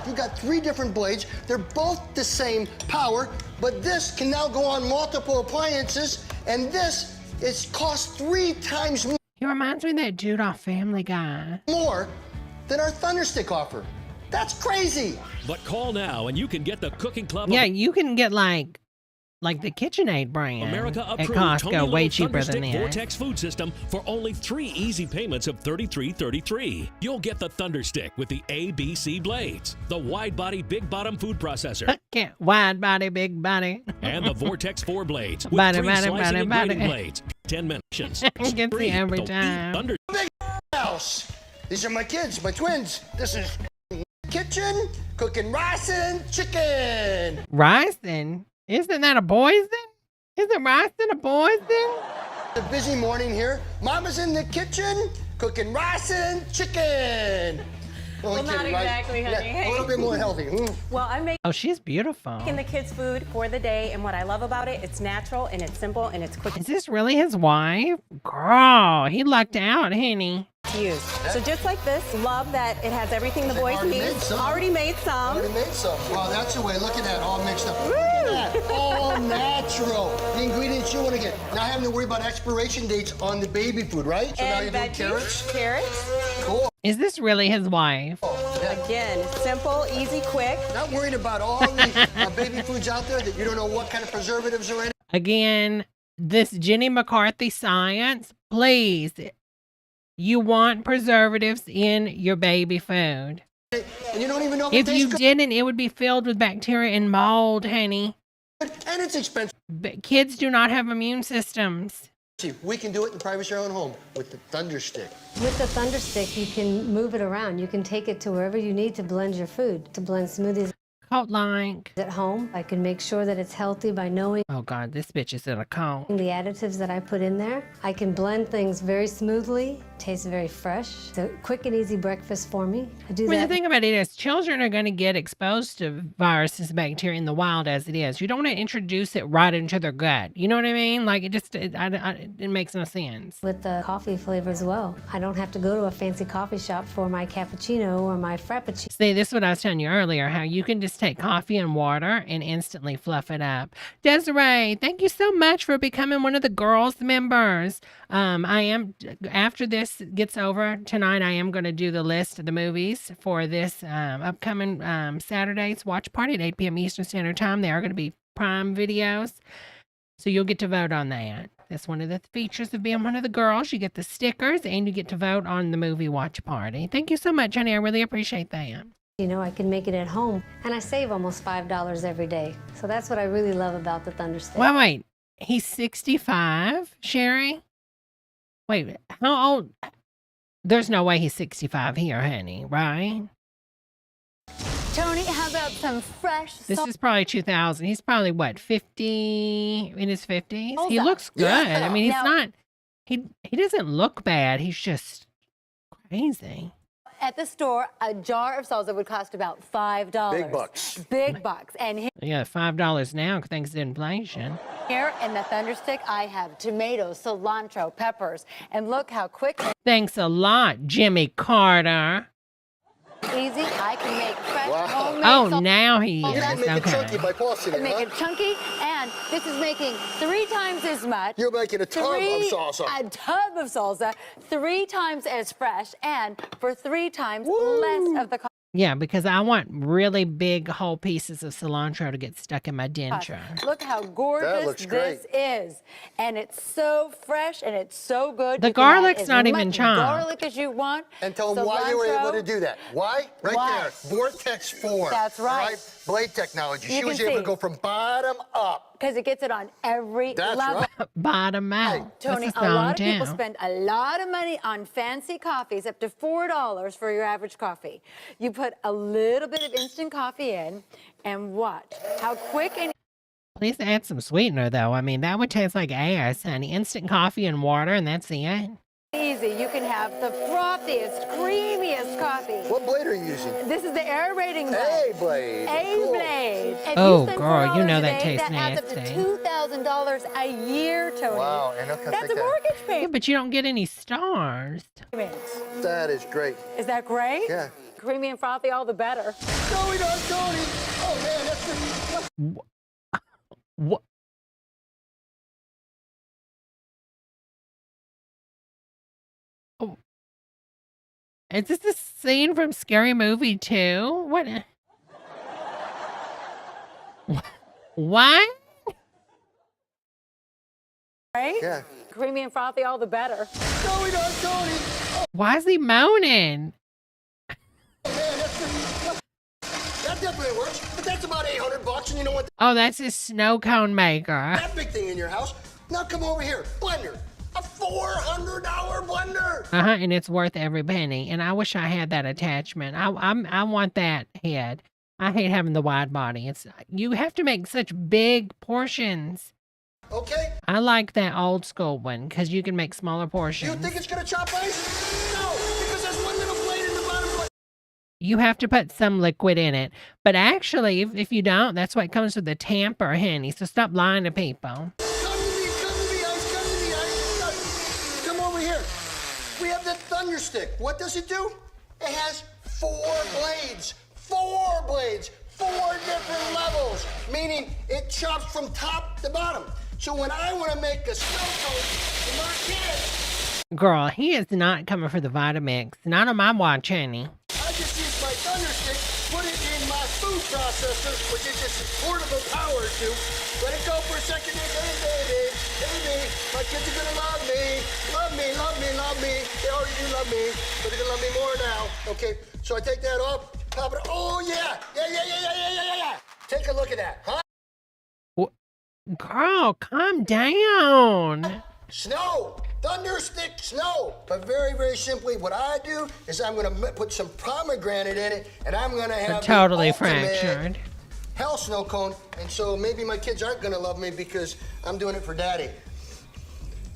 You've got 3 different blades. They're both the same power, but this can now go on multiple appliances, and this costs 3 times He reminds me of that dude off Family Guy. more than our Thunderstick offer. That's crazy. But call now and you can get the Cooking Club. Yeah, you can get like the KitchenAid brand America at approved Costco, way cheaper than Thunderstick that. Vortex food system for only 3 easy payments of $33.33. You'll get the Thunderstick with the ABC blades, the wide body, big bottom food processor, Wide body, big body. and the Vortex 4 blades with Body, 3 body, slicing body, and body. grating blades. 10 minutes. I can see every So eat time. Big house. These are my kids, my twins. This is kitchen, cooking rice and chicken. Rice then? Isn't that a poison? Isn't rice in a poison? A busy morning here. Mama's in the kitchen, cooking rice and chicken. Well, not exactly, honey. Yeah, a little bit more healthy. Well, I'm making Oh, she's beautiful. the kids' food for the day, and what I love about it, it's natural and it's simple and it's quick Is this really his wife? Girl, he lucked out, honey. to use. So just like this, love that it has everything the boys already need. made some. Already made some. Already made some. Wow, that's the way. Look at that, all mixed up. Look at that, all natural. The ingredients you want to get. Not having to worry about expiration dates on the baby food, right? So now And you're doing veggies, carrots. carrots. Cool. Is this really his wife? Again, simple, easy, quick. Not worried about all the baby foods out there that you don't know what kind of preservatives are in it. Again, this Jenny McCarthy science, please. You want preservatives in your baby food. And you don't even know If it you tastes didn't, it would be filled with bacteria and mold, honey. good, and it's expensive. But kids do not have immune systems. See, we can do it in the privacy of our own home with the Thunderstick. With the Thunderstick, you can move it around. You can take it to wherever you need to blend your food, to blend smoothies. Cult like. At home, I can make sure that it's healthy by knowing Oh God, this bitch is in a cult. the additives that I put in there. I can blend things very smoothly, tastes very fresh. It's a quick and easy breakfast for me. I do Well, that. the thing about it is children are going to get exposed to viruses and bacteria in the wild as it is. You don't want to introduce it right into their gut. You know what I mean? Like it makes no sense. With the coffee flavor as well. I don't have to go to a fancy coffee shop for my cappuccino or my frappuccino. See, this is what I was telling you earlier, how you can just take coffee and water and instantly fluff it up. Desiree, thank you so much for becoming one of the GURLZ members. I am, after this gets over tonight, I am going to do the list of the movies for this upcoming Saturday's watch party at 8 p.m. Eastern Standard Time. They are going to be Prime videos, so you'll get to vote on that. That's one of the features of being one of the girls. You get the stickers and you get to vote on the movie watch party. Thank you so much, honey. I really appreciate that. You know, I can make it at home, and I save almost $5 every day. So that's what I really love about the Thunderstick. Wait. He's 65, Sherry? Wait, how old? There's no way he's 65 here, honey, right? Tony, how about some fresh This is probably 2000. He's probably, what, 50, in his 50s? He Salsa. looks good. Yeah. I mean, he's Now- not, he doesn't look bad. He's just crazy. At the store, a jar of salsa would cost about $5. Big bucks. Big bucks. And Yeah, $5 now thanks to inflation. here in the Thunderstick, I have tomatoes, cilantro, peppers, and look how quick and Thanks a lot, Jimmy Carter. easy I can make fresh homemade Oh, salsa. now he You is. can make it Okay. chunky by tossing it, Make huh? it chunky, and this is making 3 times as much. You're making a tub of salsa. A tub of salsa, 3 times as fresh, and for 3 times less of the cost. Yeah, because I want really big whole pieces of cilantro to get stuck in my denture. Look how gorgeous looks this is. And it's so fresh and it's so good. The You can add garlic's as not even much chopped. garlic as you want. And tell them why you were able to Cilantro. do that. Why? Right Why? there. Vortex 4. That's all right. Blade technology. You She was can able to see. go from bottom up. Because it gets it on every That's level. right. Bottom out. Tony, That's a lot of people down. spend a lot of money on fancy coffees, up to $4 for your average coffee. You put a little bit of instant coffee in and watch how quick and Please add some sweetener, though. I mean, that would taste like ass, honey. Instant coffee and water, and that's it. easy you can have the frothiest, creamiest coffee. What blade are you using? This is the aerating blade. A blade. A Cool. blade. If Oh, you spend girl, you $4 know a that day, tastes that adds up to nasty. $2,000 a year, Tony. Wow, and look how That's thick a that- mortgage Yeah, payment. but you don't get any stars. That is great. Is that great? Yeah. Creamy and frothy, all the better. Going on, Tony. Oh, man, that's the... What? Is this a scene from Scary Movie 2? What? What? Right? Yeah. Creamy and frothy, all the better. No, we don't, Tony. Why is he moaning? That definitely works, but that's about $800, and you know what? Oh, that's his snow cone maker. That big thing in your house. Now come over here. Blender. A $400 blender. And it's worth every penny. And I wish I had that attachment. I want that head. I hate having the wide body. You have to make such big portions. Okay. I like that old school one because you can make smaller portions. You think it's gonna chop ice? No, because there's one little blade in the bottom. You have to put some liquid in it. But actually, if you don't, that's what comes with the tamper, honey. So stop lying to people. Come to the ice. Come over here. We have the Thunderstick. What does it do? It has 4 blades. 4 blades. 4 different levels. Meaning it chops from top to bottom. So when I want to make a snow cone for my kids. Girl, he is not coming for the Vitamix. Not on my watch, honey. I just use my Thunderstick, put it in my food processor, which is just a portable power tube. Let it go for a second. Hey, baby. My kids are going to love me. Love me, love me, love me. They already do love me, but they're going to love me more now. Okay, so I take that off, pop it. Oh, yeah. Yeah. Take a look at that, huh? Girl, calm down. Snow. Thunderstick snow. But very, very simply, what I do is I'm going to put some pomegranate in it, and I'm going to have totally the ultimate fractured. hell snow cone. And so maybe my kids aren't going to love me because I'm doing it for daddy.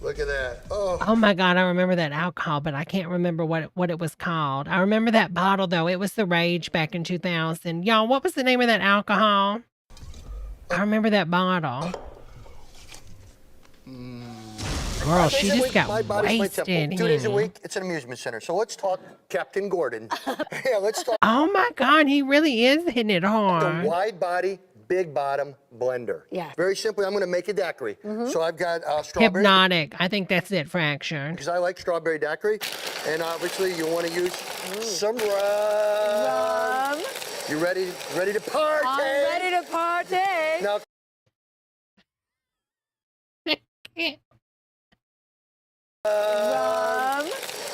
Look at that. Oh my God, I remember that alcohol, but I can't remember what it was called. I remember that bottle, though. It was the rage back in 2000. Y'all, what was the name of that alcohol? I remember that bottle. Girl, she just got wasted. 2 days a week, it's an amusement center. So let's talk Captain Gordon. Yeah, let's talk. Oh my God, he really is hitting it hard. The wide body, big bottom blender. Yeah. Very simply, I'm going to make a daiquiri. So I've got strawberry. Hypnotic. I think that's it, fractured. Because I like strawberry daiquiri. And obviously, you want to use some rum. You ready to party? I'm ready to party. Now.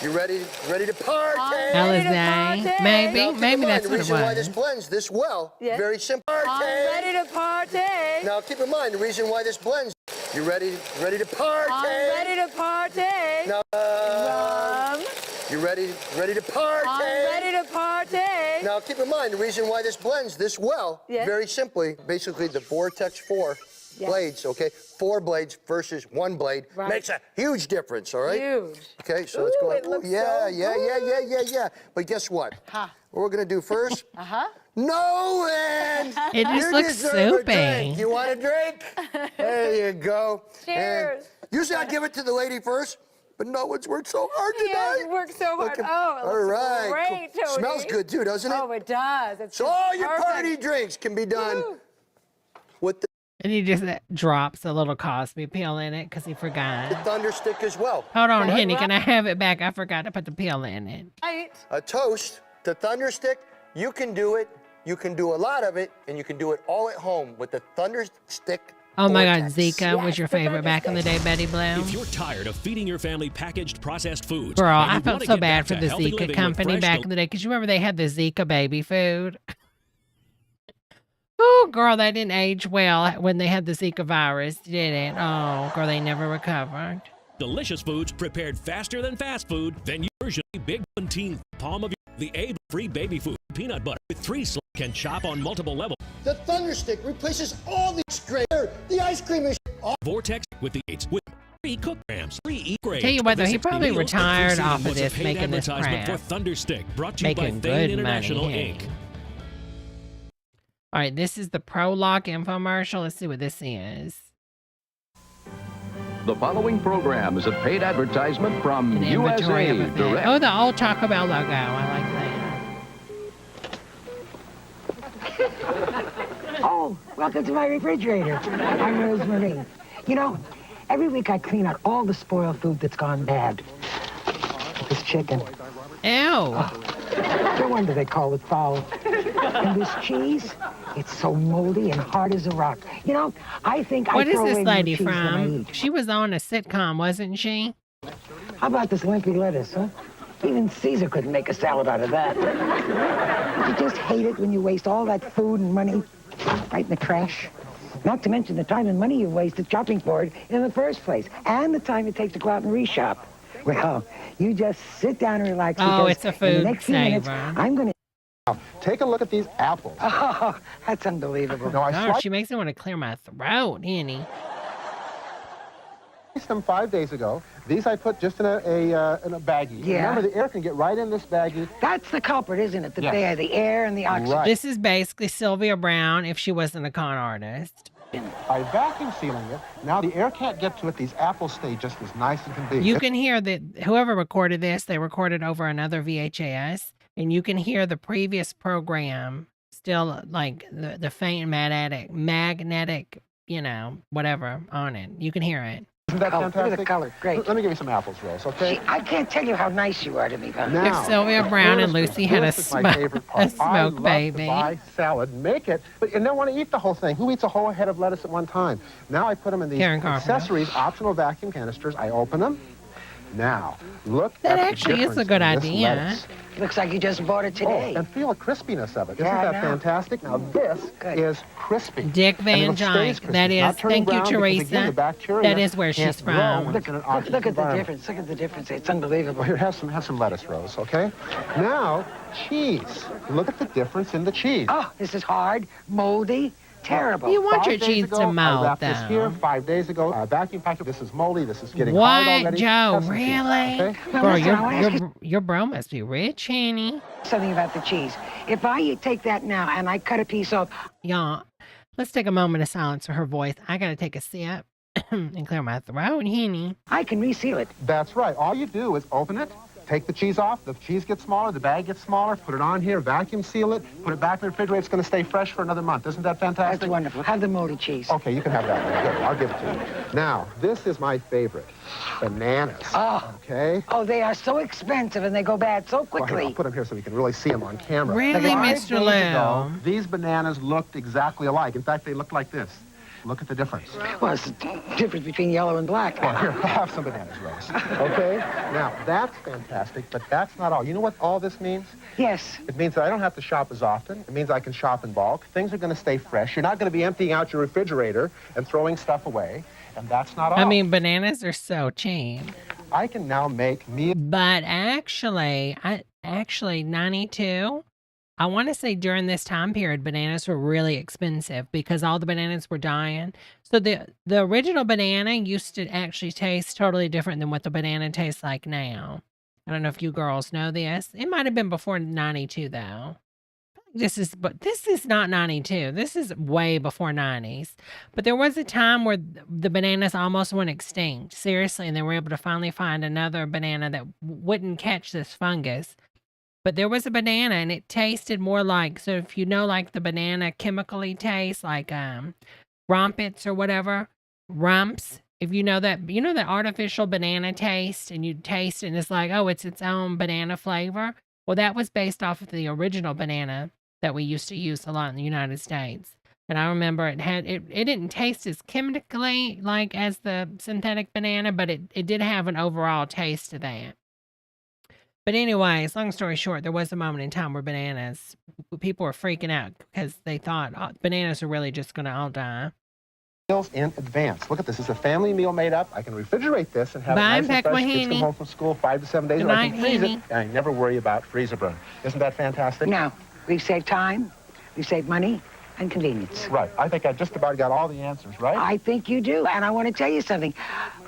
You ready to party? Alizé. Maybe that's what it the reason why was. this blends this well, very simple. I'm ready to party. Now keep in mind the reason why this blends. You ready to party? I'm ready to party. Now, you ready to party? I'm ready to party. Now keep in mind the reason why this blends this well, very simply, basically the Vortex 4 blades, okay? 4 blades versus 1 blade makes a huge difference, all right? Huge. Okay, so let's go ahead. Yeah. But guess what? What we're gonna do first? Nolan! It just you looks deserve a drink. soupy. You want a drink? There you go. Cheers. And usually I give it to the lady first, but no one's worked so hard tonight. Yes, worked so hard. Okay. Oh, it all looks right. great, Tony. Smells good too, doesn't it? Oh, it does. It's so just all your perfect. party drinks can be done with the And he just drops a little Cosby pill in it because he forgot. Thunderstick as well. Hold on, All right. Henny. Can I have it back? I forgot to put the pill in it. A toast to Thunderstick. You can do it. You can do a lot of it, and you can do it all at home with the Thunderstick. Oh my God, Vortex. Zika was your favorite back in the day, Betty Blue? If you're tired of feeding your family packaged processed foods, Girl, and you I felt wanna so get bad back for to the healthy living Zika with company fresh, back in the day because you remember they had the Zika baby food. Oh, girl, that didn't age well when they had the Zika virus, did it? Oh, girl, they never recovered. delicious foods prepared faster than fast food, then usually big 17 palm of the A-free baby food peanut butter with 3 slices can chop on multiple levels. The Thunderstick replaces all the straight. The ice cream is Vortex with the 8 with 3 cook grams, 3 eat grades. Tell you what, though, he probably Meals, retired off of was a this paid making this advertisement crap. for Thunderstick, brought to you by Making Thane good International money. Inc. All right, this is the Prologue infomercial. Let's see what this is. The following program is a paid advertisement from An inventory USA of a thing. Direct. Oh, the old Taco Bell logo. I like that. Oh, welcome to my refrigerator. I'm Rosemary. You know, every week I clean out all the spoiled food that's gone bad. This chicken. No wonder they call it foul. And this cheese, it's so moldy and hard as a rock. You know, I think What I is throw this away more lady cheese than I from? eat. She was on a sitcom, wasn't she? How about this limpy lettuce, huh? Even Caesar couldn't make a salad out of that. You just hate it when you waste all that food and money right in the trash. Not to mention the time and money you wasted shopping for it in the first place, and the time it takes to go out and reshop. Well, you just sit down and relax. Oh, because it's a in food the next few minutes, saver. I'm going to... Take a look at these apples. Oh, that's unbelievable. No, I Gosh, she makes me want to clear my throat, Annie. sliced them 5 days ago. These I put just in a baggie. Yeah. Remember, the air can get right in this baggie. That's the culprit, isn't it? Yes. The air and the oxygen. Right. This is basically Sylvia Brown if she wasn't a con artist. By vacuum sealing it, now the air can't get to it. These apples stay just as nice as can be. You can hear that whoever recorded this, they recorded over another VHS, and you can hear the previous program still, like the faint magnetic, you know, whatever on it. You can hear it. Isn't that fantastic? Look at the color. Great. Let me give you some apples, Rose, okay? See, I can't tell you how nice you are to me, Bob. Now, If Sylvia Brown and Lucy had a this is my favorite part. smoke I love baby. to buy salad, make it, but you don't want to eat the whole thing. Who eats a whole head of lettuce at one time? Now I put them in these Karen Carpenter. accessories, optional vacuum canisters. I open them. Now, look That at the actually is a difference good in this idea. lettuce. Looks like you just bought it today. Oh, and feel the crispiness of it. Isn't Yeah, I that know. fantastic? Now, this is crispy. Dick And Van it'll stay Dyke. crispy. That It's not is, turning thank you, brown because, again, Teresa. the bacteria That is where can't she's grow from. when it's in an Look oxygen at the environment. difference. Look at the difference. It's unbelievable. Well, here, have some lettuce, Rose, okay? Now, cheese. Look at the difference in the cheese. Oh, this is hard, moldy, terrible. You want 5 your days cheese ago, to I melt, wrapped this though. here 5 days ago. Vacuum packed it. This is moldy. This is getting hard What, already. Joe? Have some cheese, Really? okay? Now, Girl, listen, I wanna ask your bro must be rich, Annie. Something about the cheese. If I take that now and I cut a piece off, Y'all, let's take a moment of silence for her voice. I gotta take a sip and clear my throat, Henny. I can reseal it. That's right. All you do is open it, take the cheese off, the cheese gets smaller, the bag gets smaller, put it on here, vacuum seal it, put it back in the refrigerator. It's going to stay fresh for another month. Isn't that fantastic? That's wonderful. Have the moldy cheese. Okay, you can have that one. Good. I'll give it to you. Now, this is my favorite. Bananas. Oh. Okay? Oh, they are so expensive and they go bad so Well, here, quickly. I'll put them here so we can really see them on camera. Really, 5 Mr. days ago, Lou? these bananas looked exactly alike. In fact, they looked like this. Look at the difference. Well, it's the difference between yellow and black. Well, here, have some bananas, Rose. Okay? Now, that's fantastic, but that's not all. You know what all this means? Yes. It means that I don't have to shop as often. It means I can shop in bulk. Things are going to stay fresh. You're not going to be emptying out your refrigerator and throwing stuff away. And that's not all. I mean, bananas are so cheap. I can now make meals. But actually, 92, I want to say during this time period, bananas were really expensive because all the bananas were dying. So the original banana used to actually taste totally different than what the banana tastes like now. I don't know if you girls know this. It might have been before 92 though. This is not 92. This is way before 90s. But there was a time where the bananas almost went extinct. Seriously, and they were able to finally find another banana that wouldn't catch this fungus. But there was a banana and it tasted more like, so if you know like the banana chemically tastes like Rompets or whatever, Rumps, if you know that artificial banana taste and you taste it and it's like, oh, it's its own banana flavor. Well, that was based off of the original banana that we used to use a lot in the United States. And I remember it didn't taste as chemically like as the synthetic banana, but it did have an overall taste to that. But anyways, long story short, there was a moment in time where people were freaking out because they thought bananas are really just going to all die. Meals in advance. Look at this. It's a family meal made up. I can refrigerate this and have Bye, it nice and fresh. Kids Henny. come home from school 5 to 7 days. Good I night, can freeze Henny. it, and I never worry about freezer burn. Isn't that fantastic? Now, we've saved time, we've saved money, and convenience. Right. I think I just about got all the answers, right? I think you do, and I want to tell you something.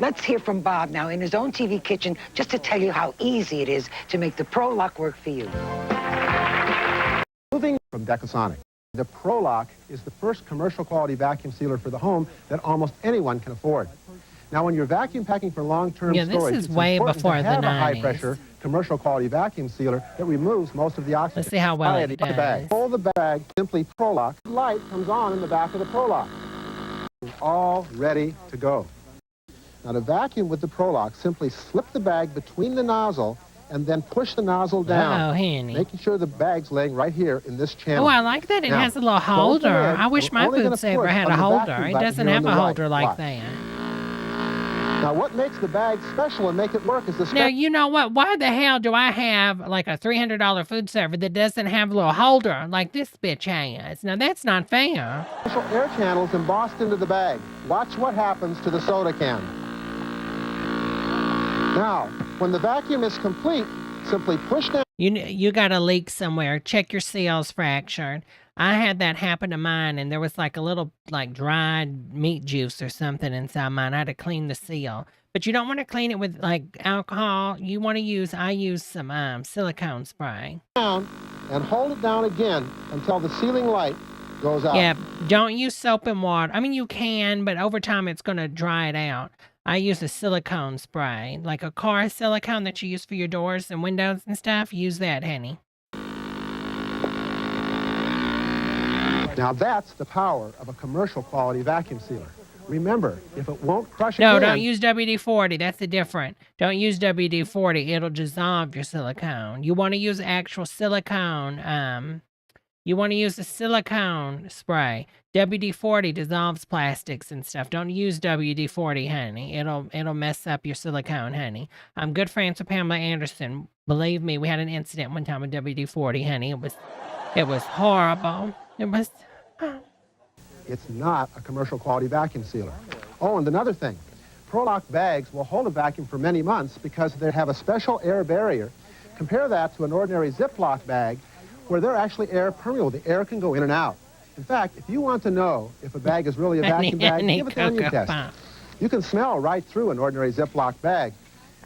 Let's hear from Bob now in his own TV kitchen just to tell you how easy it is to make the Pro Lock work for you. Moving from Decasonic, the Pro Lock is the first commercial quality vacuum sealer for the home that almost anyone can afford. Now, when you're vacuum packing for long-term Yeah, this storage, is it's way important before to the have a 90s. high-pressure commercial quality vacuum sealer that removes most of the oxygen. Let's see how well All it right, the does. bag. Pull the bag, simply Pro Lock. Light comes on in the back of the Pro Lock. All ready to go. Now, to vacuum with the Pro Lock, simply slip the bag between the nozzle and then push the nozzle down. Uh-oh, honey. Making sure the bag's laying right here in this channel. Oh, I like that it Now, has a little close the holder. lid. I wish We're my only gonna food saver push had on a the holder. vacuum It button doesn't here have on a the holder right. like Watch. that. Now, what makes the bag special and make it work is the Now, you know what? Why the hell do I have like a $300 food server that doesn't have a little holder like this bitch has? Now, that's not fair. special air channels embossed into the bag. Watch what happens to the soda can. Now, when the vacuum is complete, simply push down. You got a leak somewhere. Check your seals fractured. I had that happen to mine, and there was like a little like dried meat juice or something inside mine. I had to clean the seal. But you don't want to clean it with like alcohol. You want to use, I use some silicone spray. Down and hold it down again until the ceiling light goes out. Yeah, don't use soap and water. I mean, you can, but over time it's going to dry it out. I use a silicone spray, like a car silicone that you use for your doors and windows and stuff. Use that, honey. Now that's the power of a commercial quality vacuum sealer. Remember, if it won't crush No, again, don't use WD-40. That's the different. Don't use WD-40. It'll dissolve your silicone. You want to use actual silicone. You want to use a silicone spray. WD-40 dissolves plastics and stuff. Don't use WD-40, honey. It'll mess up your silicone, honey. I'm good friends with Pamela Anderson. Believe me, we had an incident one time with WD-40, honey. It was horrible. It was. it's not a commercial quality vacuum sealer. Oh, and another thing, Prolock bags will hold a vacuum for many months because they have a special air barrier. Compare that to an ordinary Ziploc bag where they're actually air permeable. The air can go in and out. In fact, if you want to know if a bag is really a vacuum bag, give it the onion test. You can smell right through an ordinary Ziploc bag.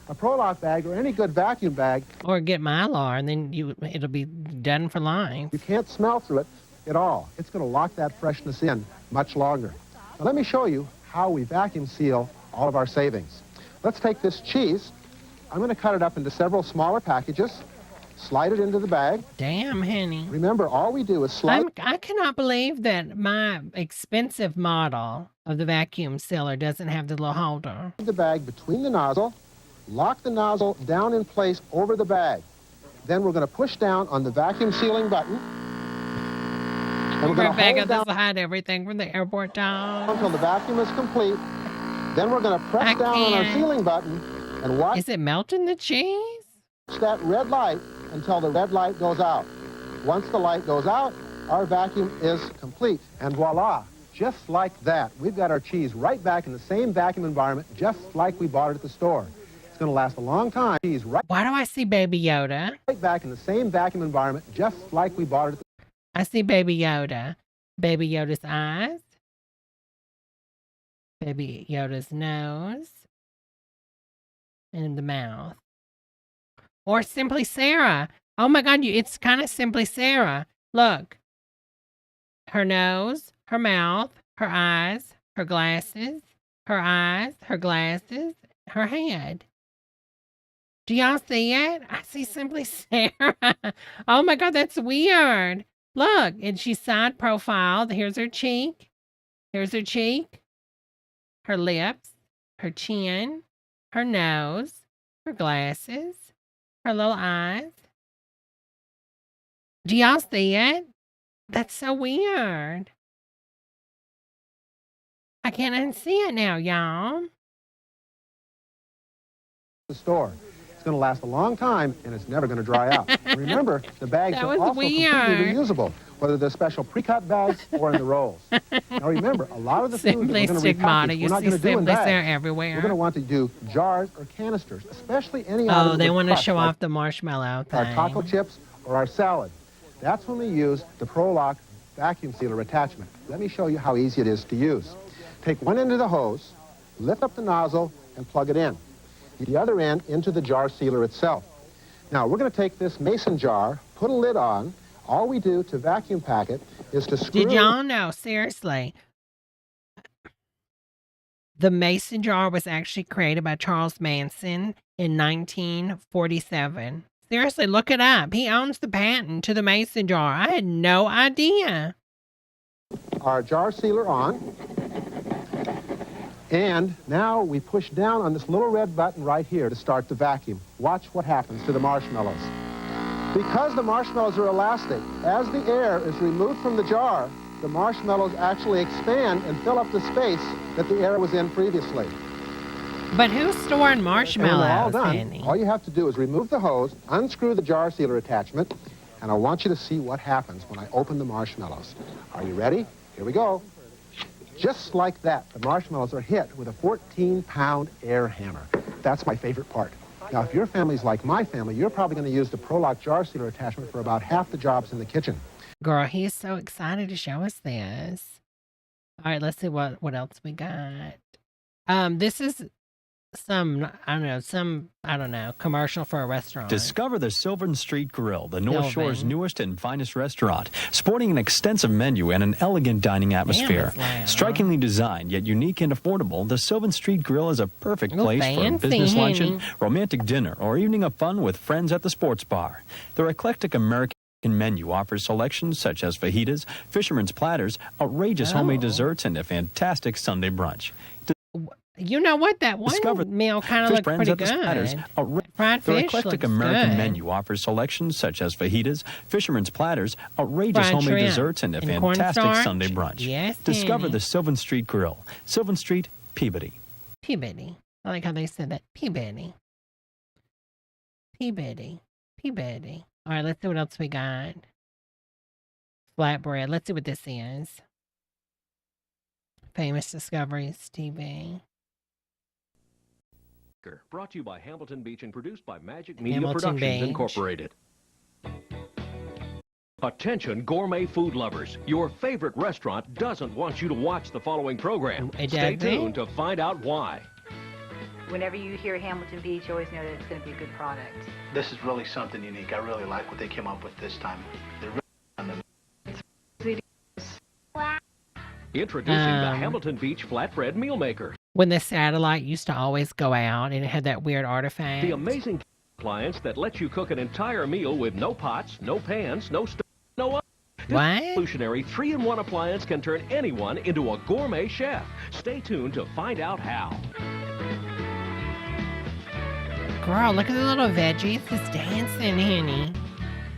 A Prolock bag or any good vacuum bag. Or get Mylar and then it'll be done for life. You can't smell through it at all. It's going to lock that freshness in much longer. Now let me show you how we vacuum seal all of our savings. Let's take this cheese. I'm going to cut it up into several smaller packages. Slide it into the bag. Damn, honey. Remember, all we do is slide. I cannot believe that my expensive model of the vacuum sealer doesn't have the little holder. The bag between the nozzle. Lock the nozzle down in place over the bag. Then we're going to push down on the vacuum sealing button. And we're going to hold down to hide everything from the airport down until the vacuum is complete. Then we're going to press down on our sealing button and watch. Is it melting the cheese? That red light until the red light goes out. Once the light goes out, our vacuum is complete. And voila, just like that, we've got our cheese right back in the same vacuum environment, just like we bought it at the store. It's going to last a long time. Cheese right. Why do I see Baby Yoda? Right back in the same vacuum environment, just like we bought it at the I see Baby Yoda. Baby Yoda's eyes. Baby Yoda's nose. And the mouth. Or Simply Sarah. Oh my God, it's kind of Simply Sarah. Look. Her nose, her mouth, her eyes, her glasses, her eyes, her glasses, her head. Do y'all see it? I see Simply Sarah. Oh my God, that's weird. Look, and she's side profiled. Here's her cheek. Here's her cheek. Her lips, her chin, her nose, her glasses, her little eyes. Do y'all see it? That's so weird. I can't unsee it now, y'all. The store. It's going to last a long time, and it's never going to dry out. Remember, the bags are also completely reusable, whether they're special pre-cut bags or in the rolls. Now remember, a lot of the food that we're going to repackage, we're not going to do in bags. Everywhere. We're going to want to do jars or canisters, especially any Oh, they want to show off the marshmallow thing. Our taco chips or our salad. That's when we use the Prolock vacuum sealer attachment. Let me show you how easy it is to use. Take one end of the hose, lift up the nozzle, and plug it in. The other end into the jar sealer itself. Now, we're going to take this mason jar, put a lid on. All we do to vacuum pack it is to screw... Did y'all know, seriously, the mason jar was actually created by Charles Manson in 1947. Seriously, look it up. He owns the patent to the mason jar. I had no idea. Our jar sealer on. And now we push down on this little red button right here to start the vacuum. Watch what happens to the marshmallows. Because the marshmallows are elastic, as the air is removed from the jar, the marshmallows actually expand and fill up the space that the air was in previously. But who's storing marshmallows, And when they're all done, Annie? all you have to do is remove the hose, unscrew the jar sealer attachment, and I want you to see what happens when I open the marshmallows. Are you ready? Here we go. Just like that, the marshmallows are hit with a 14-pound air hammer. That's my favorite part. Now, if your family's like my family, you're probably going to use the Prolock jar sealer attachment for about half the jobs in the kitchen. Girl, he's so excited to show us this. All right, let's see what else we got. This is some commercial for a restaurant. Discover the Sylvan Street Grill, the North Shore's newest and finest restaurant, sporting an extensive menu and an elegant dining atmosphere. Strikingly designed, yet unique and affordable, the Sylvan Street Grill is a perfect place for a business luncheon, romantic dinner, or evening of fun with friends at the sports bar. Their eclectic American menu offers selections such as fajitas, fisherman's platters, outrageous homemade desserts, and a fantastic Sunday brunch. You know what? That one meal kind of looked pretty good. Fried Their fish eclectic looks American good. menu offers selections such as fajitas, fisherman's platters, outrageous Fried homemade shrimp desserts, and a and fantastic cornstarch. Sunday brunch. Yes, Discover Danny. the Sylvan Street Grill. Sylvan Street, Peabody. Peabody. I like how they said that. Peabody. All right, let's see what else we got. Flatbread. Let's see what this is. Famous Discoveries TV. Brought to you by Hamilton Beach and produced by Magic Media Hamilton Productions Beach. Incorporated. Attention gourmet food lovers. Your favorite restaurant doesn't want you to watch the following program. Stay tuned to find out why. Whenever you hear Hamilton Beach, you always know that it's going to be a good product. This is really something unique. I really like what they came up with this time. They're really on the Introducing the Hamilton Beach Flatbread Meal Maker. When the satellite used to always go out and it had that weird artifact. The amazing appliance that lets you cook an entire meal with no pots, no pans, no stove, no oven. This revolutionary 3-in-1 appliance can turn anyone into a gourmet chef. Stay tuned to find out how. Girl, look at the little veggies. It's dancing, honey.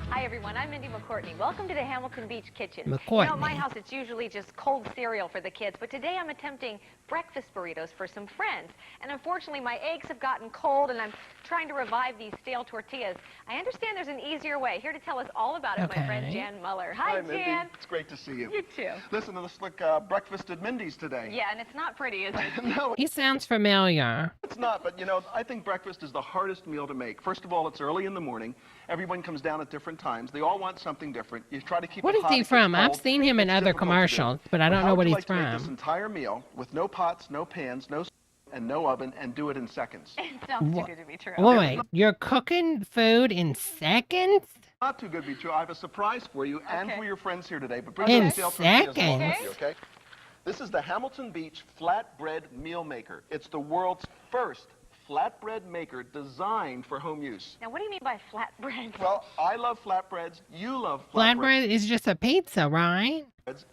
Hi, everyone. I'm Mindy McCourtney. Welcome to the Hamilton Beach Kitchen. McCourtney. You know, at my house, it's usually just cold cereal for the kids, but today I'm attempting breakfast burritos for some friends. And unfortunately, my eggs have gotten cold, and I'm trying to revive these stale tortillas. I understand there's an easier way. Here to tell us all about it, my friend Jan Muller. Hi, Mindy. Jan. It's great to see you. You too. Listen, let's look breakfast at Mindy's today. Yeah, and it's not pretty, is it? No, He sounds familiar. it's not, but you know, I think breakfast is the hardest meal to make. First of all, it's early in the morning. Everyone comes down at different times. They all want something different. You try to keep What it is hot he if it's from? I've cold. seen him in It's other difficult to do. commercials, but I don't How know would what you he's like to make this from. entire meal with no pots, no pans, no and no oven, and do it in seconds? It sounds too good to be true. Wait, you're cooking food in seconds? Not too good to be true. I have a surprise for you and for your friends here today. But bring In the stale tortillas along with seconds? you, okay? This is the Hamilton Beach Flatbread Meal Maker. It's the world's first flatbread maker designed for home use. Now, what do you mean by flatbread? Well, I love flatbreads. You love flatbreads. Flatbread is just a pizza, right?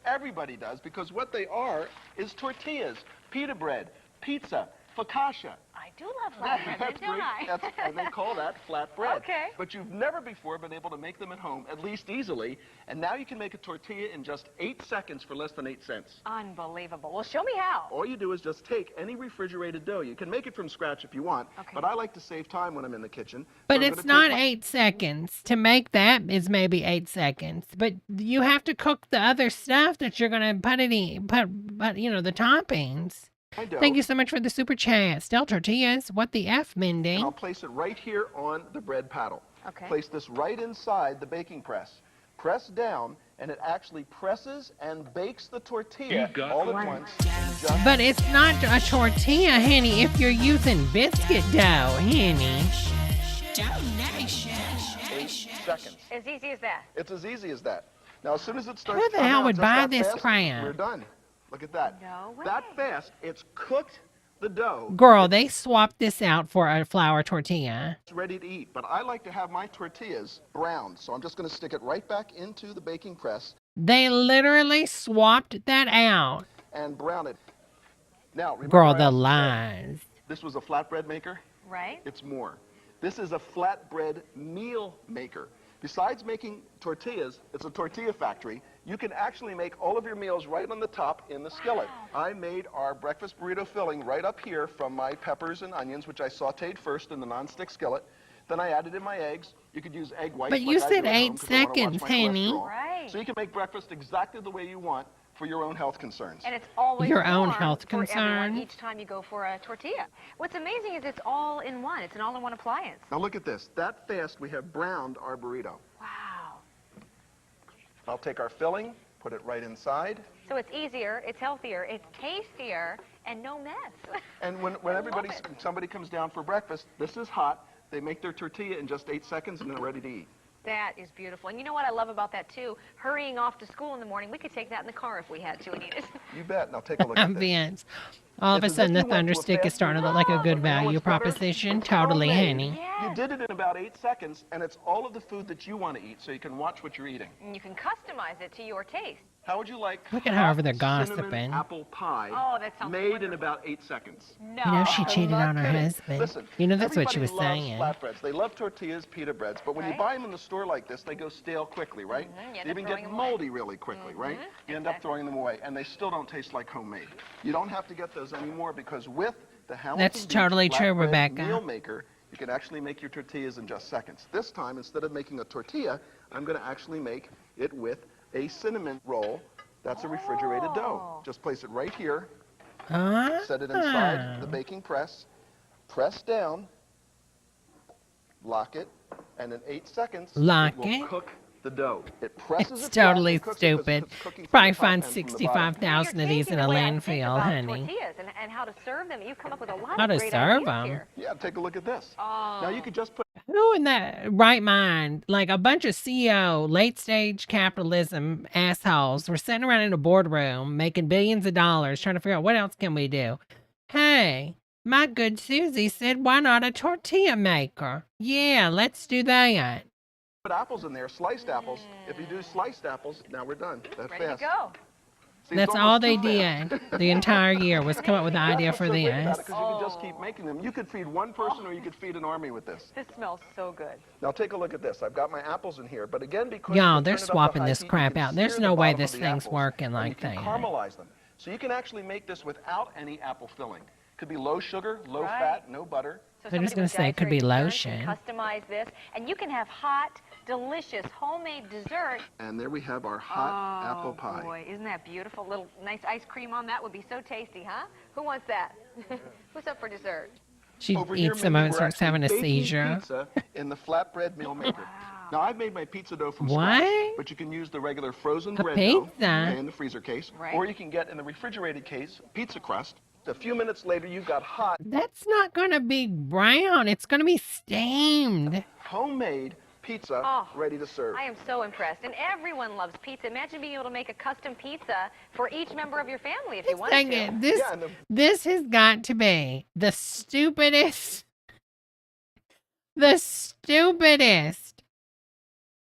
Everybody does, because what they are is tortillas, pita bread, pizza, focaccia. I do love flatbread, don't I? And they call that flatbread. Okay. But you've never before been able to make them at home, at least easily, and now you can make a tortilla in just 8 seconds for less than 8 cents. Unbelievable. Well, show me how. All you do is just take any refrigerated dough. You can make it from scratch if you want, but I like to save time when I'm in the kitchen. But So I'm it's gonna take not my- 8 seconds. To make that is maybe 8 seconds. But you have to cook the other stuff that you're going to put it in, put, you know, the toppings. my dough, Thank you so much for the super chat. Stale tortillas. What the F, Mindy? and I'll place it right here on the bread paddle. Okay. Place this right inside the baking press. Press down, and it actually presses and bakes the tortilla all at once. in just But it's not a tortilla, honey, if you're using biscuit dough, honey. 8 seconds. As easy as that. It's as easy as that. Now, as soon as it starts Who the to come hell out would just buy that this fast, crap? We're done. Look at that. No way. That fast, it's cooked the dough. Girl, they swapped this out for a flour tortilla. It's ready to eat, but I like to have my tortillas browned, so I'm just going to stick it right back into the baking press They literally swapped that out. and brown it. Now, remember Girl, I the also said lies. this was a flatbread maker? Right. It's more. This is a flatbread meal maker. Besides making tortillas, it's a tortilla factory. You can actually make all of your meals right on the top in the skillet. I made our breakfast burrito filling right up here from my peppers and onions, which I sauteed first in the nonstick skillet. Then I added in my eggs. You could use egg whites. But you said 8 seconds, honey. Right. So you can make breakfast exactly the way you want for your own health concerns. And it's always Your own warm health for everyone concern. each time you go for a tortilla. What's amazing is it's all in one. It's an all-in-one appliance. Now look at this. That fast we have browned our burrito. Wow. I'll take our filling, put it right inside. So it's easier, it's healthier, it's tastier, and no mess. And when somebody comes down for breakfast, this is hot. They make their tortilla in just 8 seconds and they're ready to eat. That is beautiful. And you know what I love about that, too? Hurrying off to school in the morning. We could take that in the car if we had to and eat it. You bet. Now take a look at this. Vince. All of a sudden, the Thunderstick is starting to look like a good value proposition. Totally, honey. You did it in about 8 seconds, and it's all of the food that you want to eat, so you can watch what you're eating. And you can customize it to your taste. How would you like Look at how over there cinnamon gossiping. apple pie made in about 8 seconds? No. You know she cheated on her husband. Listen, You know that's what she was everybody saying. loves flatbreads. They love tortillas, pita breads, but when you buy them in the store like this, they go stale quickly, right? They even get moldy really quickly, right? You end up throwing them away, and they still don't taste like homemade. You don't have to get those anymore because with the Hamilton That's Beach totally true, Flatbread Rebecca. Meal maker, you can actually make your tortillas in just seconds. This time, instead of making a tortilla, I'm going to actually make it with a cinnamon roll. That's a refrigerated dough. Just place it right here. Set it inside the baking press. Press down. Lock it. And in 8 seconds, Lock it will it? cook the dough. It presses It's it flat totally and cooks it 'cause stupid. it's cooking from Probably the top find and from the bottom. 65,000 of these in a landfill, honey. Tortillas and how to serve them. You've come up with a lot How of to great serve ideas them? here. Yeah, take a look at this. Now you could just put Who in that right mind, like a bunch of CEO, late stage capitalism assholes, were sitting around in a boardroom making billions of dollars trying to figure out what else can we do. Hey, my good Susie said, why not a tortilla maker? Yeah, let's do that. put apples in there, sliced apples. If you do sliced apples, now we're done. That Ready fast. to go. See, That's it's all almost they too fast. did the entire year was come up with the That's idea what's for so great about this. it, 'cause you can just keep making them. You could feed one person or you could feed an army with this. This smells so good. Now take a look at this. I've got my apples in here, but again, because Y'all, you they're turn it up to swapping high this heat, you crap can out. There's sear no the way bottom this of the thing's apples, working and like you can that. caramelize them. So you can actually make this without any apple filling. Could be low sugar, low Right. fat, no butter. So They're just somebody gonna with say it could be dietary concerns lotion. can customize this, and you can have hot, delicious homemade dessert. And there we have our hot apple pie. Boy, isn't that beautiful? Little nice ice cream on that would be so tasty, huh? Who wants that? Who's up for dessert? She Over here, eats some Mindy, and we're starts actually having a baking seizure. Pizza in the flatbread meal maker. Now I've made my pizza dough from What? scratch, but you can use the regular frozen A bread dough pizza? in the freezer case, Right. or you can get in the refrigerated case pizza crust. A few minutes later, you've got hot, That's not going to be brown. It's going to be steamed. homemade pizza Oh, ready to serve. I am so impressed, and everyone loves pizza. Imagine being able to make a custom pizza for each member of your family if you wanted Dang to. it. This, Yeah, and the- this has got to be the stupidest,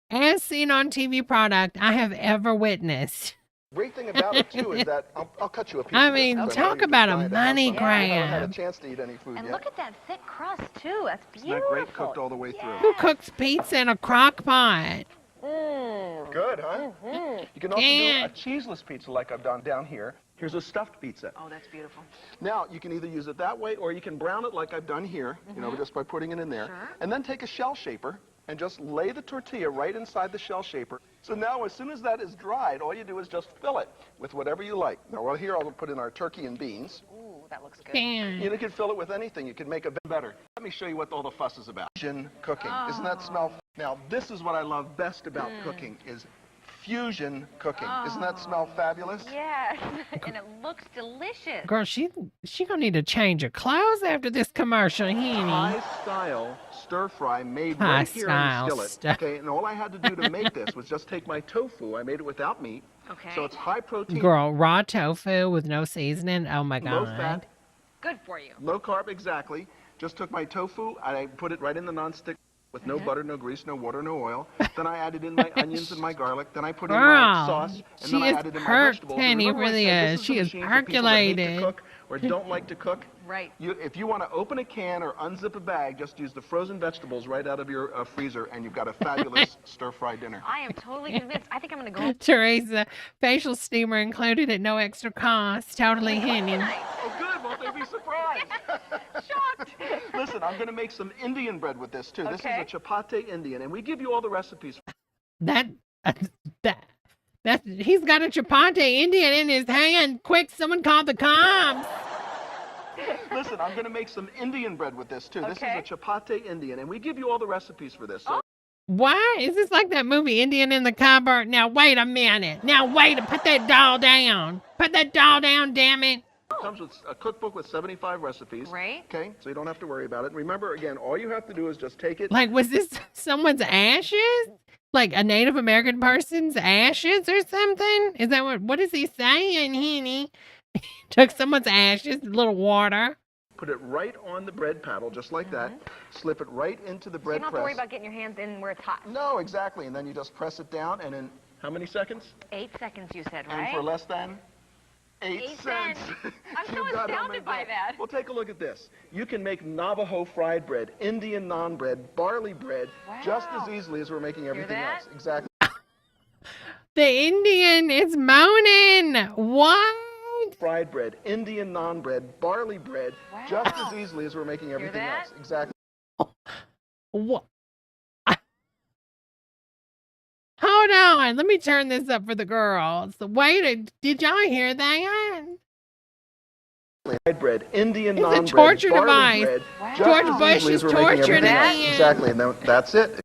as seen on TV product I have ever witnessed. Great thing about it too is that I'll cut you a piece. I of this, mean, 'cause I know talk you're about just a dying to have money some. I haven't had grab. a chance to eat any food And yet. look at that thick crust, too. That's Isn't beautiful. that great? Cooked all the way through. Who cooks pizza in a crock pot? Good, huh? You can also do a cheeseless pizza like I've done down here. Here's a stuffed pizza. Oh, that's beautiful. Now, you can either use it that way or you can brown it like I've done here, you know, just by putting it in there. Sure. And then take a shell shaper and just lay the tortilla right inside the shell shaper. So now, as soon as that is dried, all you do is just fill it with whatever you like. Now, well, here I'll put in our turkey and beans. Ooh, that looks good. Damn. You can fill it with anything. You can make it better. Let me show you what all the fuss is about. Fusion cooking. Isn't that smell? Now, this is what I love best about cooking is fusion cooking. Isn't that smell fabulous? Yes, and it looks delicious. Girl, she gonna need to change her clothes after this commercial, honey. High-style stir-fry made High right here in the style skillet. stuff. Okay, and all I had to do to make this was just take my tofu. I made it without meat. Okay. So it's high protein, Girl, raw tofu with no seasoning. Oh my low god. Good for you. low carb, exactly. Just took my tofu, I put it right in the nonstick with no butter, no grease, no water, no oil. Then I added in my onions and my garlic. Then I put in my Girl, sauce, and she then I is added in my perked, vegetables. Penny, Remember I really said is. this She a is machine for people that hate to percolated. cook or don't like to cook. Right. If you want to open a can or unzip a bag, just use the frozen vegetables right out of your freezer, and you've got a fabulous stir-fry dinner. I am totally convinced. I think I'm going to go. Teresa, facial steamer included at no extra cost. Totally Henny. Oh, good. Won't they be surprised? Shocked. Listen, I'm going to make some Indian bread with this, too. This is Okay. a chapati Indian, and we give you all the recipes. That he's got a chapati Indian in his hand. Quick, someone call the cops. Listen, I'm going to make some Indian bread with this, too. This is Okay. a chapati Indian, and we give you all the recipes for this. So Why? Is this like that movie Indian in the Cupboard? Now, wait a minute. Now, wait. Put that doll down. Put that doll down, damn it. it comes with a cookbook with 75 recipes. Right. Okay, so you don't have to worry about it. Remember, again, all you have to do is just take it. Like, was this someone's ashes? Like a Native American person's ashes or something? Is that what is he saying, Henny? Took someone's ashes, a little water. Put it right on the bread paddle, just like that. Slip it right into the bread You don't have press. to worry about getting your hands in where it's hot. No, exactly. And then you just press it down, and in how many seconds? 8 seconds, you said, And right? for less than 8 cents. I'm so You got it on astounded my by bread. that. Well, take a look at this. You can make Navajo fried bread, Indian naan bread, barley bread, just as easily as we're making everything else. Exactly. The Indian is moaning. What? Fried bread, Indian naan bread, barley bread, just as easily as we're making everything else. Exactly. What? Hold on. Let me turn this up for the girls. Wait, did y'all hear that? Fried bread, Indian It's a naan torture bread, barley device. bread, George just Bush as easily is as we're making torturing everything else. Ian. Exactly, and then that's it.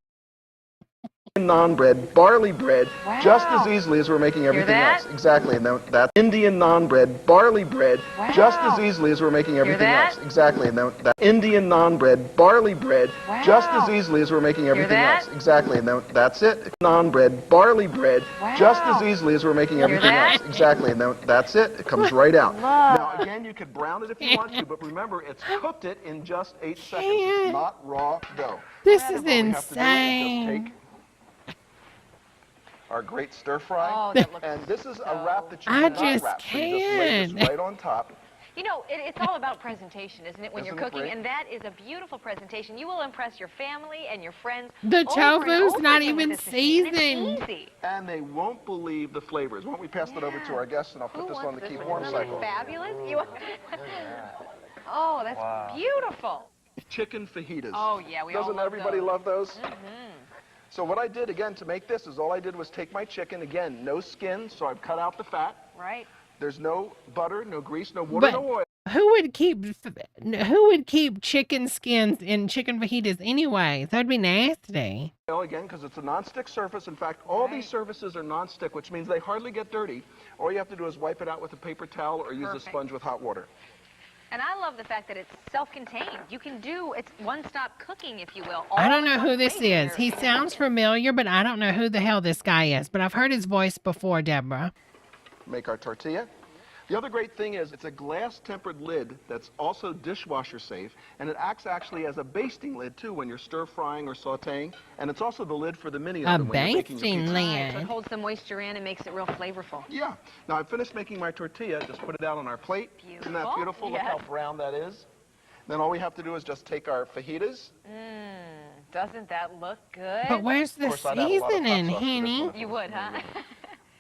Naan bread, barley bread, just as easily as we're making everything else. Exactly, and then that's Indian naan bread, barley bread, just as easily as we're making everything else. Exactly, and then that Indian naan bread, barley bread, just as easily as we're making everything else. Exactly, and then that's it. Naan bread, barley bread, just as easily as we're making everything else. Exactly, and then that's it. It comes right out. Now again, you could brown it if you want to, but remember, it's cooked it in just 8 seconds. It's not raw dough. This is All we have to do is insane. just take our great stir fry. Oh, that looks and this is a wrap that you I cannot just wrap. So you just lay this can't. right on top. You know, it's all about presentation, isn't it, when Isn't you're it cooking? great? And that is a beautiful presentation. You will impress your family and your friends. The over and tofu's over not again with even this machine. And seasoned. It's easy. And they won't believe the flavors. Why don't we pass that over to our guests, and I'll put Who this on wants the this keep one? warm Isn't that cycle. fabulous? Oh, that's beautiful. Chicken fajitas. Oh, yeah, we all Doesn't love everybody those. love those? So what I did, again, to make this is all I did was take my chicken, again, no skin, so I've cut out the fat. Right. There's no butter, no grease, no water, But no oil. who would keep chicken skins in chicken fajitas anyway? That would be nasty. Again, because it's a non-stick surface. In fact, all these surfaces are non-stick, which means they hardly get dirty. All you have to do is wipe it out with a paper towel or use a Perfect. sponge with hot water. And I love the fact that it's self-contained. You can do, it's one-stop cooking, if you will. I all don't know in who one this place is. He sounds familiar, but I don't know who the hell this guy is. But I've heard his voice before, Deborah. Make our tortilla. The other great thing is it's a glass-tempered lid that's also dishwasher safe, and it acts actually as a basting lid too when you're stir-frying or sautéing, and it's also the lid for the mini oven when you're baking your basting pizza. lid. So it holds the moisture in and makes it real flavorful. Yeah. Now I've finished making my tortilla. Just put it out on our plate. Isn't that beautiful? Look Yes. how brown that is. Then all we have to do is just take our fajitas. Doesn't that look good? But where's the Of course, I'd add a lot of hot seasoning, sauce to this Henny? one. You would, huh?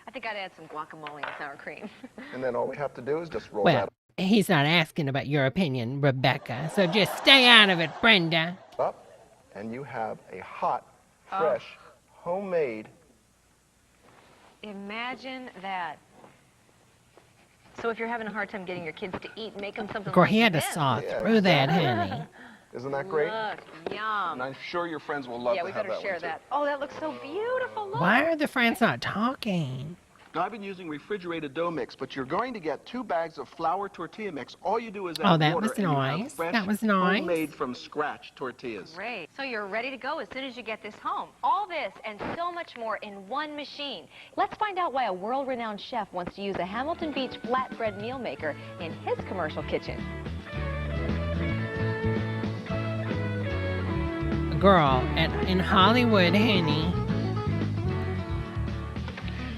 I think I'd add some guacamole and sour cream. And then all we have to do is just roll Well, he's not asking about your opinion, Rebecca. So just stay out of it, Brenda. that up, and you have a hot, Oh. fresh, homemade. Imagine that. So if you're having a hard time getting your kids to eat, make them something Of course, like he had to this. saw through that, honey. Isn't that great? Look, yum. And I'm sure your friends will love Yeah, to we have better that share one, too. that. Oh, that looks so beautiful. Look. Why are the friends not talking? Now, I've been using refrigerated dough mix, but you're going to get 2 bags of flour tortilla mix. All you do is add Oh, that water, was and you have nice. fresh, That was nice. homemade from scratch tortillas. Great. So you're ready to go as soon as you get this home. All this and so much more in one machine. Let's find out why a world-renowned chef wants to use a Hamilton Beach flatbread meal maker in his commercial kitchen. Girl, in Hollywood, honey.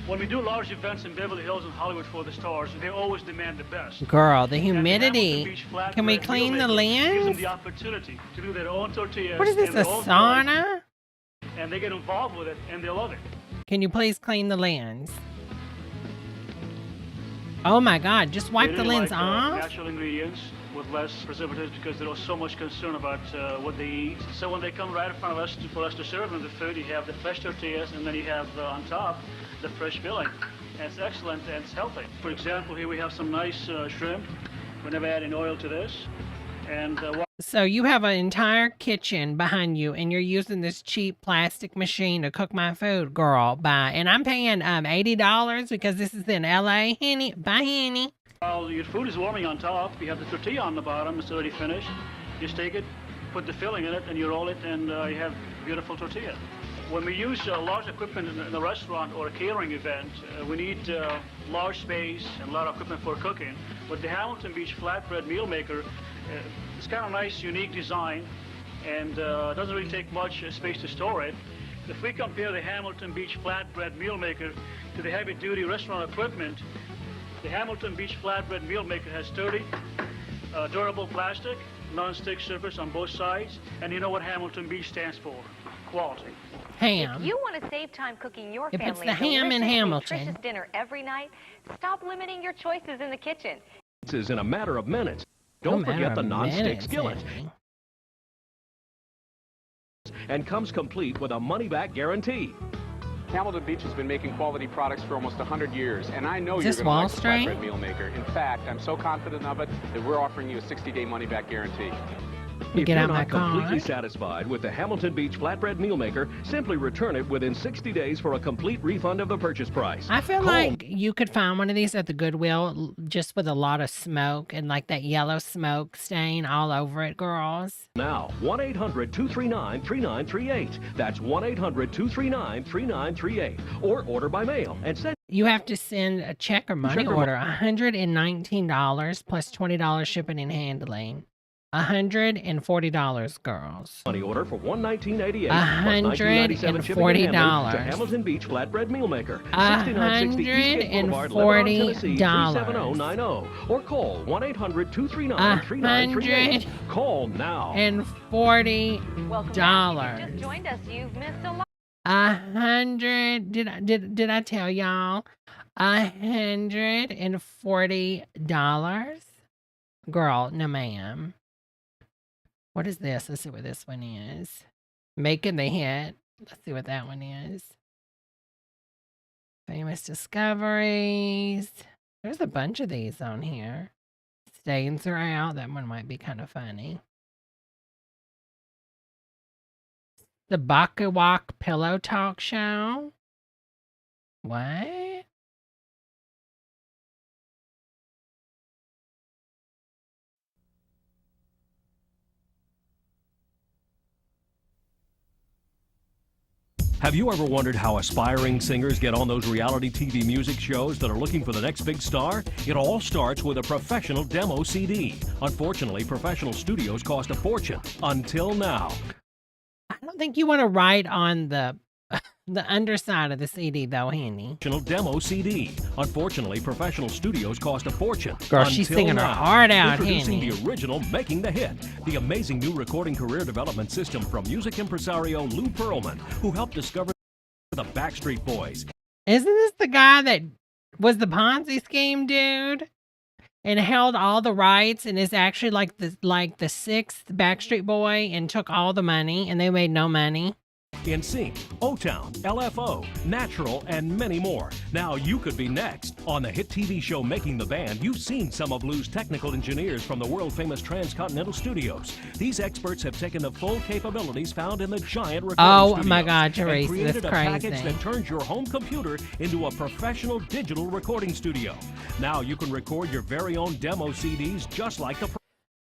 When we do large events in Beverly Hills and Hollywood for the stars, they always demand the best. Girl, the humidity. Can we clean the lens? Gives them the opportunity to do their own tortillas. What is this, a sauna? And they get involved with it, and they love it. Can you please clean the lens? Oh my God, just wipe the lens off? Natural ingredients with less preservatives because there was so much concern about what they eat. So when they come right in front of us for us to serve them the food, you have the fresh tortillas, and then you have on top the fresh filling. And it's excellent and it's healthy. For example, here we have some nice shrimp. We're never adding oil to this. And so you have an entire kitchen behind you, and you're using this cheap plastic machine to cook my food, girl. Bye. And I'm paying $80 because this is in LA, honey. Bye, honey. While your food is warming on top, you have the tortilla on the bottom. It's already finished. Just take it, put the filling in it, and you roll it, and you have beautiful tortilla. When we use large equipment in a restaurant or a catering event, we need large space and a lot of equipment for cooking. But the Hamilton Beach Flatbread Meal Maker, it's kind of nice, unique design, and doesn't really take much space to store it. If we compare the Hamilton Beach Flatbread Meal Maker to the heavy-duty restaurant equipment, the Hamilton Beach Flatbread Meal Maker has sturdy, durable plastic, non-stick surface on both sides, and you know what Hamilton Beach stands for? Quality. Ham. If you want to save time cooking your If family it's the ham in Hamilton. nutritious dinner every night, stop limiting your choices in the kitchen. This is in a matter of minutes. Don't forget the non-stick skillet. And comes complete with a money-back guarantee. Hamilton Beach has been making quality products for almost 100 years, and I know Is you're this going to Wall like the Street? Flatbread Meal Maker. In fact, I'm so confident of it that we're offering you a 60-day money-back guarantee. If Get you're out my not completely car. satisfied with the Hamilton Beach Flatbread Meal Maker, simply return it within 60 days for a complete refund of the purchase price. I feel like you could find one of these at the Goodwill just with a lot of smoke and like that yellow smoke stain all over it, girls. Now, 1-800-239-3938. That's 1-800-239-3938. Or order by mail and send. You have to send a check or money order, $119 plus $20 shipping and handling. $140, girls. Money order for $119.88. $140. To Hamilton Beach Flatbread Meal Maker. $140. Or call 1-800-239-3938. Call now. $140. Welcome back. If you just joined us, you've missed a lot. Did I tell y'all? $140. Girl, no ma'am. What is this? Let's see what this one is. Making the Hit. Let's see what that one is. Famous Discoveries. There's a bunch of these on here. Stains Are Out. That one might be kind of funny. The Bakawak Pillow Talk Show. What? Have you ever wondered how aspiring singers get on those reality TV music shows that are looking for the next big star? It all starts with a professional demo CD. Unfortunately, professional studios cost a fortune. Until now. I don't think you want to write on the underside of the CD, though, Henny. Demo CD. Unfortunately, professional studios cost a fortune. Girl, she's singing her heart out, Introducing Henny. the original Making the Hit, the amazing new recording career development system from music impresario Lou Pearlman, who helped discover the Backstreet Boys. Isn't this the guy that was the Ponzi scheme dude and held all the rights and is actually like the sixth Backstreet Boy and took all the money and they made no money? NSYNC, O-Town, LFO, Natural, and many more. Now you could be next. On the hit TV show Making the Band, you've seen some of Lou's technical engineers from the world-famous Transcontinental Studios. These experts have taken the full capabilities found in the giant recording studios my God, and Teresa, created that's a package crazy. that turns your home computer into a professional digital recording studio. Now you can record your very own demo CDs just like the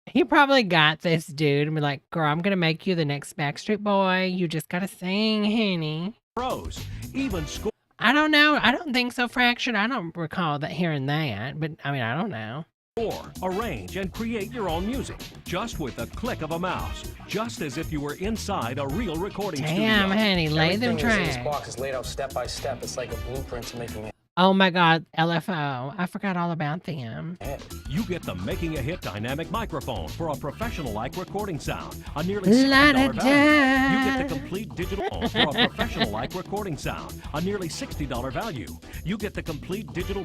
He probably got this dude and be like, girl, I'm going to make you the next Backstreet Boy. You just got to sing, Henny. pros. Even score. I don't know. I don't think so, Fractured. I don't recall that hearing that, but I mean, I don't know. arrange, and create your own music, just with a click of a mouse, just as if you were inside a real recording studio. Damn, honey, lay them Everything in this tracks. box is laid out step by step. It's like a blueprint to making it. Oh my God, LFO. I forgot all about them. You get the Making a Hit dynamic microphone for a professional-like recording sound, a nearly $60 La-da-da. value. You get the complete digital phone for a professional-like recording sound, a nearly $60 value. You get the complete digital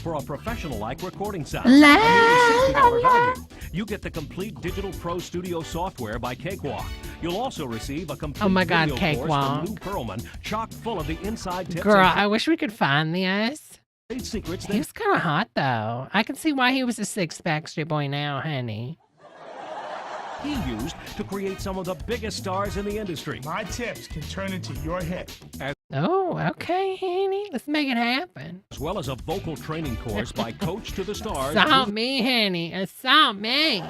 for a professional-like recording sound, a nearly $60 value. You get the complete Digital Pro Studio software by Cakewalk. You'll also receive a complete Oh my God, video course Cakewalk. from Lou Pearlman, chock full of the inside tips. Girl, and I wish we could find this. trade secrets He was kind of hot, though. I can see why he was a six-pack straight boy now, honey. he used to create some of the biggest stars in the industry. My tips can turn into your hit. Oh, okay, honey. Let's make it happen. As well as a vocal training course by Coach to the Stars. Assault me, honey. Assault me.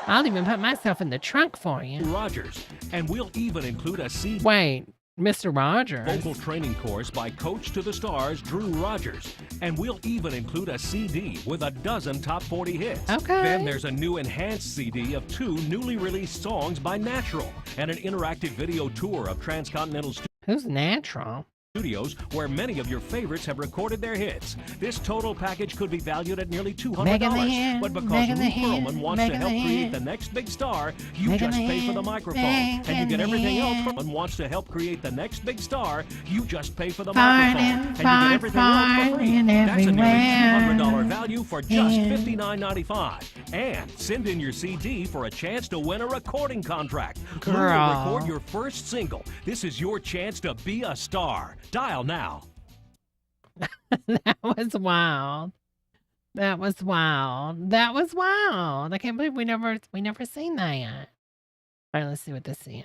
I'll even put myself in the trunk for you. Rogers. And we'll even include a CD. Wait, Mr. Rogers. Vocal training course by Coach to the Stars, Drew Rogers. And we'll even include a CD with a dozen top 40 hits. Okay. Then there's a new enhanced CD of 2 newly released songs by Natural and an interactive video tour of Transcontinental Who's Natural? Studios, where many of your favorites have recorded their hits. This total package could be valued at nearly $200. Megan the Hand, But because Megan Lou the Hand, Pearlman wants to Megan help the create Hand. the next big star, you Megan just the pay for the Hand, microphone. And you Megan get the everything else. Hand. Pearlman wants to help create the next big star, you just pay for the Farting, microphone. And you get everything else for free. farting That's a nearly everywhere. $200 value for just Yeah. $59.95. And send in your CD for a chance to win a recording contract. Lou will Girl. record your first single. This is your chance to be a star. Dial now. That was wild. That was wild. That was wild. I can't believe we never seen that. All right, let's see what this is.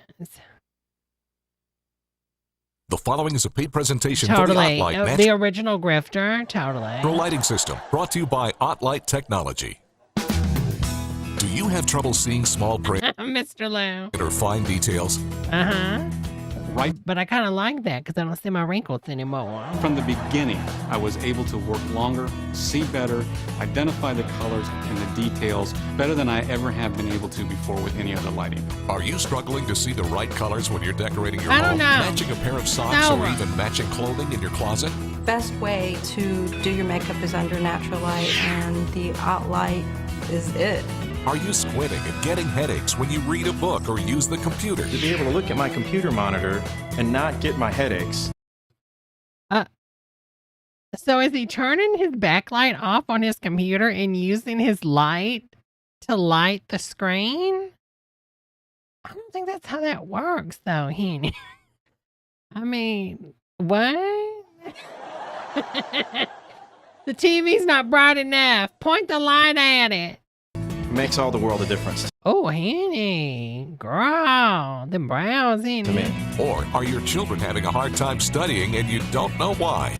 The following is a paid presentation for the Totally. OttLight The original grifter. Totally. natural lighting system, brought to you by OttLight Technology. Do you have trouble seeing small print Mr. Lou. or fine details? Uh-huh. Right. But I kind of like that because I don't see my wrinkles anymore. From the beginning, I was able to work longer, see better, identify the colors and the details better than I ever have been able to before with any other lighting. Are you struggling to see the right colors when you're decorating your I don't home? know. Matching a pair of socks No. or even matching clothing in your closet? Best way to do your makeup is under natural light, and the OttLight is it. Are you squinting and getting headaches when you read a book or use the computer? To be able to look at my computer monitor and not get my headaches. So is he turning his backlight off on his computer and using his light to light the screen? I don't think that's how that works, though, Henny. I mean, what? The TV's not bright enough. Point the light at it. It makes all the world a difference Oh, Henny. Girl, them brows, to Henny. me. Or are your children having a hard time studying and you don't know why?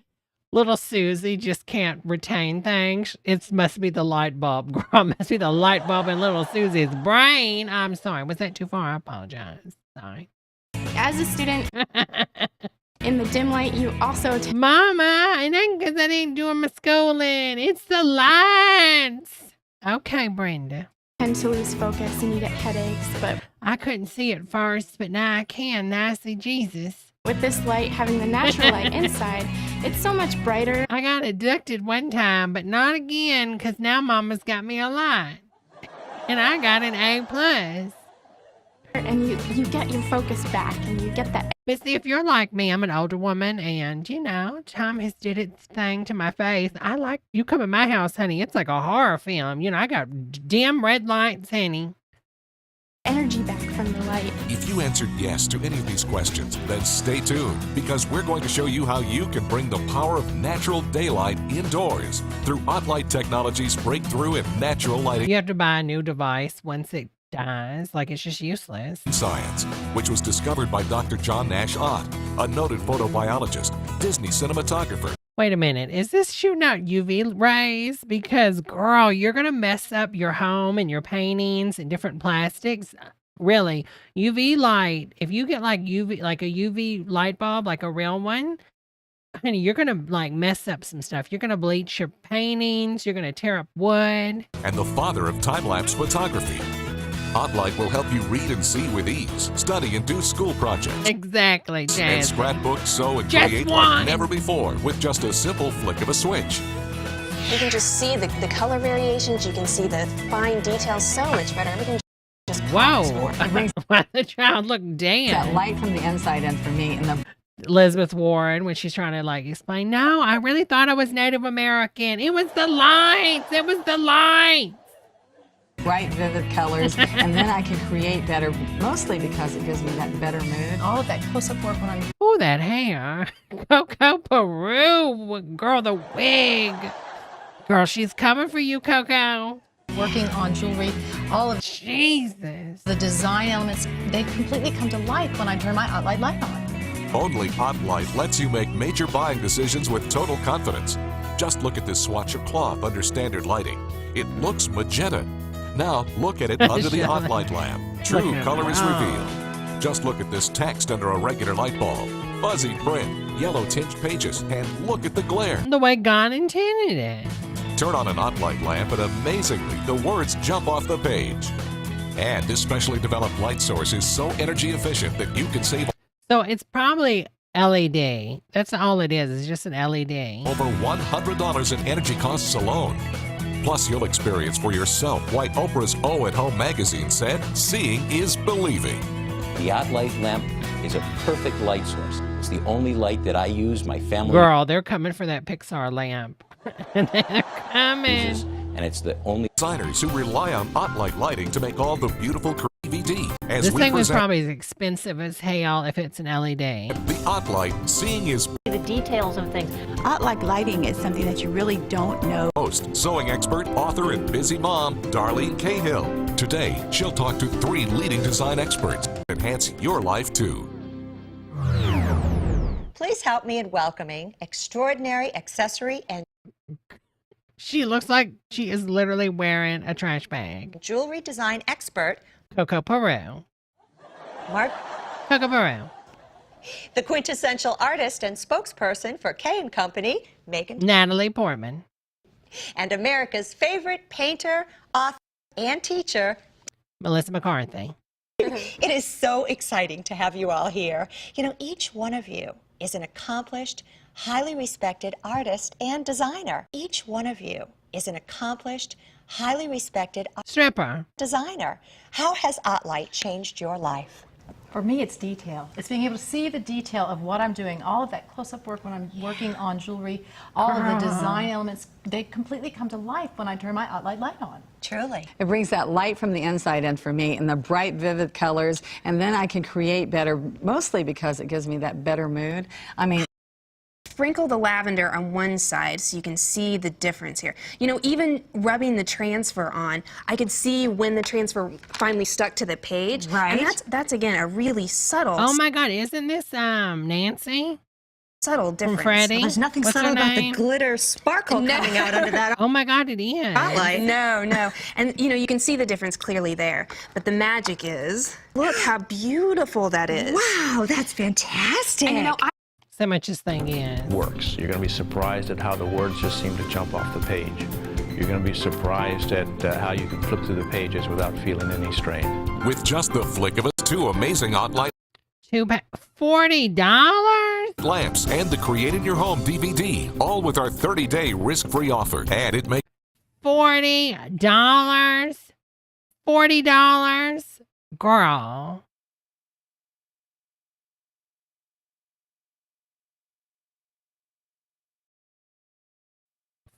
Little Susie just can't retain things. It must be the light bulb, girl. It must be the light bulb in little Susie's brain. I'm sorry. Was that too far? I apologize. Sorry. As a student in the dim light, you also Mama, it ain't because I ain't doing my schooling. It's the lights. Okay, Brenda. tend to lose focus and you get headaches, but I couldn't see it first, but now I can. Now I see Jesus. with this light having the natural light inside, it's so much brighter. I got abducted one time, but not again, because now Mama's got me a light. And I got an A+. And you get your focus back and you get that. But see, if you're like me, I'm an older woman and, you know, time has did its thing to my face. I like, you come in my house, honey, it's like a horror film. You know, I got dim red lights, honey. Energy back from the light. If you answered yes to any of these questions, then stay tuned, because we're going to show you how you can bring the power of natural daylight indoors through OttLight Technology's breakthrough in natural lighting You have to buy a new device once it dies. Like, it's just useless. science, which was discovered by Dr. John Nash Ott, a noted photobiologist, Disney cinematographer. Wait a minute. Is this shooting out UV rays? Because, girl, you're going to mess up your home and your paintings and different plastics. Really, UV light, if you get like a UV light bulb, like a real one, honey, you're going to like mess up some stuff. You're going to bleach your paintings. You're going to tear up wood. And the father of time-lapse photography. OttLite will help you read and see with ease, study and do school projects. Exactly, And Jazz. scrapbook, sew, and Just create one. like never before with just a simple flick of a switch. You can just see the color variations. You can see the fine details so much better. Everything just pops more. Wow, the child looked damn. That light from the inside in for me, and the Elizabeth Warren, when she's trying to like explain, no, I really thought I was Native American. It was the lights. It was the lights. bright, vivid colors, and then I can create better, mostly because it gives me that better mood. All of that close-up work when I'm... Oh, that hair. Coco Peru. Girl, the wig. Girl, she's coming for you, Coco. Working on jewelry, all of Jesus. The design elements, they completely come to life when I turn my OttLite light on. Only OttLite lets you make major buying decisions with total confidence. Just look at this swatch of cloth under standard lighting. It looks magenta. Now look at it under the OttLite lamp. True color is revealed. Just look at this text under a regular light bulb. Fuzzy print, yellow tinged pages, and look at the glare. The way God intended it. Turn on an OttLite lamp and amazingly, the words jump off the page. And this specially developed light source is so energy efficient that you can save So it's probably LED. That's all it is. It's just an LED. over $100 in energy costs alone. Plus, you'll experience for yourself why Oprah's O at Home magazine said, seeing is believing. The OttLite lamp is a perfect light source. It's the only light that I use, my family Girl, they're coming for that Pixar lamp. They're coming. uses, and it's the only designers who rely on OttLite lighting to make all the beautiful DVD. As This we thing was present probably as expensive as hell if it's an LED. the OttLite, seeing is The details of things. OttLite lighting is something that you really don't know. host, sewing expert, author, and busy mom, Darlene Cahill. Today, she'll talk to 3 leading design experts. Enhance your life too. Please help me in welcoming extraordinary accessory and She looks like she is literally wearing a trash bag. jewelry design expert, Coco Peru. Mark, Coco Peru. the quintessential artist and spokesperson for K & Company, Megan, Natalie Portman. and America's favorite painter, author, and teacher. Melissa McCarthy. It is so exciting to have you all here. You know, each one of you is an accomplished, highly respected artist and designer. Each one of you is an accomplished, highly respected stripper designer. How has OttLite changed your life? For me, it's detail. It's being able to see the detail of what I'm doing, all of that close-up work when I'm working on jewelry, all of the design elements, they completely come to life when I turn my OttLite light on. Truly. It brings that light from the inside in for me, and the bright, vivid colors, and then I can create better, mostly because it gives me that better mood. I mean, Sprinkle the lavender on one side so you can see the difference here. You know, even rubbing the transfer on, I could see when the transfer finally stuck to the page. Right. And that's again, a really subtle. Oh my God, isn't this Nancy? Subtle difference. From Freddie? There's nothing What's subtle her about the name? glitter sparkle coming out under that. Oh my God, it is. OttLite. No. And you know, you can see the difference clearly there. But the magic is, look how beautiful that is. Wow, that's fantastic. And you know, So much this thing is. Works. You're going to be surprised at how the words just seem to jump off the page. You're going to be surprised at how you can flip through the pages without feeling any strain. With just the flick of a 2 amazing OttLite $40? lamps and the Create in Your Home DVD, all with our 30-day risk-free offer. And it makes $40? $40? Girl.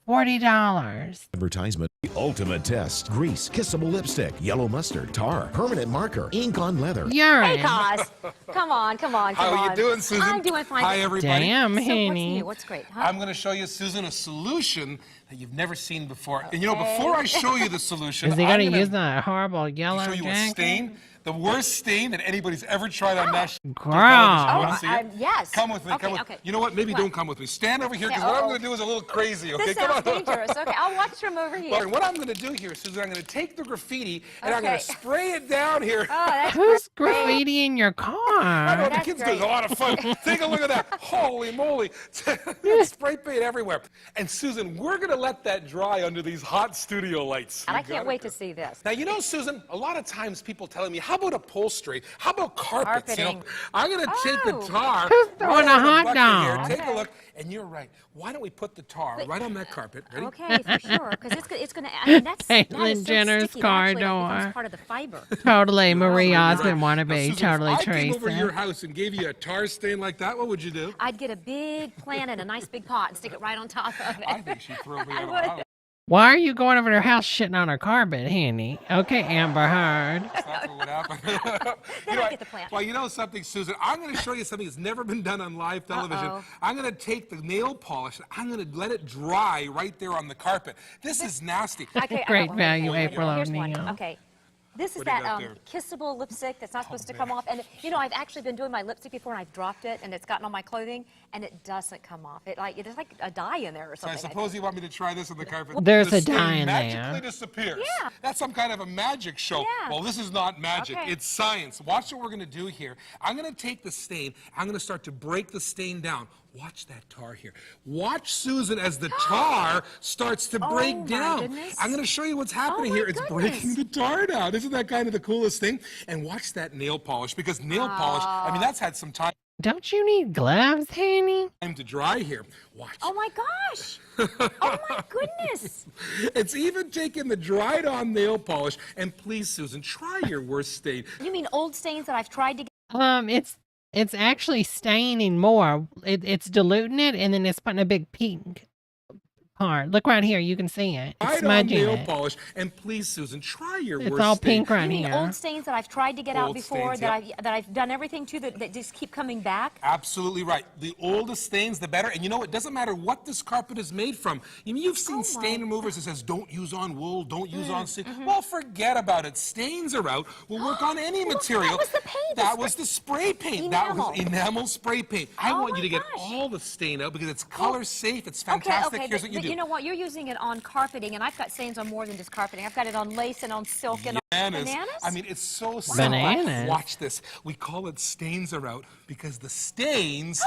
$40. Advertisement. The ultimate test. Grease, kissable lipstick, yellow mustard, tar, permanent marker, ink on leather. Urine. Hey, Cos. Come on. How are you doing, Susan? I'm doing fine. Hi, everybody. Damn, So what's Henny. new? What's great, huh? I'm going to show you, Susan, a solution that you've never seen before. And you know, before I show you the solution, Is he going I'm to use the horrible yellow show you a jacket? stain. the worst stain that anybody's ever tried on national Girl. television. You want to see it? Yes. Come with me. Okay, come with okay. You know what? Maybe don't come with me. Stand over here, because what I'm going to do is a little crazy. Okay, This come sounds on. dangerous. Okay, I'll watch from over here. Well, what I'm going to do here, Susan, I'm going to take the graffiti and I'm going to spray it down here. Oh, that's Who's graffiti in your car? I know, the kids do a lot of fun. Take a look at that. Holy moly. Spray paint everywhere. And Susan, we're going to let that dry under these hot studio lights. And I can't wait to see this. Now, you know, Susan, a lot of times people telling me, how about upholstery? How about carpets? You know, Carpeting. I'm going to take the tar. Who's throwing right a in the hot bucket dog? Here, take a look. And you're right. Why don't we put the tar right on that carpet? Ready? Okay, for sure, because it's going to, I mean, that Caitlyn is so Jenner's sticky, car it actually door. becomes part of the fiber. Totally Marie Osmond Now, wannabe. Susan, Totally if I came over to your Teresa. house and gave you a tar stain like that, what would you do? I'd get a big plant and a nice big pot and stick it right on top of it. I think she'd throw me out of the would. house. Why are you going over to her house shitting on her carpet, Henny? Okay, Amber Heard. That's what would happen. Then I get the plant. Well, you know something, Susan? I'm going to show you something that's never been done on live television. I'm going to take the nail polish, I'm going to let it dry right there on the carpet. This is nasty. Okay, Great I- value, here's April one. O'Neil. Okay. This is What do you that got there? kissable lipstick that's not supposed to come off. And, you know, I've actually been doing my lipstick before, and I've dropped it, and it's gotten on my clothing, and it doesn't come off. It's like a dye in there or So something. I suppose you want me to try this on the carpet? There's The a stain dye in magically there. disappears. Yeah. That's some kind of a magic show. Yeah. Well, this is not magic. Okay. It's science. Watch what we're going to do here. I'm going to take the stain. I'm going to start to break the stain down. Watch that tar here. Watch, Susan, as the tar starts to break my down. goodness. I'm going to show you what's happening my here. It's goodness. breaking the tar down. Isn't that kind of the coolest thing? And watch that nail polish, because nail polish, I mean, that's had some time Don't you need gloves, Henny? to dry here. Watch. Oh, my gosh. Oh, my goodness. It's even taken the dried on nail polish. And please, Susan, try your worst stain. You mean old stains that I've tried to get? It's actually staining more. It's diluting it, and then it's putting a big pink part. Look right here. You can see it. It's Dried on smudging nail it. polish. And please, Susan, try your It's worst all stain. pink right You mean here. old stains that I've tried to get out Old before, stains, that I've done everything to, that just keep coming back? Absolutely right. The older stains, the better. And you know, it doesn't matter what this carpet is made from. You've seen stain removers that says, don't use on wool, don't use on stain. Well, forget about it. Stains are out. We'll work on any material. That was the paint. That was the spray paint. That was Enamel. enamel spray paint. I want you to get all the stain out because it's color safe. It's fantastic. Okay, Here's what you but do. you know what? You're using it on carpeting, and I've got stains on more than just carpeting. I've got it on lace and on silk and on bananas. I mean, it's so simple. Bananas? Watch this. We call it stains are out because the stains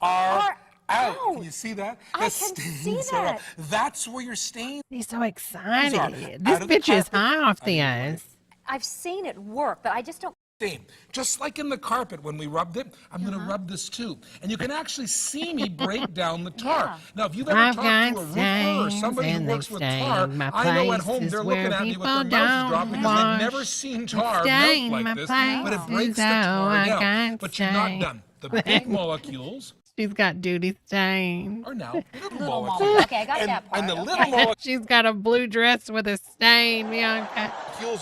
are out. Can you see that? I The can stains see are out. that. That's where your stains He's so are. excited. Out This of the bitch is carpet. high off the ice. I've seen it work, but I just don't. Stain. Just like in the carpet when we rubbed it, I'm going to rub this too. And you can actually see me break down the tar. Now, if you've ever I've talked to a got roofer or stains somebody who and works they with stain tar, my I know at home places they're looking where at me with people their mouths dropped don't because they've wash. never seen tar Stain melt my like this. But it breaks the places, tar I down. got But you're not stains. done. The big molecules She's got duty stain. are now little Little molecules. molecules. Okay, I got and, that part. And the Okay. little molecules She's got a blue dress with a stain, Bianca.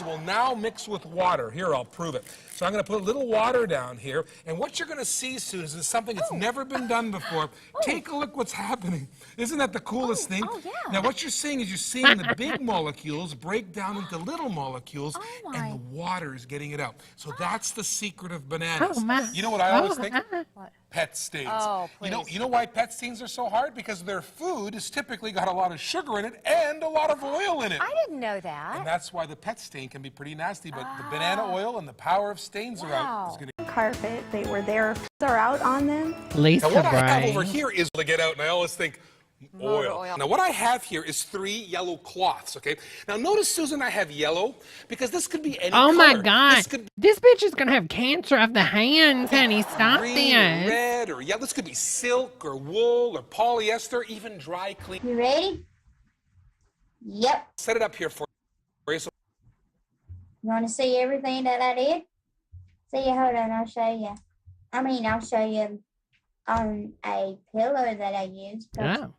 will now mix with water. Here, I'll prove it. So I'm going to put a little water down here. And what you're going to see, Susan, is something that's never been done before. Take a look what's happening. Isn't that the coolest thing? Oh, yeah. Now, what you're seeing is you're seeing the big molecules break down into little molecules, Oh, and the water is getting it out. So that's the secret of bananas. Oh, my. You know what I always think? What? Pet stains. Oh, You know why pet stains are so hard? Because their food has typically got a lot of sugar in it and a lot of oil in it. I didn't know that. And that's why the pet stain can be pretty nasty, but the banana oil and the power of stains are out. Is gonna... Carpet, they were there, they're out on them. Lisa Now what I have Bray. over here is to get out, and I always think oil. Now what I have here is 3 yellow cloths, okay? Now notice, Susan, I have yellow because this could be any Oh color. my God. This could be This bitch is going to have cancer of the hands, honey. Stop green, this. or red, or yellow. This could be silk or wool or polyester, even dry clean. You ready? Yep. Set it up here for you. So You want to see everything that I did? See, hold on, I'll show you. I'll show you on a pillow that I used. Oh.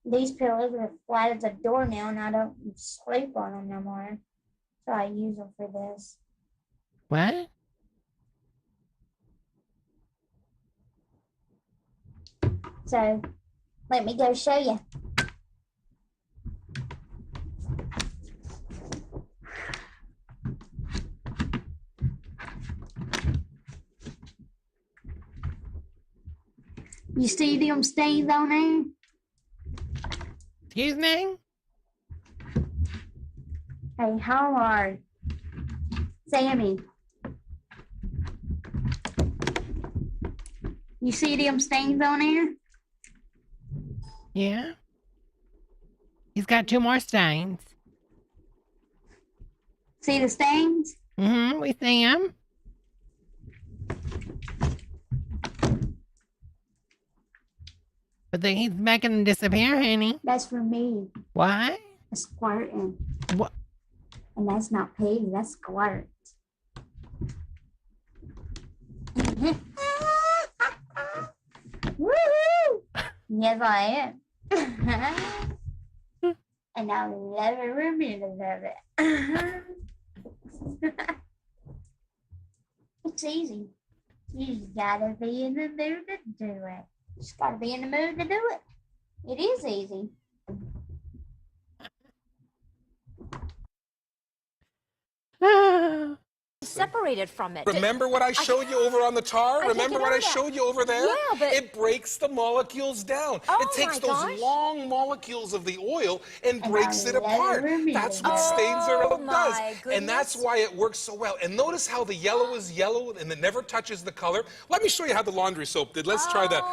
These pillows are flat as a doornail, and I don't sleep on them no more. So I use them for this. What? So let me go show you. You see them stains on there? Excuse me? Hey, how hard? Sammy. You see them stains on there? Yeah. He's got 2 more stains. See the stains? Mm-hmm, we see him. But then he's making them disappear, honey. That's for me. What? A squirting. What? And that's not pee, that's squirt. Woohoo! Yes, I am. And I'll never remember it. It's easy. You just gotta be in the mood to do it. Just gotta be in the mood to do it. It is easy. Separated from it. Remember what I showed you over on the tar? Remember what I showed you over there? Yeah, but it breaks the molecules down. Oh it takes my those gosh. long molecules of the oil and breaks it apart. That's what stains are does. And that's why it works so well. And notice how the yellow is yellow and it never touches the color. Let me show you how the laundry soap did. Let's try that.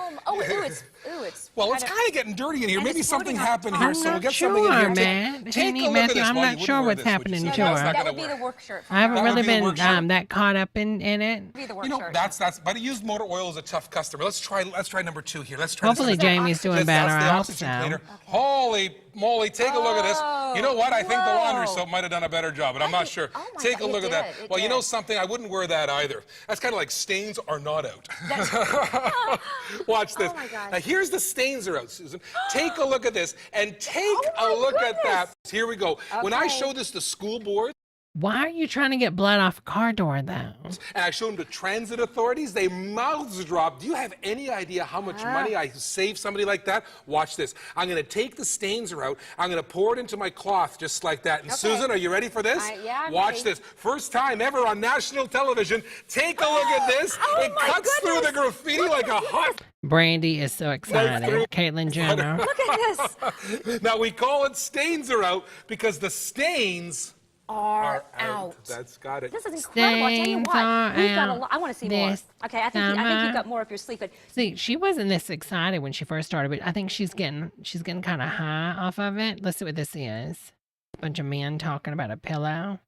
It's well, it's kind of getting dirty in here. Maybe something happened here, so we'll get sure, something in here. Man. Take Henny, a look Matthew, at this. I'm Well, not you sure wouldn't wear what's this, would happening you? to That's her. not That gonna would be work. the work shirt. I haven't That really would be the been work shirt. that caught up in it. Be the work You know, shirt. but a used motor oil is a tough customer. Let's try number 2 here. Let's try. Hopefully this. Jamie's doing This- better. that's the I hope oxygen so. cleaner. Holy moly, take a look at this. You know what? I think the laundry soap might have done a better job, but I'm not sure. Take a look at that. Well, you know something? I wouldn't wear that either. That's kind of like stains are not out. Watch this. Oh my gosh. Now, here's the stains are out, Susan. Take a look at this and take a look at that. Here we go. When I Okay. show this to school board, Why are you trying to get blood off a car door, though? and I showed them to transit authorities, they mouths drop. Do you have any idea how much money I save somebody like that? Watch this. I'm going to take the stains out. I'm going to pour it into my cloth just like that. And Susan, are you ready for this? Yeah, I'm Watch ready. this. First time ever on national television. Take a look at this. It cuts through the graffiti like a hot... Brandy is so excited. Caitlyn Jenner. Look at this. Now, we call it stains are out because the stains Are out. That's got it. This is incredible. I tell you Stains what, are we've got a out lot. I want to see more. this Okay, I think you've got more if you're sleeping. See, she wasn't this excited when she first started, but I think she's getting kind of high off of it. Let's see what this is. A bunch of men talking about a pillow.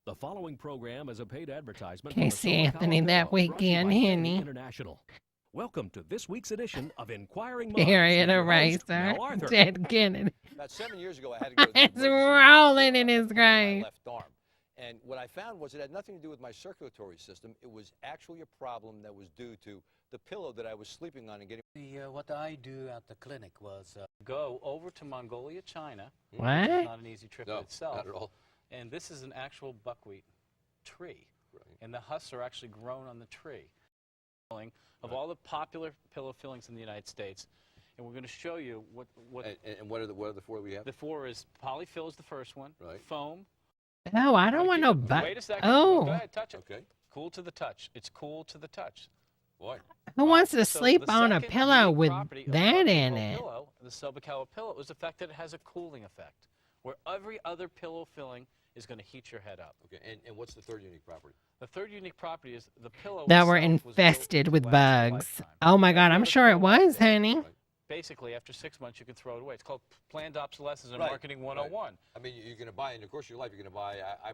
The following program is a paid advertisement. Casey Anthony that weekend, Henny. International. Welcome to this week's edition of Inquiring Minds. Harriet with your host, Eraser. Mel Arthur. Dead Kennedy. About 7 years ago, I had to go to the It's emergency room rolling in his with grave. my left arm. And what I found was it had nothing to do with my circulatory system. It was actually a problem that was due to the pillow that I was sleeping on and getting. What I do at the clinic was go over to Mongolia, China. What? It's not an easy trip in No, itself. not at all. And this is an actual buckwheat tree. Right. And the husks are actually grown on the tree. Of all the popular pillow fillings in the United States. And we're going to show you what And what are the 4 we have? the 4 is. Polyfill is the first one. Right. Foam. Oh, I don't want no butt. Wait a second. Oh, Go ahead, touch it. Okay. Cool to the touch. It's cool to the touch. Boy. who wants to So sleep the on a second pillow unique with property of that the in Silvacoa it? Pillow, the Silvacoa pillow is the fact that it has a cooling effect, where every other pillow filling is going to heat your head up. Okay. And what's the 3rd unique property? The 3rd unique property is the pillow That were itself was built infested to with last a bugs. lifetime. Oh my God, Every I'm other sure it pillow was, honey. Basically, after 6 months, you can throw it away. It's called planned obsolescence and Right, marketing 101. I mean, you're going to buy, in the course of your life, you're going to buy, I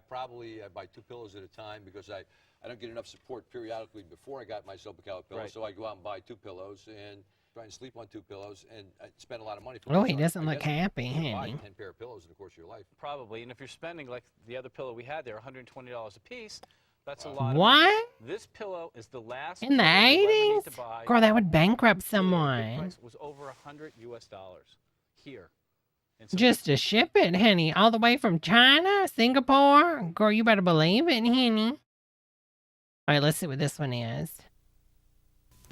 buy 2 pillows at a time because I don't get enough support periodically before I got my Silvacoa pillow. Right. So I go out and buy 2 pillows and try and sleep on 2 pillows and I spend a lot of money for Oh, myself. he doesn't I look guess happy, you can buy honey. 10 pair of pillows in the course of your life. Probably, and if you're spending like the other pillow we had there, $120 a piece, that's a lot of money. What? This pillow is the last In the pillow you'll ever need to 80s? buy. Girl, that would bankrupt The someone. price was over $100 here. And so Just to ship it, honey, all the way from China, Singapore. Girl, you better believe it, honey. All right, let's see what this one is.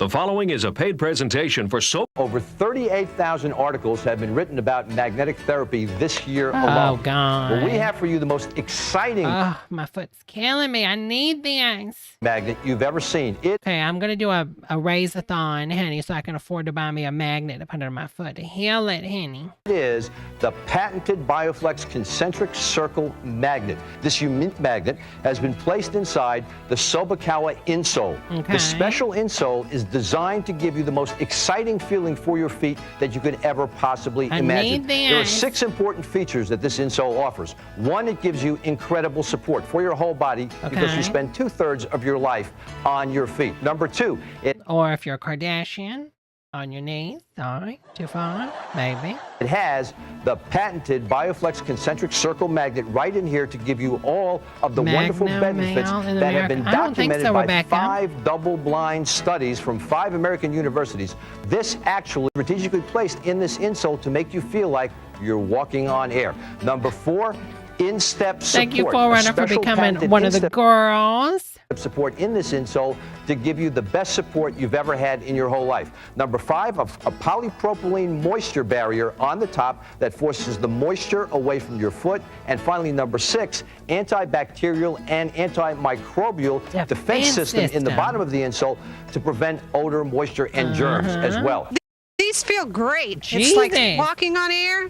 The following is a paid presentation for soap. Over 38,000 articles have been written about magnetic therapy this year alone. Oh, God. Well, we have for you the most exciting my foot's killing me. I need this magnet you've ever seen. Okay, I'm going to do a raise-a-thon, honey, so I can afford to buy me a magnet to put under my foot to heal it, honey. It is the patented BioFlex concentric circle magnet. This unique magnet has been placed inside the Sobakawa insole. Okay. The special insole is designed to give you the most exciting feeling for your feet that you could ever possibly imagine. There are 6 important features that this insole offers. 1, it gives you incredible support for your whole body because you spend 2/3 of your life on your feet. Number 2, or if you're a Kardashian, on your knees, sorry, too far, maybe. It has the patented BioFlex concentric circle magnet right in here to give you all of the wonderful benefits that have been documented by 5 double-blind studies from 5 American universities. This actually strategically placed in this insole to make you feel like you're walking on air. Number 4, in-step support. Thank you, Forerunner, for becoming one of the girls. Support in this insole to give you the best support you've ever had in your whole life. Number 5, a polypropylene moisture barrier on the top that forces the moisture away from your foot. And finally, number 6, antibacterial and antimicrobial defense system in the bottom of the insole to prevent odor, moisture, and germs as well. These feel great. Jesus. It's like walking on air.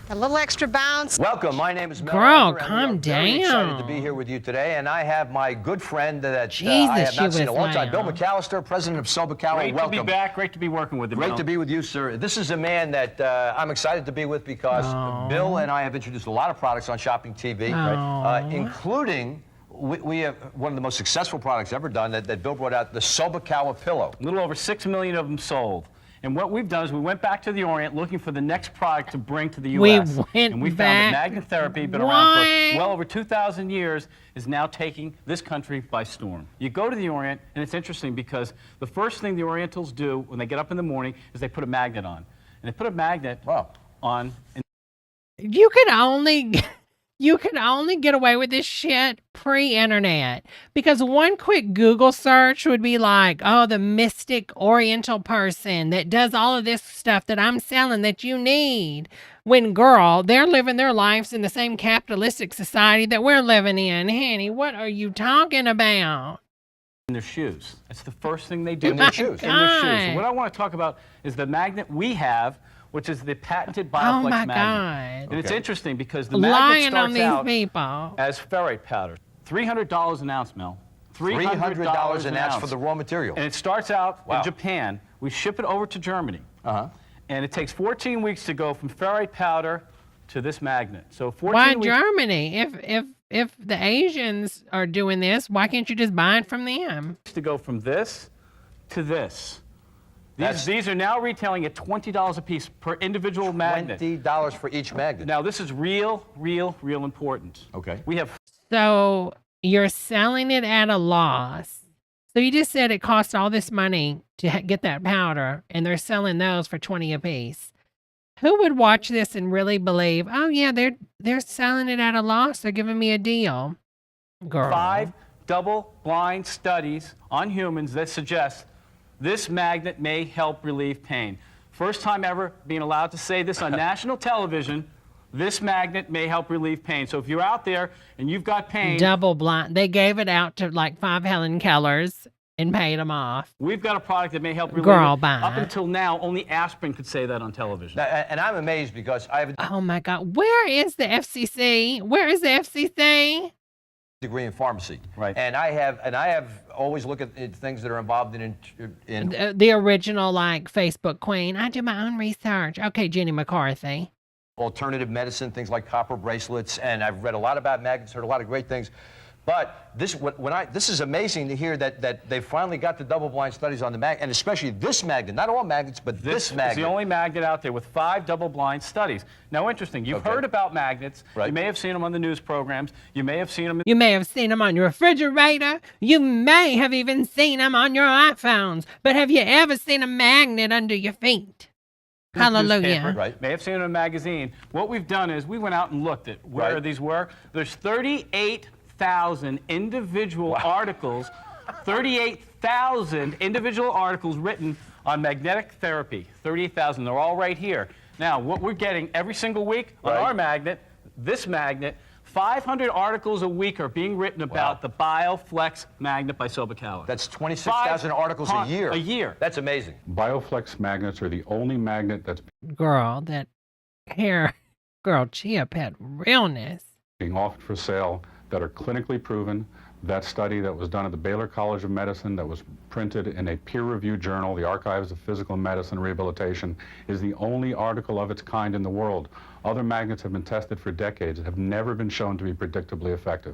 A little extra bounce. Welcome. My name is Mel. Girl, calm down. Very excited to be here with you today, and I have my good friend that I have not seen in a long time, Bill McAllister, president of Sobakawa. Great Welcome. to be back. Great to be working with you. Great to be with you, sir. This is a man that I'm excited to be with because Bill and I have introduced a lot of products on Shopping TV, including. We have one of the most successful products ever done that Bill brought out, the Sobakawa pillow. A little over 6 million of them sold. And what we've done is we went back to the Orient looking for the next product to bring to the U.S. And we found that magnet therapy, been around for well over 2,000 years, is now taking this country by storm. You go to the Orient, and it's interesting because the first thing the Orientals do when they get up in the morning is they put a magnet on. And they put a magnet on. And You could only get away with this shit pre-internet, because one quick Google search would be like, oh, the mystic Oriental person that does all of this stuff that I'm selling that you need. When, girl, they're living their lives in the same capitalistic society that we're living in. Honey, what are you talking about? in their shoes. That's the first thing they do. In their shoes. In their shoes. So what I want to talk about is the magnet we have, which is the patented BioFlex magnet. God. And it's interesting because the magnet starts out people. as ferrite powder. $300 an ounce, Mel. $300 an ounce for the raw material. And it starts out in Japan. We ship it over to Germany. And it takes 14 weeks to go from ferrite powder to this magnet. So 14 why weeks. Germany? If the Asians are doing this, why can't you just buy it from them? To go from this to this. These are now retailing at $20 a piece per individual magnet. $20 for each magnet. Now this is real important. Okay. We have. So you're selling it at a loss. So you just said it cost all this money to get that powder, and they're selling those for $20 a piece. Who would watch this and really believe, oh yeah, they're selling it at a loss, they're giving me a deal? Girl. 5 double-blind studies on humans that suggest this magnet may help relieve pain. First time ever being allowed to say this on national television. This magnet may help relieve pain. So if you're out there and you've got pain. Double blind. They gave it out to like 5 Helen Kellers and paid them off. We've got a product that may help relieve Girl, it. bye. Up until now, only aspirin could say that on television. And I'm amazed because I have Oh my God. Where is the FCC? Where is the FCC? degree in pharmacy. Right. And I have always looked at things that are involved in the original like Facebook queen. I do my own research. Okay, Jenny McCarthy. Alternative medicine, things like copper bracelets, and I've read a lot about magnets, heard a lot of great things. But this is amazing to hear that they finally got the double-blind studies on the magnet, and especially this magnet, not all magnets, but this magnet. It's the only magnet out there with 5 double-blind studies. Now, interesting, you've heard about magnets. Right. You may have seen them on the news programs. You may have seen them. You may have seen them on your refrigerator. You may have even seen them on your iPhones. But have you ever seen a magnet under your feet? Hallelujah. Right. May have seen it in a magazine. What we've done is we went out and looked at where these were. There's 38,000 individual articles, 38,000 38,000 individual articles written on magnetic therapy. 38,000. They're all right here. Now, what we're getting every single week on our magnet, this magnet, 500 articles a week are being written about the BioFlex magnet by Sobakawa. That's 26,000 articles a year. A year. That's amazing. BioFlex magnets are the only magnet that's Girl, that hair, girl, Chia Pet realness. being offered for sale that are clinically proven. That study that was done at the Baylor College of Medicine that was printed in a peer-reviewed journal, the Archives of Physical Medicine and Rehabilitation, is the only article of its kind in the world. Other magnets have been tested for decades and have never been shown to be predictably effective.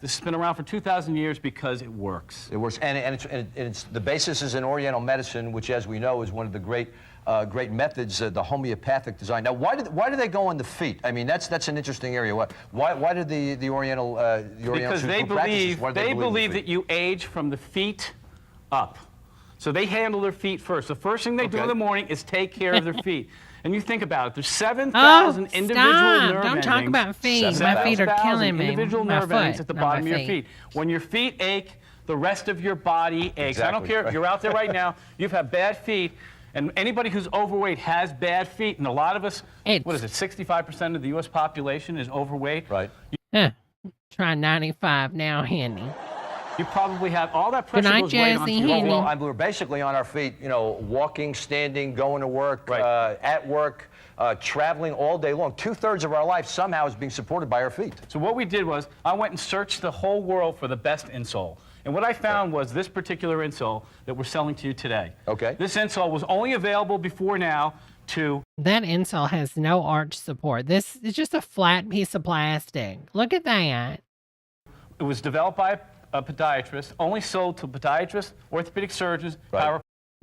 This has been around for 2,000 years because it works. It works, and it's the basis is in Oriental medicine, which, as we know, is one of the great methods, the homeopathic design. Now, why do they go on the feet? I mean, that's an interesting area. Why did the Oriental because they believe that you age from the feet up. So they handle their feet first. The first thing they do in the morning is take care of their feet. And you think about it, there's 7,000 individual nerve endings. Don't talk about feet. My feet are killing me. Individual nerve endings at the bottom of your feet. When your feet ache, the rest of your body aches. I don't care if you're out there right now, you've had bad feet, and anybody who's overweight has bad feet, and a lot of us, what is it, 65% of the U.S. population is overweight? Right. Try 95 now, Henny. You probably have all that pressure goes right onto your feet. Well, we're basically on our feet, you know, walking, standing, going to work, at work, traveling all day long. 2/3 of our life somehow is being supported by our feet. So what we did was I went and searched the whole world for the best insole. And what I found was this particular insole that we're selling to you today. Okay. This insole was only available before now to... That insole has no arch support. This is just a flat piece of plastic. Look at that. It was developed by a podiatrist, only sold to podiatrists, orthopedic surgeons,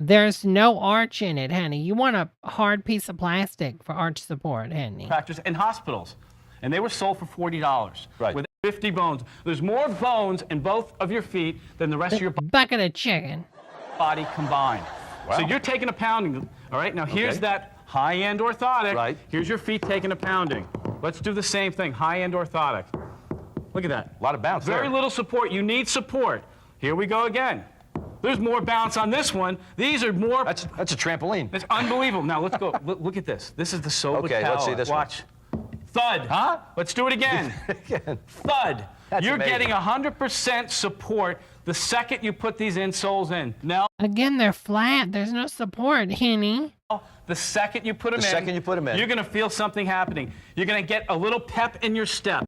There's no arch in it, honey. You want a hard piece of plastic for arch support, honey. Chiropractors and hospitals. And they were sold for $40 with 50 bones. There's more bones in both of your feet than the rest of your bucket of chicken body combined. So you're taking a pounding, all right? Now here's that high-end orthotic. Here's your feet taking a pounding. Let's do the same thing, high-end orthotic. Look at that. A lot of bounce Very little support. You need support. Here we go again. There's more bounce on this one. These are more... That's a trampoline. It's unbelievable. Now, let's go. Look at this. This is the Sobakawa. Okay, let's see this Watch. Thud. Huh? Let's do it again. Thud. You're getting 100% support the second you put these insoles in. Now... Again, they're flat. There's no support, Henny. The second you put them in, you're going to feel something happening. You're going to get a little pep in your step.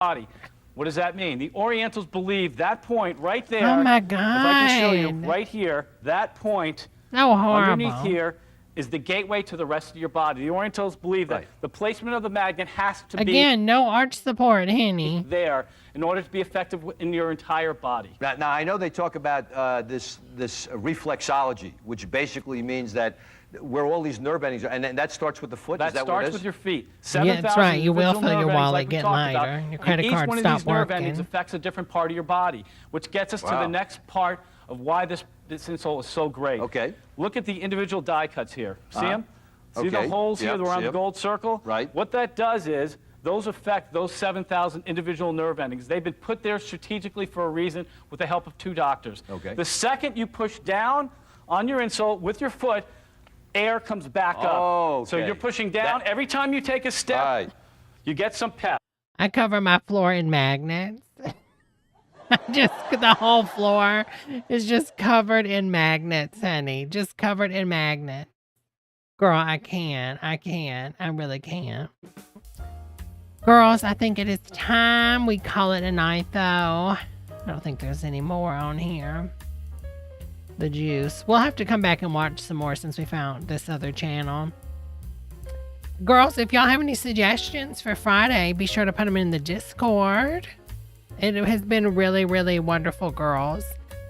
Body. What does that mean? The Orientals believe that point right there. Oh my God. If I can show you right here, that point underneath here is the gateway to the rest of your body. The Orientals believe that the placement of the magnet has to be again, no arch support, Henny. There in order to be effective in your entire body. Now I know they talk about this reflexology, which basically means that where all these nerve endings are, and that starts with the foot. That is that starts what it is? with your feet. Yeah, that's right. You will feel your wallet like get lighter. Your credit card stop working. Each one of these nerve endings affects a different part of your body, which gets us to the next part of why this insole is so great. Okay. Look at the individual die cuts here. See them? See the holes here around the gold circle? Right. What that does is those affect those 7,000 individual nerve endings. They've been put there strategically for a reason with the help of 2 doctors. Okay. The second you push down on your insole with your foot, air comes back up. Okay. So you're pushing down. Every time you take a step, you get some pep. I cover my floor in magnets. The whole floor is just covered in magnets, honey. Just covered in magnets. Girl, I really can't. Girls, I think it is time we call it a night, though. I don't think there's any more on here. The juice. We'll have to come back and watch some more since we found this other channel. Girls, if y'all have any suggestions for Friday, be sure to put them in the Discord. It has been really, really wonderful, girls.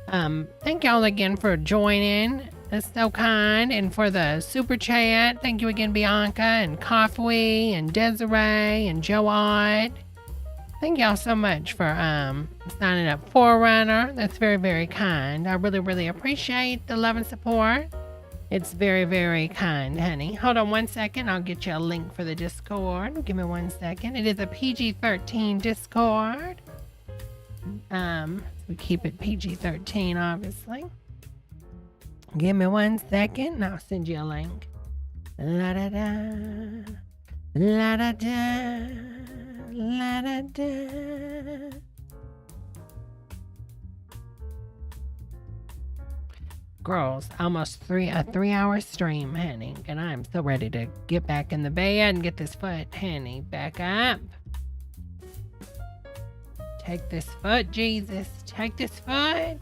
Thank y'all again for joining. That's so kind. And for the super chat, thank you again, Bianca and Coffee and Desiree and Joe Odd. Thank y'all so much for signing up Forerunner. That's very, very kind. I really, really appreciate the love and support. It's very, very kind, honey. Hold on 1 second. I'll get you a link for the Discord. Give me 1 second. It is a PG-13 Discord. We keep it PG-13, obviously. Give me 1 second and I'll send you a link. La da da. La da da. La da da. Girls, almost a 3-hour stream, honey, and I'm so ready to get back in the bed and get this foot, honey, back up. Take this foot, Jesus. Take this foot.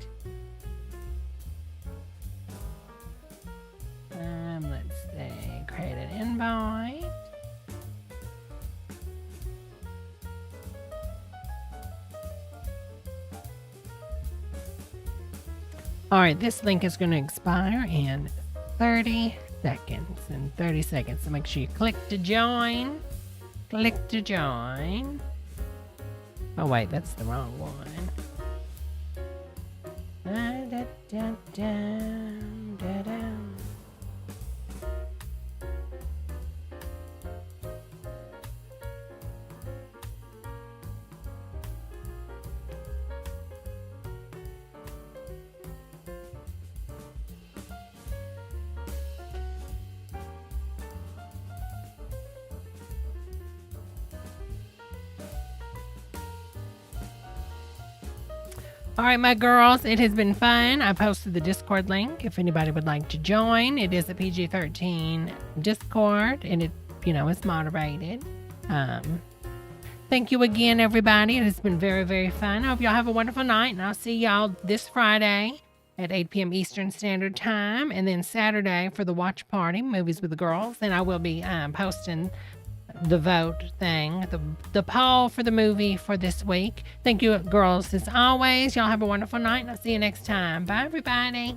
Let's see. Create an invite. All right, this link is going to expire in 30 seconds. So make sure you click to join. Click to join. Oh, wait, that's the wrong one. Da, da, da, da, da. All right, my girls, it has been fun. I posted the Discord link if anybody would like to join. It is a PG-13 Discord, and it, it's moderated. Thank you again, everybody. It has been very, very fun. I hope y'all have a wonderful night, and I'll see y'all this Friday at 8 p.m. Eastern Standard Time, and then Saturday for the watch party, Movies with the Girls. And I will be posting the vote thing, the poll for the movie for this week. Thank you, girls, as always. Y'all have a wonderful night, and I'll see you next time. Bye, everybody.